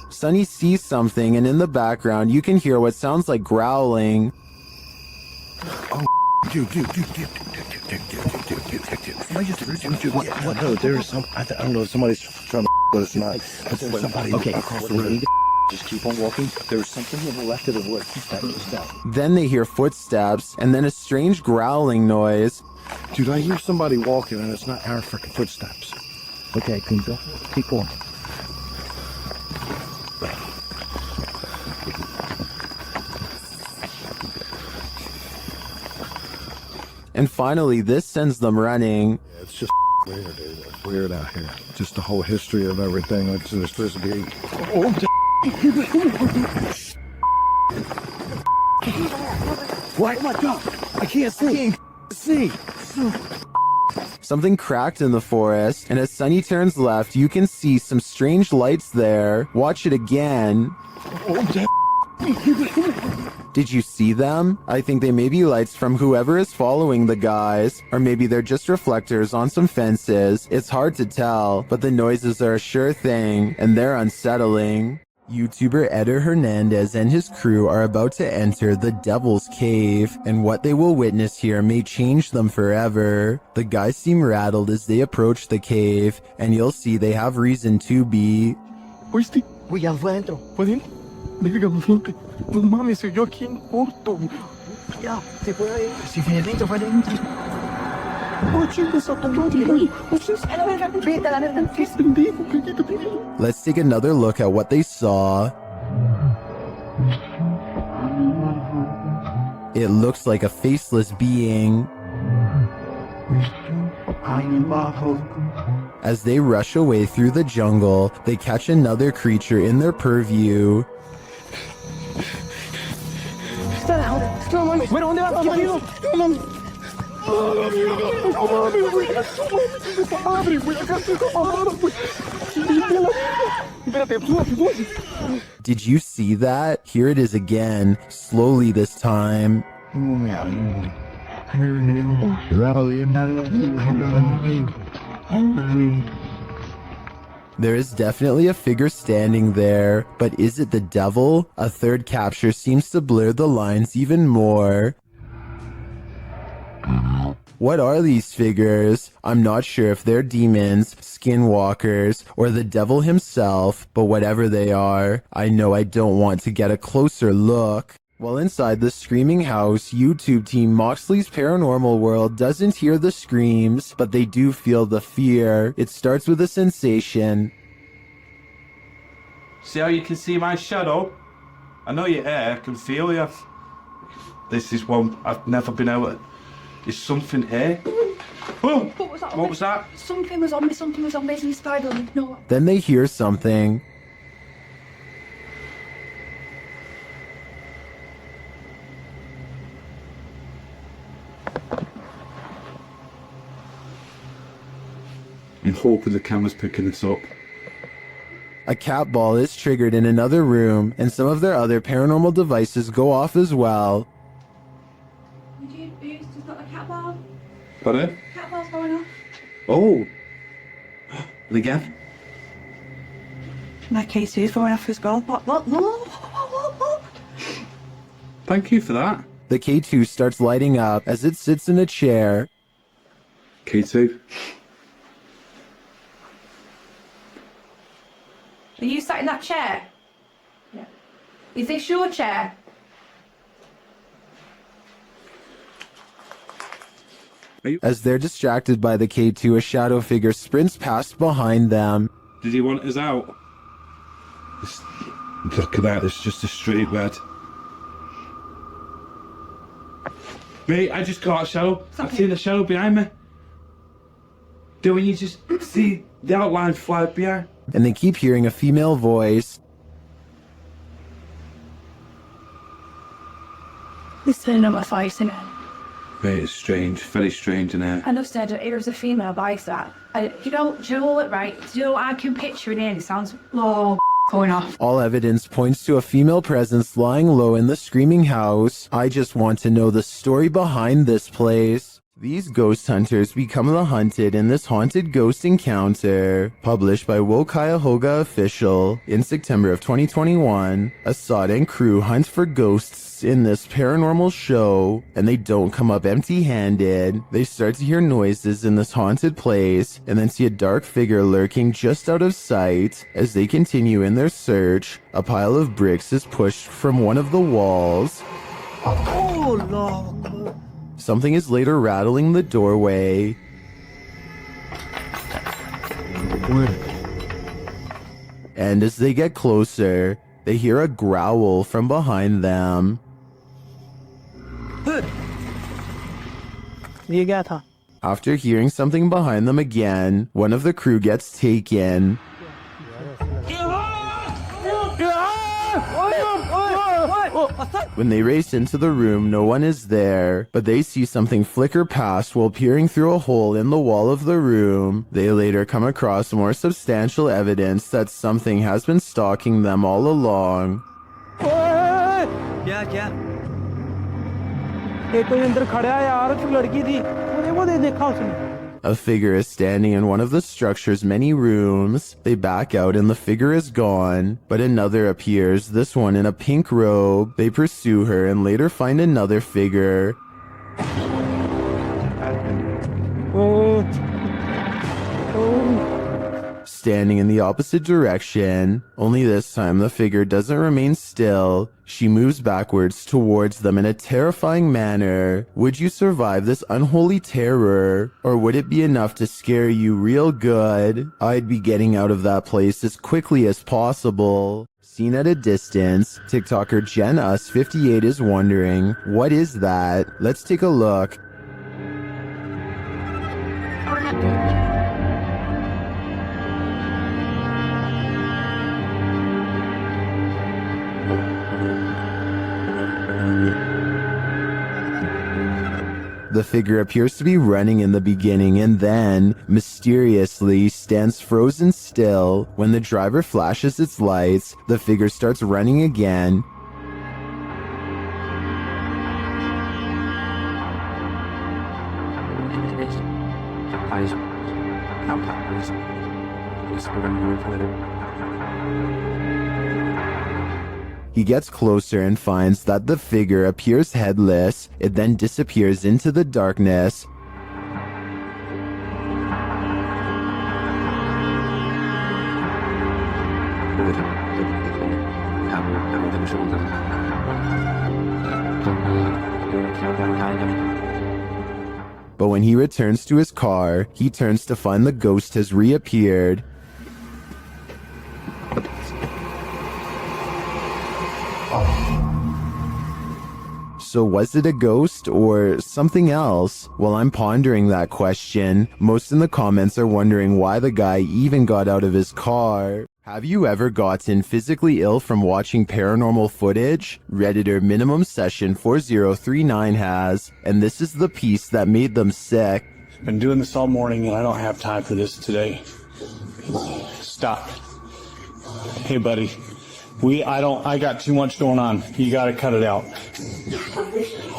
S1: Sonny sees something, and in the background, you can hear what sounds like growling.
S9: Oh, dude. No, there's some. I don't know if somebody's trying to, but it's not. But there's somebody.
S3: Okay, so we need to just keep on walking. There's something to the left of the wood.
S1: Then they hear footsteps, and then a strange growling noise.
S9: Dude, I hear somebody walking, and it's not our freaking footsteps.
S3: Okay, Kunza, keep going.
S1: And finally, this sends them running.
S9: Yeah, it's just weird, dude. It's weird out here. Just the whole history of everything. Like there's supposed to be. Oh,
S3: what? Oh my God!
S9: I can't see.
S1: Something cracked in the forest, and as Sunny turns left, you can see some strange lights there. Watch it again. Did you see them? I think they may be lights from whoever is following the guys, or maybe they're just reflectors on some fences. It's hard to tell, but the noises are a sure thing, and they're unsettling. YouTuber Eder Hernandez and his crew are about to enter the Devil's Cave, and what they will witness here may change them forever. The guys seem rattled as they approach the cave, and you'll see they have reason to be.
S10: ¿Oíste?
S6: Güey, adentro.
S10: ¿Fue él? Verga, gente. No mames, se oyó aquí en corto.
S6: Ya, se puede ir. Si fue adentro, fue adentro.
S1: Let's take another look at what they saw. It looks like a faceless being. As they rush away through the jungle, they catch another creature in their purview. Did you see that? Here it is again, slowly this time. There is definitely a figure standing there, but is it the devil? A third capture seems to blur the lines even more. What are these figures? I'm not sure if they're demons, skinwalkers, or the devil himself, but whatever they are, I know I don't want to get a closer look. While inside the screaming house, YouTube team Moxley's Paranormal World doesn't hear the screams, but they do feel the fear. It starts with a sensation.
S13: See how you can see my shadow? I know you're here, I can feel you. This is one I've never been able to... There's something here. Oh, what was that?
S16: Something was on me, and spider on me. No.
S1: Then they hear something.
S13: I'm hoping the camera's picking this up.
S1: A cat ball is triggered in another room, and some of their other paranormal devices go off as well.
S13: Pardon?
S16: Cat ball's going off.
S13: Oh! And again?
S16: My K2's going off as well. What?
S13: Thank you for that.
S1: The K2 starts lighting up as it sits in a chair.
S13: K2.
S16: Are you sat in that chair? Yeah. Is this your chair?
S1: As they're distracted by the K2, a shadow figure sprints past behind them.
S13: Did he want us out? Look at that, it's just a straight red. Mate, I just got a shadow. I've seen a shadow behind me. Don't you just see the outline fly behind?
S1: And they keep hearing a female voice.
S16: Listen to my face, innit?
S13: Mate, it's strange, very strange in here.
S16: I just said it was a female voice that. You know what, right? I can picture it in. It sounds going off.
S1: All evidence points to a female presence lying low in the screaming house. I just want to know the story behind this place. These ghost hunters become the hunted in this haunted ghost encounter. Published by Wo Cuyahoga Official in September of 2021. Assad and crew hunt for ghosts in this paranormal show, and they don't come up empty-handed. They start to hear noises in this haunted place, and then see a dark figure lurking just out of sight. As they continue in their search, a pile of bricks is pushed from one of the walls.
S6: Oh, no.
S1: Something is later rattling the doorway. And as they get closer, they hear a growl from behind them. After hearing something behind them again, one of the crew gets taken. When they race into the room, no one is there, but they see something flicker past while peering through a hole in the wall of the room. They later come across more substantial evidence that something has been stalking them all along.
S3: क्या ये कोई अंदर खड़ा है यार जो लड़की थी वो देखा उसने
S1: A figure is standing in one of the structure's many rooms. They back out and the figure is gone, but another appears, this one in a pink robe. They pursue her and later find another figure. Standing in the opposite direction, only this time the figure doesn't remain still. She moves backwards towards them in a terrifying manner. Would you survive this unholy terror? Or would it be enough to scare you real good? I'd be getting out of that place as quickly as possible. Seen at a distance, TikToker JenUs58 is wondering, what is that? Let's take a look. The figure appears to be running in the beginning and then, mysteriously, stands frozen still. When the driver flashes its lights, the figure starts running again. He gets closer and finds that the figure appears headless. It then disappears into the darkness. But when he returns to his car, he turns to find the ghost has reappeared. So was it a ghost or something else? While I'm pondering that question, most in the comments are wondering why the guy even got out of his car. Have you ever gotten physically ill from watching paranormal footage? Redditor Minimum Session 4039 has, and this is the piece that made them sick.
S15: Been doing this all morning and I don't have time for this today. Stop. Hey buddy. I got too much going on. You gotta cut it out.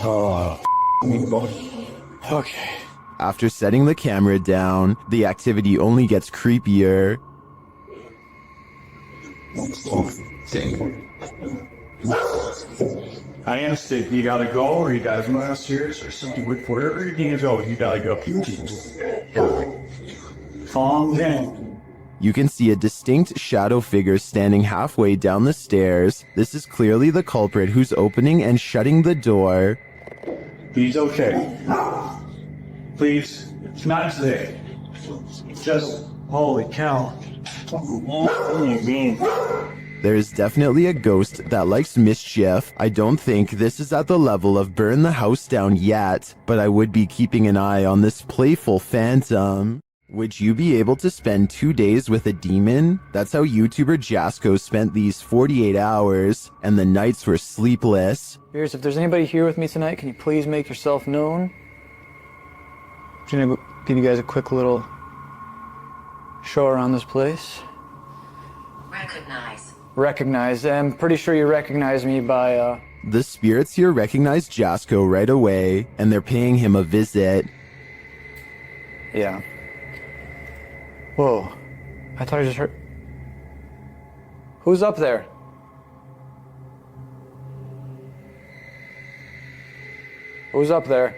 S15: Oh, okay.
S1: After setting the camera down, the activity only gets creepier.
S15: I understand. You gotta go, or you gotta go downstairs, or something. Wherever you need to go, you gotta go. Calm down.
S1: You can see a distinct shadow figure standing halfway down the stairs. This is clearly the culprit who's opening and shutting the door.
S15: He's okay. Please, not today. Just, holy cow.
S1: There is definitely a ghost that likes mischief. I don't think this is at the level of burn the house down yet, but I would be keeping an eye on this playful phantom. Would you be able to spend 2 days with a demon? That's how YouTuber Jasko spent these 48 hours, and the nights were sleepless.
S3: Here's, if there's anybody here with me tonight, can you please make yourself known? I'm gonna give you guys a quick little show around this place. Recognize. I'm pretty sure you recognize me by,
S1: The spirits here recognize Jasko right away, and they're paying him a visit.
S3: Yeah. Whoa. I thought I just heard... Who's up there? Who's up there?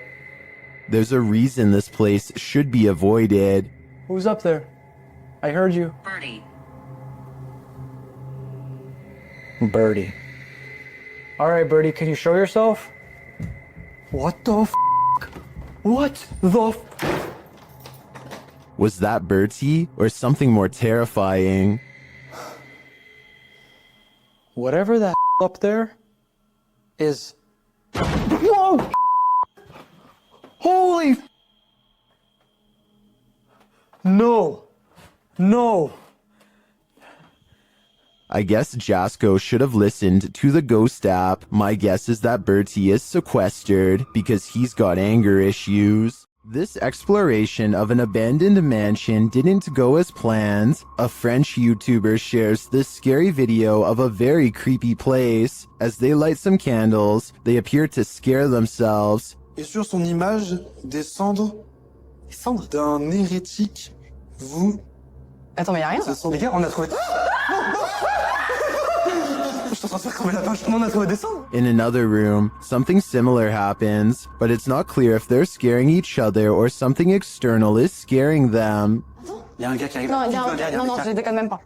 S1: There's a reason this place should be avoided.
S3: Who's up there? I heard you. Birdie. Alright, Birdie, can you show yourself? What the f***? What the f***?
S1: Was that Bertie or something more terrifying?
S3: Whatever that up there is... Whoa! Holy f***! No! No!
S1: I guess Jasco should have listened to the ghost app. My guess is that Bertie is sequestered because he's got anger issues. This exploration of an abandoned mansion didn't go as planned. A French YouTuber shares this scary video of a very creepy place. As they light some candles, they appear to scare themselves.
S14: Et sur son image, des cendres d'un hérétique. Vous.
S17: Attends, mais y'a rien.
S14: Les gars, on a trouvé.
S1: In another room, something similar happens, but it's not clear if they're scaring each other or something external is scaring them.
S17: Non, je déconne même pas.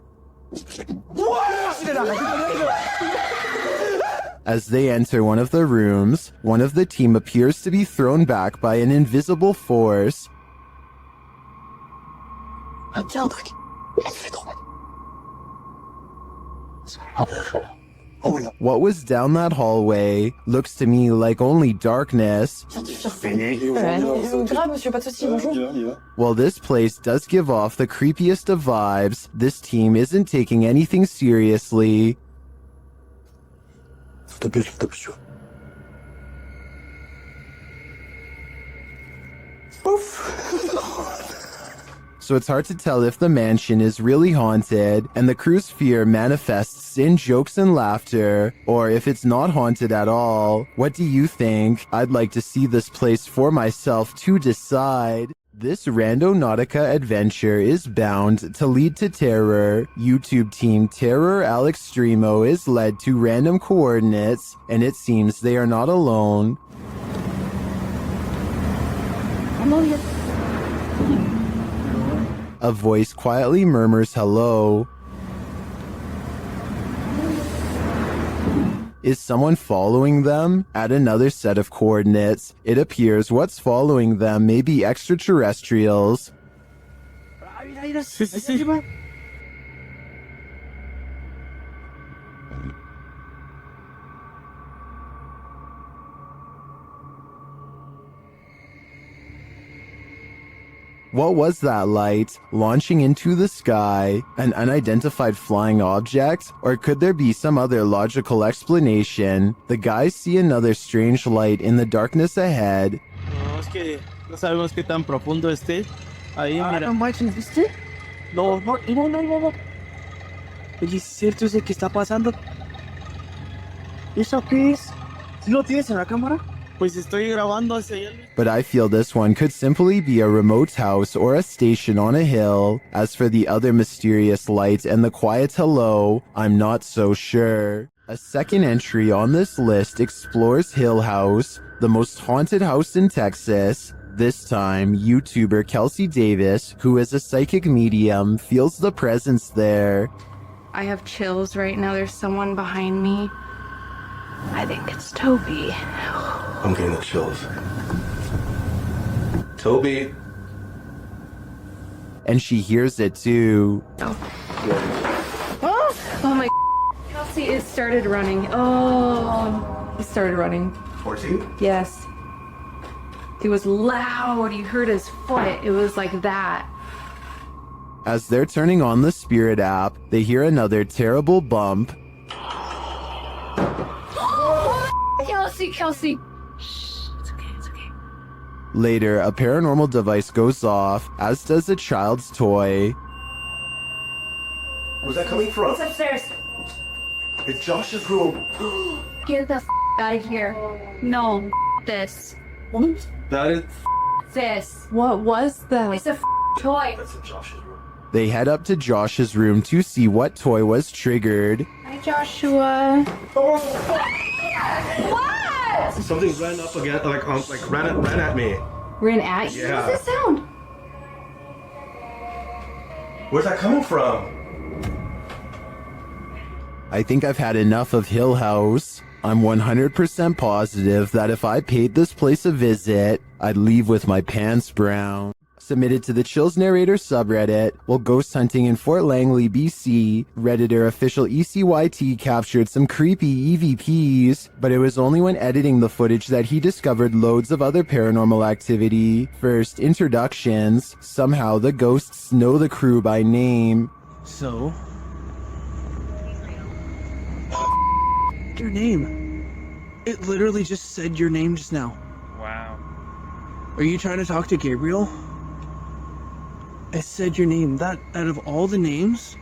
S1: As they enter one of the rooms, one of the team appears to be thrown back by an invisible force.
S17: Tiens un truc.
S1: What was down that hallway looks to me like only darkness.
S17: Grave, monsieur, pas de soucis, bonjour.
S1: While this place does give off the creepiest of vibes, this team isn't taking anything seriously. So it's hard to tell if the mansion is really haunted, and the crew's fear manifests in jokes and laughter, or if it's not haunted at all. What do you think? I'd like to see this place for myself to decide. This Randonautica adventure is bound to lead to terror. YouTube team Terror Al Extremo is led to random coordinates, and it seems they are not alone. A voice quietly murmurs hello. Is someone following them? At another set of coordinates, it appears what's following them may be extraterrestrials. What was that light launching into the sky? An unidentified flying object? Or could there be some other logical explanation? The guys see another strange light in the darkness ahead.
S10: No, es que no sabemos qué tan profundo esté. Ahí, mira.
S17: No manches, ¿viste?
S10: No. Oye, ¿es cierto ese que está pasando? ¿Eso qué es? ¿Sí lo tienes en la cámara? Pues estoy grabando hacia allá.
S1: But I feel this one could simply be a remote house or a station on a hill. As for the other mysterious light and the quiet hello, I'm not so sure. A second entry on this list explores Hill House, the most haunted house in Texas. This time, YouTuber Kelsey Davis, who is a psychic medium, feels the presence there.
S22: I have chills right now. There's someone behind me. I think it's Toby.
S4: I'm getting the chills. Toby.
S1: And she hears it too.
S22: Oh my. Kelsey, it started running. Oh, it started running.
S4: 14?
S22: Yes. It was loud. You heard his foot. It was like that.
S1: As they're turning on the Spirit app, they hear another terrible bump.
S22: Kelsey.
S1: Later, a paranormal device goes off, as does a child's toy.
S4: Where's that coming from?
S22: It's upstairs.
S4: It's Josh's room.
S22: Get the out of here. No, this.
S10: That is.
S22: This.
S17: What was that?
S22: It's a toy.
S4: That's in Josh's room.
S1: They head up to Josh's room to see what toy was triggered.
S22: Hi, Joshua. What?
S4: Something ran up again, ran at me.
S22: Ran at you?
S4: Yeah.
S22: What's this sound?
S4: Where's that coming from?
S1: I think I've had enough of Hill House. I'm 100% positive that if I paid this place a visit, I'd leave with my pants brown. Submitted to the Chills Narrator subreddit, while ghost hunting in Fort Langley, BC, Redditor official ECYT captured some creepy EVPs, but it was only when editing the footage that he discovered loads of other paranormal activity. First, introductions. Somehow the ghosts know the crew by name.
S10: So, Your name. It literally just said your name just now.
S7: Wow.
S10: Are you trying to talk to Gabriel? It said your name. That out of all the names?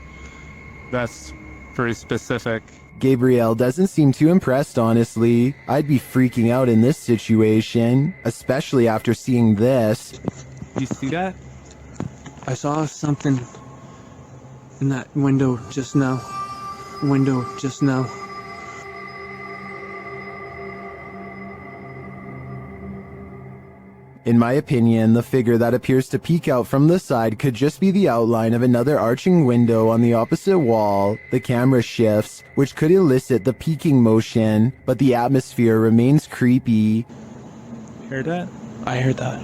S7: That's pretty specific.
S1: Gabriel doesn't seem too impressed, honestly. I'd be freaking out in this situation, especially after seeing this.
S7: You see that?
S10: I saw something in that window just now.
S1: In my opinion, the figure that appears to peek out from the side could just be the outline of another arching window on the opposite wall. The camera shifts, which could elicit the peeking motion, but the atmosphere remains creepy.
S7: Heard that?
S10: I heard that.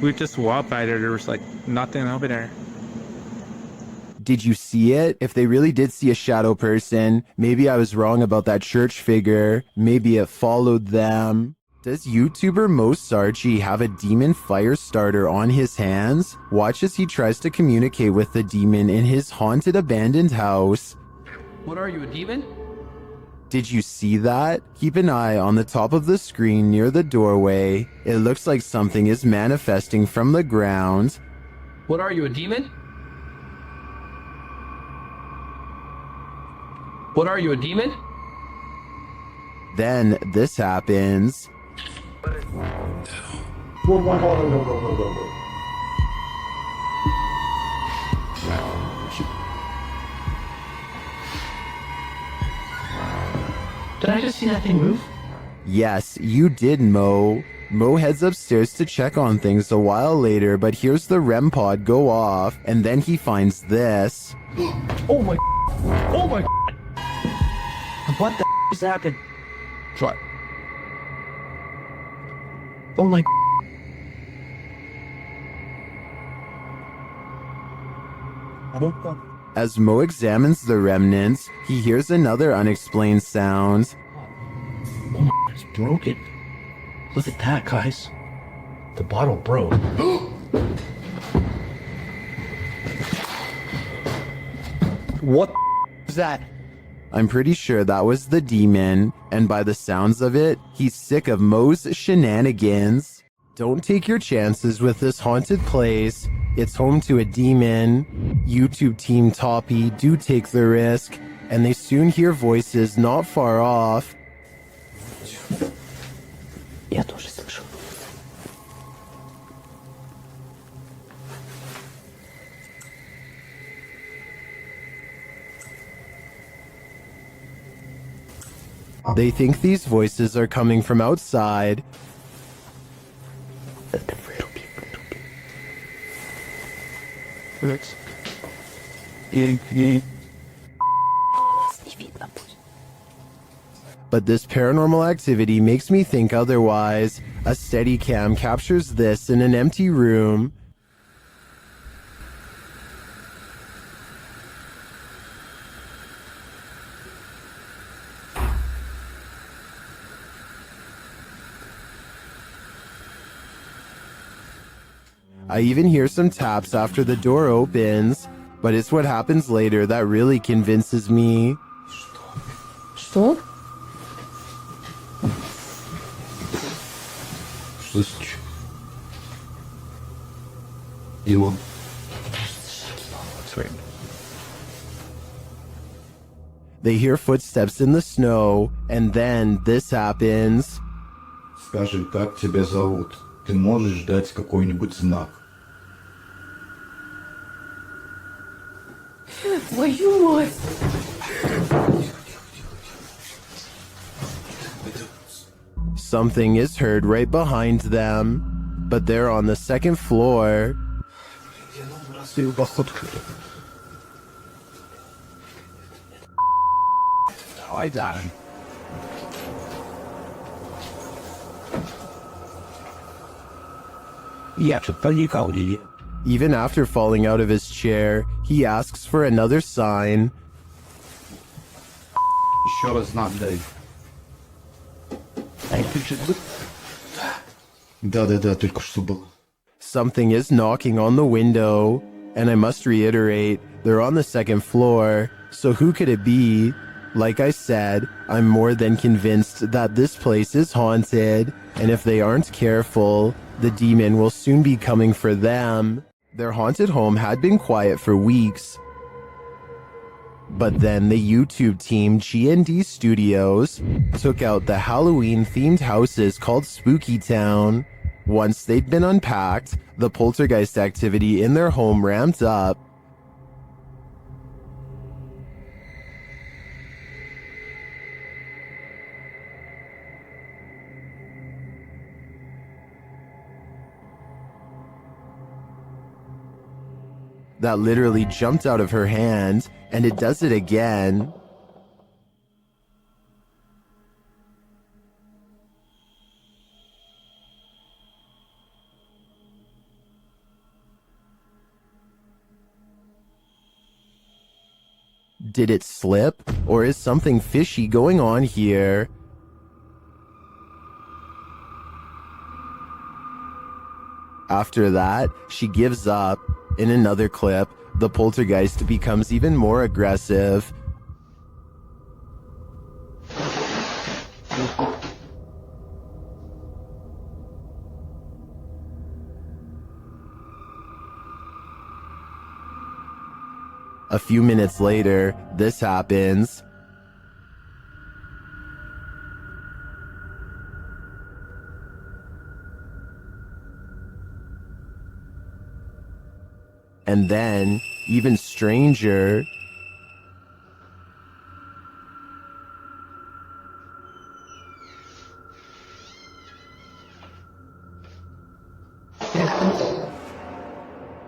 S7: We just walked by there was like nothing over there.
S1: Did you see it? If they really did see a shadow person, maybe I was wrong about that church figure. Maybe it followed them. Does YouTuber Mo Sarchi have a demon fire starter on his hands? Watch as he tries to communicate with the demon in his haunted abandoned house.
S12: What are you, a demon?
S1: Did you see that? Keep an eye on the top of the screen near the doorway. It looks like something is manifesting from the ground.
S12: What are you, a demon? What are you, a demon?
S1: Then this happens.
S12: Did I just see that thing move?
S1: Yes, you did, Mo. Mo heads upstairs to check on things a while later, but hears the REM pod go off, and then he finds this.
S12: Oh my. Oh my.
S21: What the is happening?
S12: What? Oh my.
S1: As Mo examines the remnants, he hears another unexplained sound.
S19: Oh my, it's broken. Look at that, guys. The bottle broke.
S21: What is that?
S1: I'm pretty sure that was the demon, and by the sounds of it, he's sick of Mo's shenanigans. Don't take your chances with this haunted place. It's home to a demon. YouTube team Toppy do take the risk, and they soon hear voices not far off.
S19: Я тоже слышу.
S1: They think these voices are coming from outside.
S10: Felix.
S1: But this paranormal activity makes me think otherwise. A Steadicam captures this in an empty room. I even hear some taps after the door opens, but it's what happens later that really convinces me.
S17: Что?
S18: Слышишь? Его.
S19: Sweet.
S1: They hear footsteps in the snow, and then this happens.
S18: Скажи, как тебя зовут? Ты можешь дать какой-нибудь знак?
S17: Твою мать!
S1: Something is heard right behind them, but they're on the second floor.
S18: Давай, Даррен.
S9: Я что-то никого не видел.
S1: Even after falling out of his chair, he asks for another sign.
S18: Еще раз знак дай. Да, только что было.
S1: Something is knocking on the window, and I must reiterate, they're on the second floor, so who could it be? Like I said, I'm more than convinced that this place is haunted, and if they aren't careful, the demon will soon be coming for them. Their haunted home had been quiet for weeks, but then the YouTube team G&D Studios took out the Halloween-themed houses called Spooky Town. Once they'd been unpacked, the poltergeist activity in their home ramped up. That literally jumped out of her hand, and it does it again. Did it slip, or is something fishy going on here? After that, she gives up. In another clip, the poltergeist becomes even more aggressive. A few minutes later, this happens. And then, even stranger,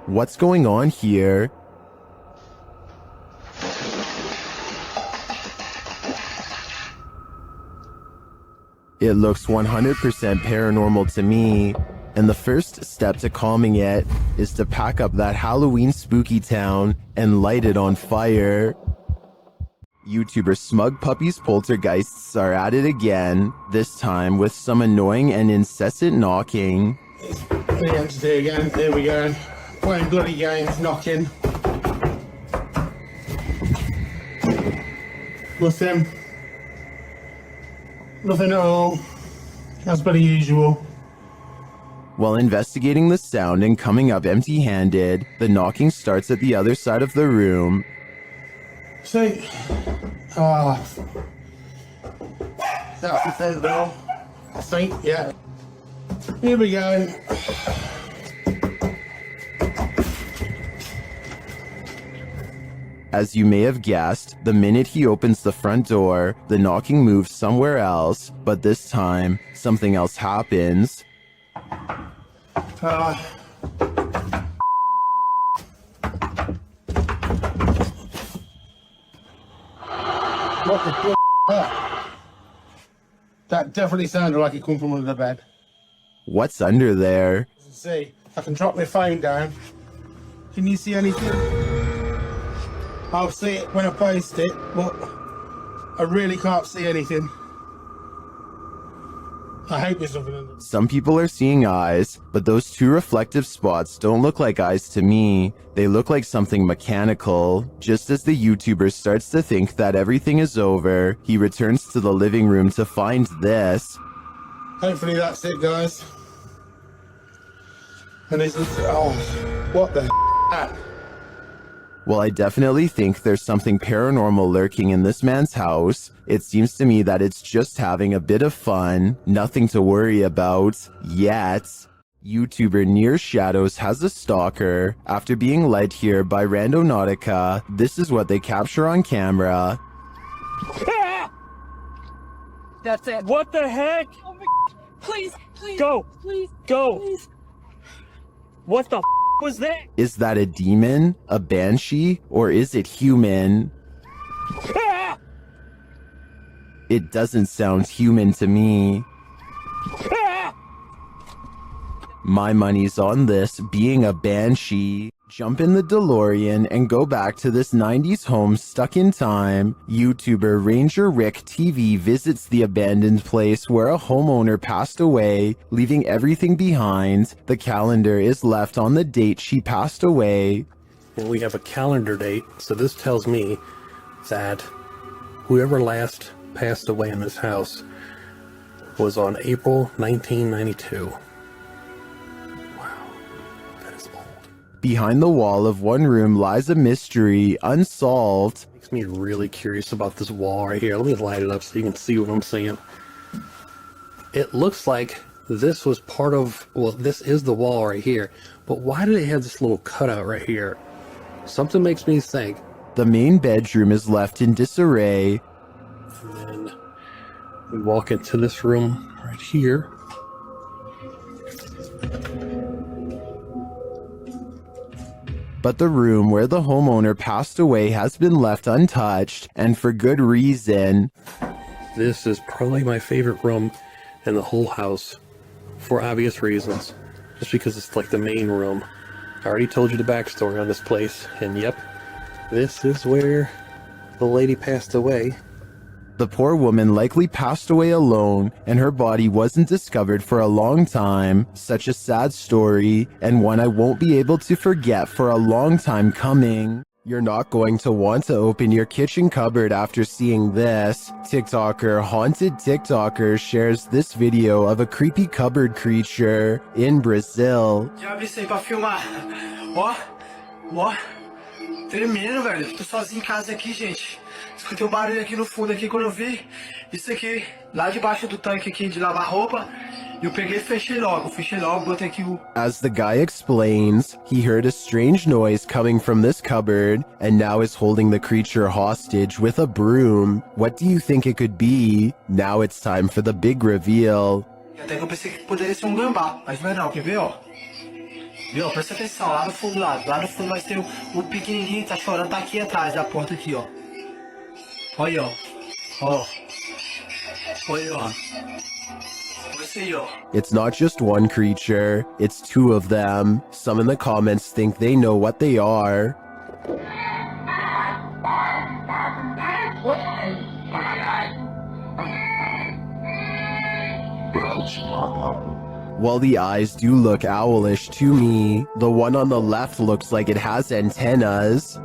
S1: what's going on here? It looks 100% paranormal to me. And the first step to calming it is to pack up that Halloween spooky town and light it on fire. YouTuber Smug Puppy's poltergeists are at it again, this time with some annoying and incessant knocking.
S15: The entity again, here we go. Playing bloody games, knocking. Nothing. Nothing at all. As per usual.
S1: While investigating the sound and coming up empty-handed, the knocking starts at the other side of the room.
S15: See? That's the door. See? Yeah. Here we go.
S1: As you may have guessed, the minute he opens the front door, the knocking moves somewhere else, but this time, something else happens.
S15: What the f*** that definitely sounded like it come from under the bed.
S1: What's under there?
S15: See, I can drop my phone down. Can you see anything? I'll see it when I post it, but I really can't see anything. I hope there's nothing under.
S1: Some people are seeing eyes, but those two reflective spots don't look like eyes to me. They look like something mechanical. Just as the YouTuber starts to think that everything is over, he returns to the living room to find this.
S15: Hopefully that's it, guys. And this is, oh, what the f***?
S1: Well, I definitely think there's something paranormal lurking in this man's house. It seems to me that it's just having a bit of fun, nothing to worry about, yet. YouTuber Near Shadows has a stalker. After being led here by Randonautica, this is what they capture on camera.
S8: That's it. What the heck?
S16: Oh my, please, please.
S8: Go.
S16: Please.
S8: Go.
S16: Please.
S8: What the was that?
S1: Is that a demon, a banshee, or is it human? It doesn't sound human to me. My money's on this being a banshee. Jump in the DeLorean and go back to this 90s home stuck in time. YouTuber Ranger Rick TV visits the abandoned place where a homeowner passed away, leaving everything behind. The calendar is left on the date she passed away.
S20: And we have a calendar date, so this tells me that
S13: Whoever last passed away in this house was on April 1992.
S1: Behind the wall of one room lies a mystery unsolved.
S13: Makes me really curious about this wall right here. Let me light it up so you can see what I'm seeing. It looks like this was part of, well, this is the wall right here, but why do they have this little cutout right here? Something makes me think.
S1: The main bedroom is left in disarray.
S13: And then we walk into this room right here.
S1: But the room where the homeowner passed away has been left untouched, and for good reason.
S13: This is probably my favorite room in the whole house, for obvious reasons. Just because it's like the main room. I already told you the backstory on this place, and yep, this is where the lady passed away.
S1: The poor woman likely passed away alone, and her body wasn't discovered for a long time. Such a sad story, and one I won't be able to forget for a long time coming. You're not going to want to open your kitchen cupboard after seeing this. TikToker Haunted TikToker shares this video of a creepy cupboard creature in Brazil.
S8: Já vi isso aí pra filmar. Ó, ó. Tremendo, velho. Tô sozinho em casa aqui, gente. Escutei um barulho aqui no fundo aqui quando eu vi. Isso aqui, lá debaixo do tanque aqui de lavar roupa. Eu peguei e fechei logo, botei aqui o...
S1: As the guy explains, he heard a strange noise coming from this cupboard and now is holding the creature hostage with a broom. What do you think it could be? Now it's time for the big reveal.
S8: Até que eu pensei que poderia ser um gambá, mas não é não, quer ver, ó? Viu? Presta atenção, lá no fundo, lá no fundo vai ter o pequenininho, tá chorando, tá aqui atrás da porta aqui, ó. Olha, ó. Ó. Olha, ó.
S1: It's not just one creature, it's two of them. Some in the comments think they know what they are. While the eyes do look owlish to me, the one on the left looks like it has antennas.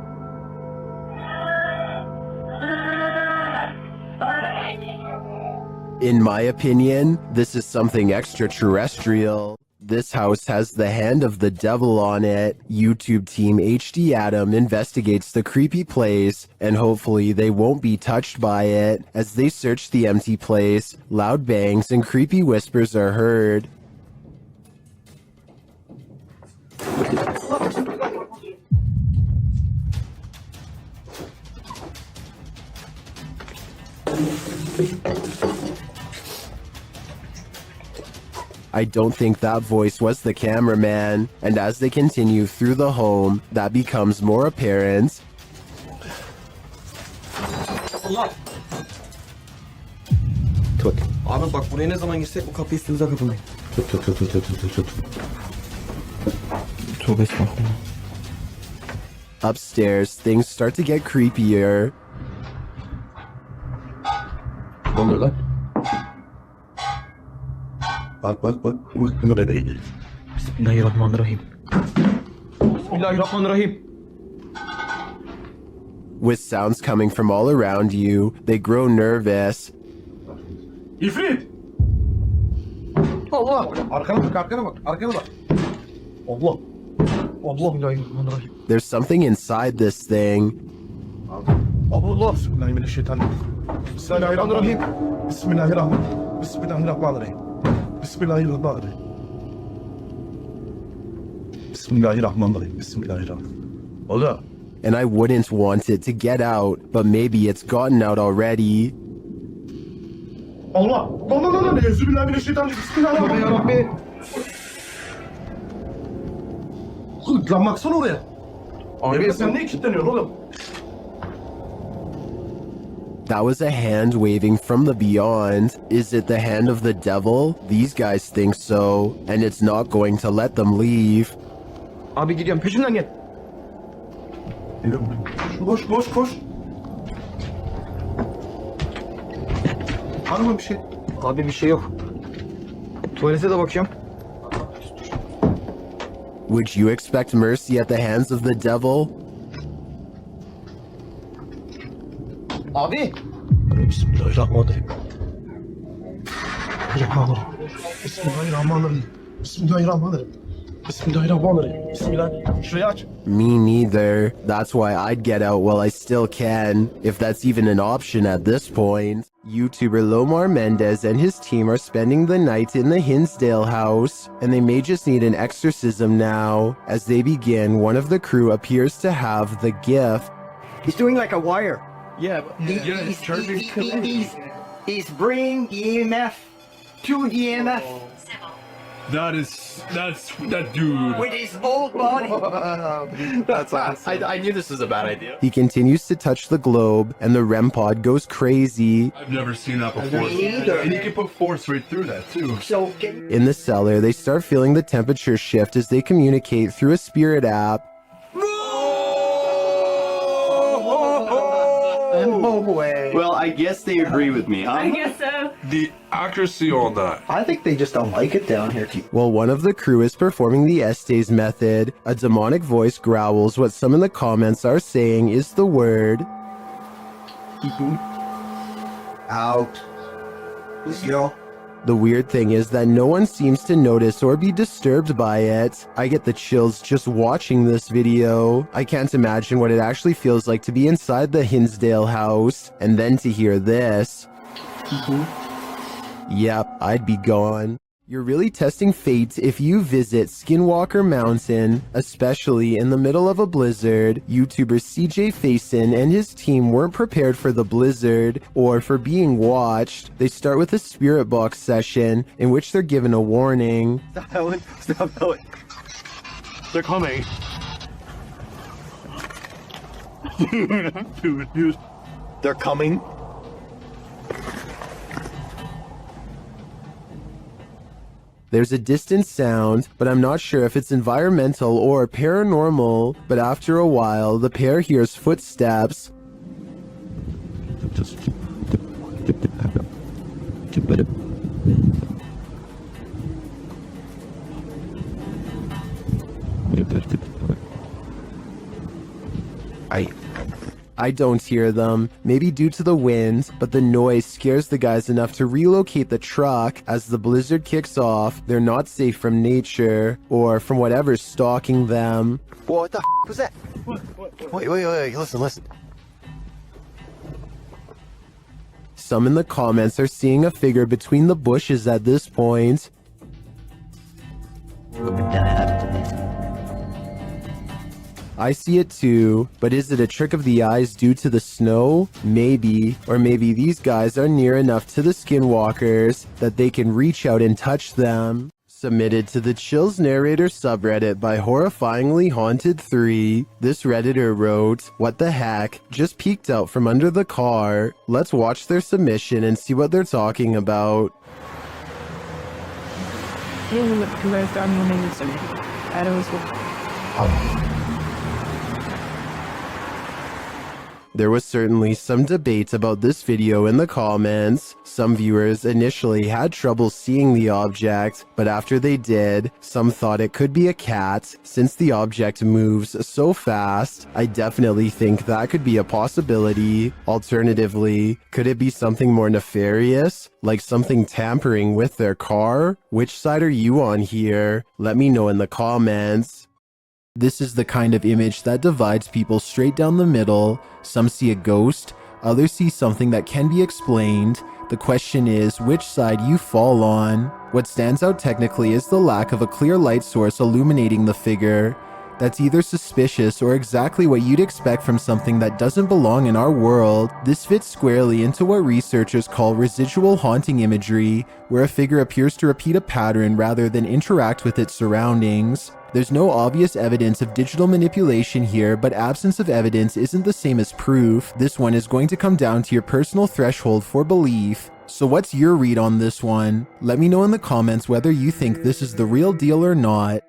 S1: In my opinion, this is something extraterrestrial. This house has the hand of the devil on it. YouTube team HD Adam investigates the creepy place, and hopefully they won't be touched by it. As they search the empty place, loud bangs and creepy whispers are heard. I don't think that voice was the cameraman, and as they continue through the home, that becomes more apparent.
S6: Tut. Abi bak buraya ne zaman girsek bu kapıyı üstümüze kapılmayın. Tut. Tövbe estağfurullah.
S1: Upstairs, things start to get creepier.
S18: Ne oluyor lan? Bak.
S6: Bismillahirrahmanirrahim. Bismillahirrahmanirrahim.
S1: With sounds coming from all around you, they grow nervous.
S6: İfrit! Allah! Arkana bak. Allah! Bismillahirrahmanirrahim.
S1: There's something inside this thing.
S6: Allah! Bismillahirrahmanirrahim. Bismillahirrahmanirrahim. Bismillahirrahmanirrahim. Bismillahirrahmanirrahim. Allah.
S1: And I wouldn't want it to get out, but maybe it's gotten out already.
S6: Allah! Allah! Euzubillahimineşşeytanirracim. Bismillahirrahmanirrahim. Lan baksana oraya. Abi sen niye kilitleniyorsun oğlum?
S1: That was a hand waving from the beyond. Is it the hand of the devil? These guys think so, and it's not going to let them leave.
S6: Abi gidiyorum peşimden gel. Koş. Var mı bir şey? Abi bir şey yok. Tuvalete de bakıyorum.
S1: Would you expect mercy at the hands of the devil?
S6: Abi
S19: بسم الله الرحمن الرحيم بسم الله الرحمن الرحيم بسم الله الرحمن الرحيم بسم الله الرحمن الرحيم بسم الله شوية.
S1: Me neither. That's why I'd get out while I still can, if that's even an option at this point. YouTuber Lomar Mendez and his team are spending the night in the Hinsdale house, and they may just need an exorcism now. As they begin, one of the crew appears to have the gift.
S21: He's doing like a wire.
S19: Yeah, but
S21: He's bringing EMF to EMF
S12: That's that dude.
S21: with his whole body.
S19: that's awesome. I knew this was a bad idea.
S1: He continues to touch the globe, and the REM pod goes crazy.
S12: I've never seen that before.
S21: Me either.
S12: And you can put force right through that too.
S21: So
S1: In the cellar, they start feeling the temperature shift as they communicate through a spirit app.
S21: no way.
S5: Well, I guess they agree with me, huh?
S22: I guess so.
S12: The accuracy on that.
S21: I think they just don't like it down here.
S1: While one of the crew is performing the Estes method, a demonic voice growls what some in the comments are saying is the word
S6: Out. Let's go.
S1: The weird thing is that no one seems to notice or be disturbed by it. I get the chills just watching this video. I can't imagine what it actually feels like to be inside the Hinsdale house, and then to hear this. Yep, I'd be gone. You're really testing fate if you visit Skinwalker Mountain, especially in the middle of a blizzard. YouTuber CJ Faison and his team weren't prepared for the blizzard or for being watched. They start with a spirit box session in which they're given a warning.
S19: Stop yelling. Stop yelling. They're coming. Dude. They're coming.
S1: There's a distant sound, but I'm not sure if it's environmental or paranormal. But after a while, the pair hears footsteps. I don't hear them, maybe due to the wind, but the noise scares the guys enough to relocate the truck. As the blizzard kicks off, they're not safe from nature, or from whatever's stalking them.
S21: What the was that? Wait, listen.
S1: Some in the comments are seeing a figure between the bushes at this point. I see it too, but is it a trick of the eyes due to the snow? Maybe. Or maybe these guys are near enough to the skinwalkers that they can reach out and touch them. Submitted to the Chills Narrator subreddit by Horrifyingly Haunted 3, this redditor wrote, "What the heck? Just peeked out from under the car." Let's watch their submission and see what they're talking about. There was certainly some debate about this video in the comments. Some viewers initially had trouble seeing the object, but after they did, some thought it could be a cat. Since the object moves so fast, I definitely think that could be a possibility. Alternatively, could it be something more nefarious, like something tampering with their car? Which side are you on here? Let me know in the comments. This is the kind of image that divides people straight down the middle. Some see a ghost, others see something that can be explained. The question is which side you fall on. What stands out technically is the lack of a clear light source illuminating the figure. That's either suspicious or exactly what you'd expect from something that doesn't belong in our world. This fits squarely into what researchers call residual haunting imagery, where a figure appears to repeat a pattern rather than interact with its surroundings. There's no obvious evidence of digital manipulation here, but absence of evidence isn't the same as proof. This one is going to come down to your personal threshold for belief. So what's your read on this one? Let me know in the comments whether you think this is the real deal or not.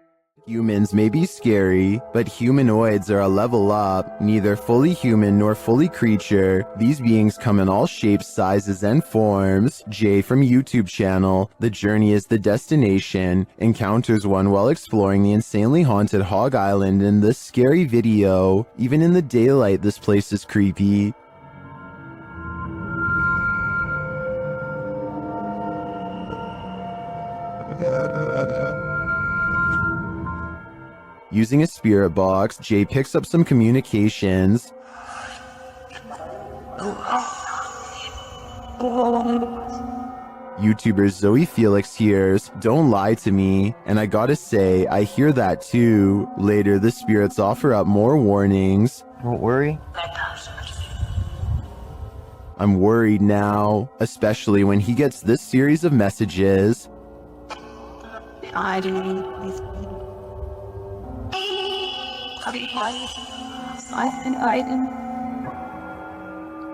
S1: Humans may be scary, but humanoids are a level up, neither fully human nor fully creature. These beings come in all shapes, sizes, and forms. Jay from YouTube channel, The Journey is the Destination, encounters one while exploring the insanely haunted Hog Island in this scary video. Even in the daylight, this place is creepy. Using a spirit box, Jay picks up some communications. YouTuber Zoe Felix hears, "Don't lie to me," and I gotta say, I hear that too. Later, the spirits offer up more warnings.
S6: Don't worry.
S1: I'm worried now, especially when he gets this series of messages.
S16: I didn't.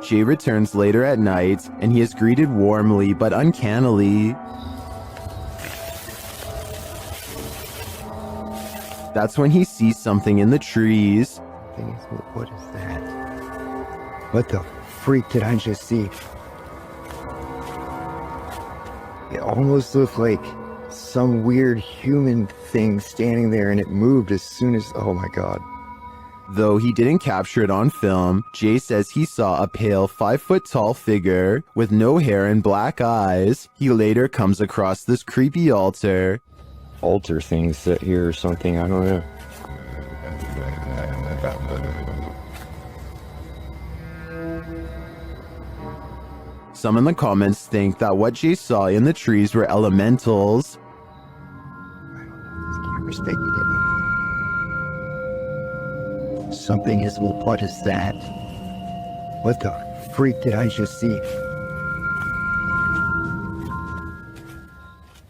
S1: Jay returns later at night, and he is greeted warmly but uncannily. That's when he sees something in the trees.
S6: What is that? What the freak did I just see? It almost looked like some weird human thing standing there, and it moved as soon as, oh my god.
S1: Though he didn't capture it on film, Jay says he saw a pale 5-foot-tall figure with no hair and black eyes. He later comes across this creepy altar.
S6: Altar things sit here or something, I don't know.
S1: Some in the comments think that what Jay saw in the trees were elementals.
S6: Something is, what is that? What the freak did I just see?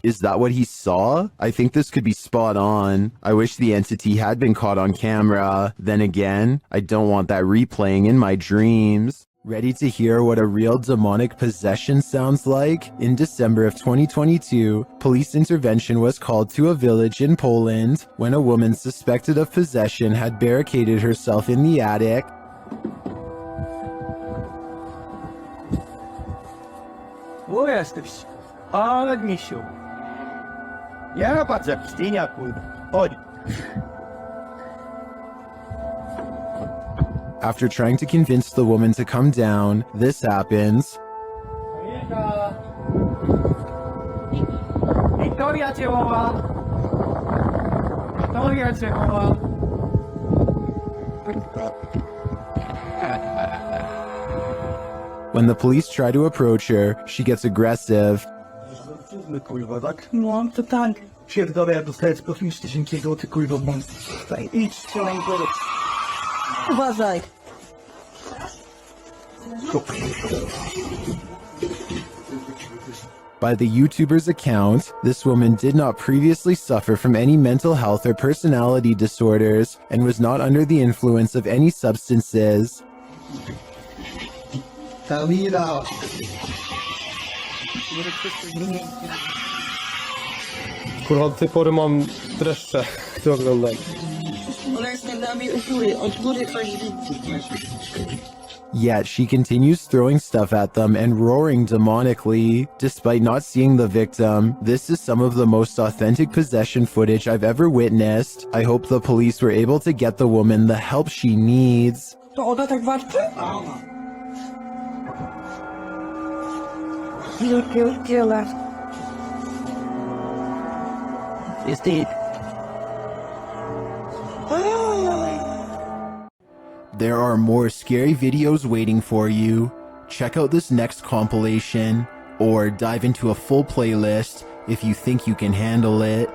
S1: Is that what he saw? I think this could be spot on. I wish the entity had been caught on camera. Then again, I don't want that replaying in my dreams. Ready to hear what a real demonic possession sounds like? In December of 2022, police intervention was called to a village in Poland when a woman suspected of possession had barricaded herself in the attic.
S21: Wo jesteś? Ale misiu. Ja patrzę, pstiniaku. Chodź.
S1: After trying to convince the woman to come down, this happens.
S21: Wiktoria cię woła. Wiktoria cię woła.
S1: When the police try to approach her, she gets aggressive.
S21: Kurwa, tak? No, to tak. Pierdolę, ja dostaję z profilów tysięciego, ty kurwa, mam. Idź, strzelaj, powiedz. Uważaj.
S1: By the YouTuber's account, this woman did not previously suffer from any mental health or personality disorders and was not under the influence of any substances.
S10: Kurwa, od tej pory mam dreszcze, to oglądam.
S1: Yet she continues throwing stuff at them and roaring demonically. Despite not seeing the victim, this is some of the most authentic possession footage I've ever witnessed. I hope the police were able to get the woman the help she needs.
S21: To ona tak walczy? Jest dead.
S1: There are more scary videos waiting for you. Check out this next compilation, or dive into a full playlist if you think you can handle it.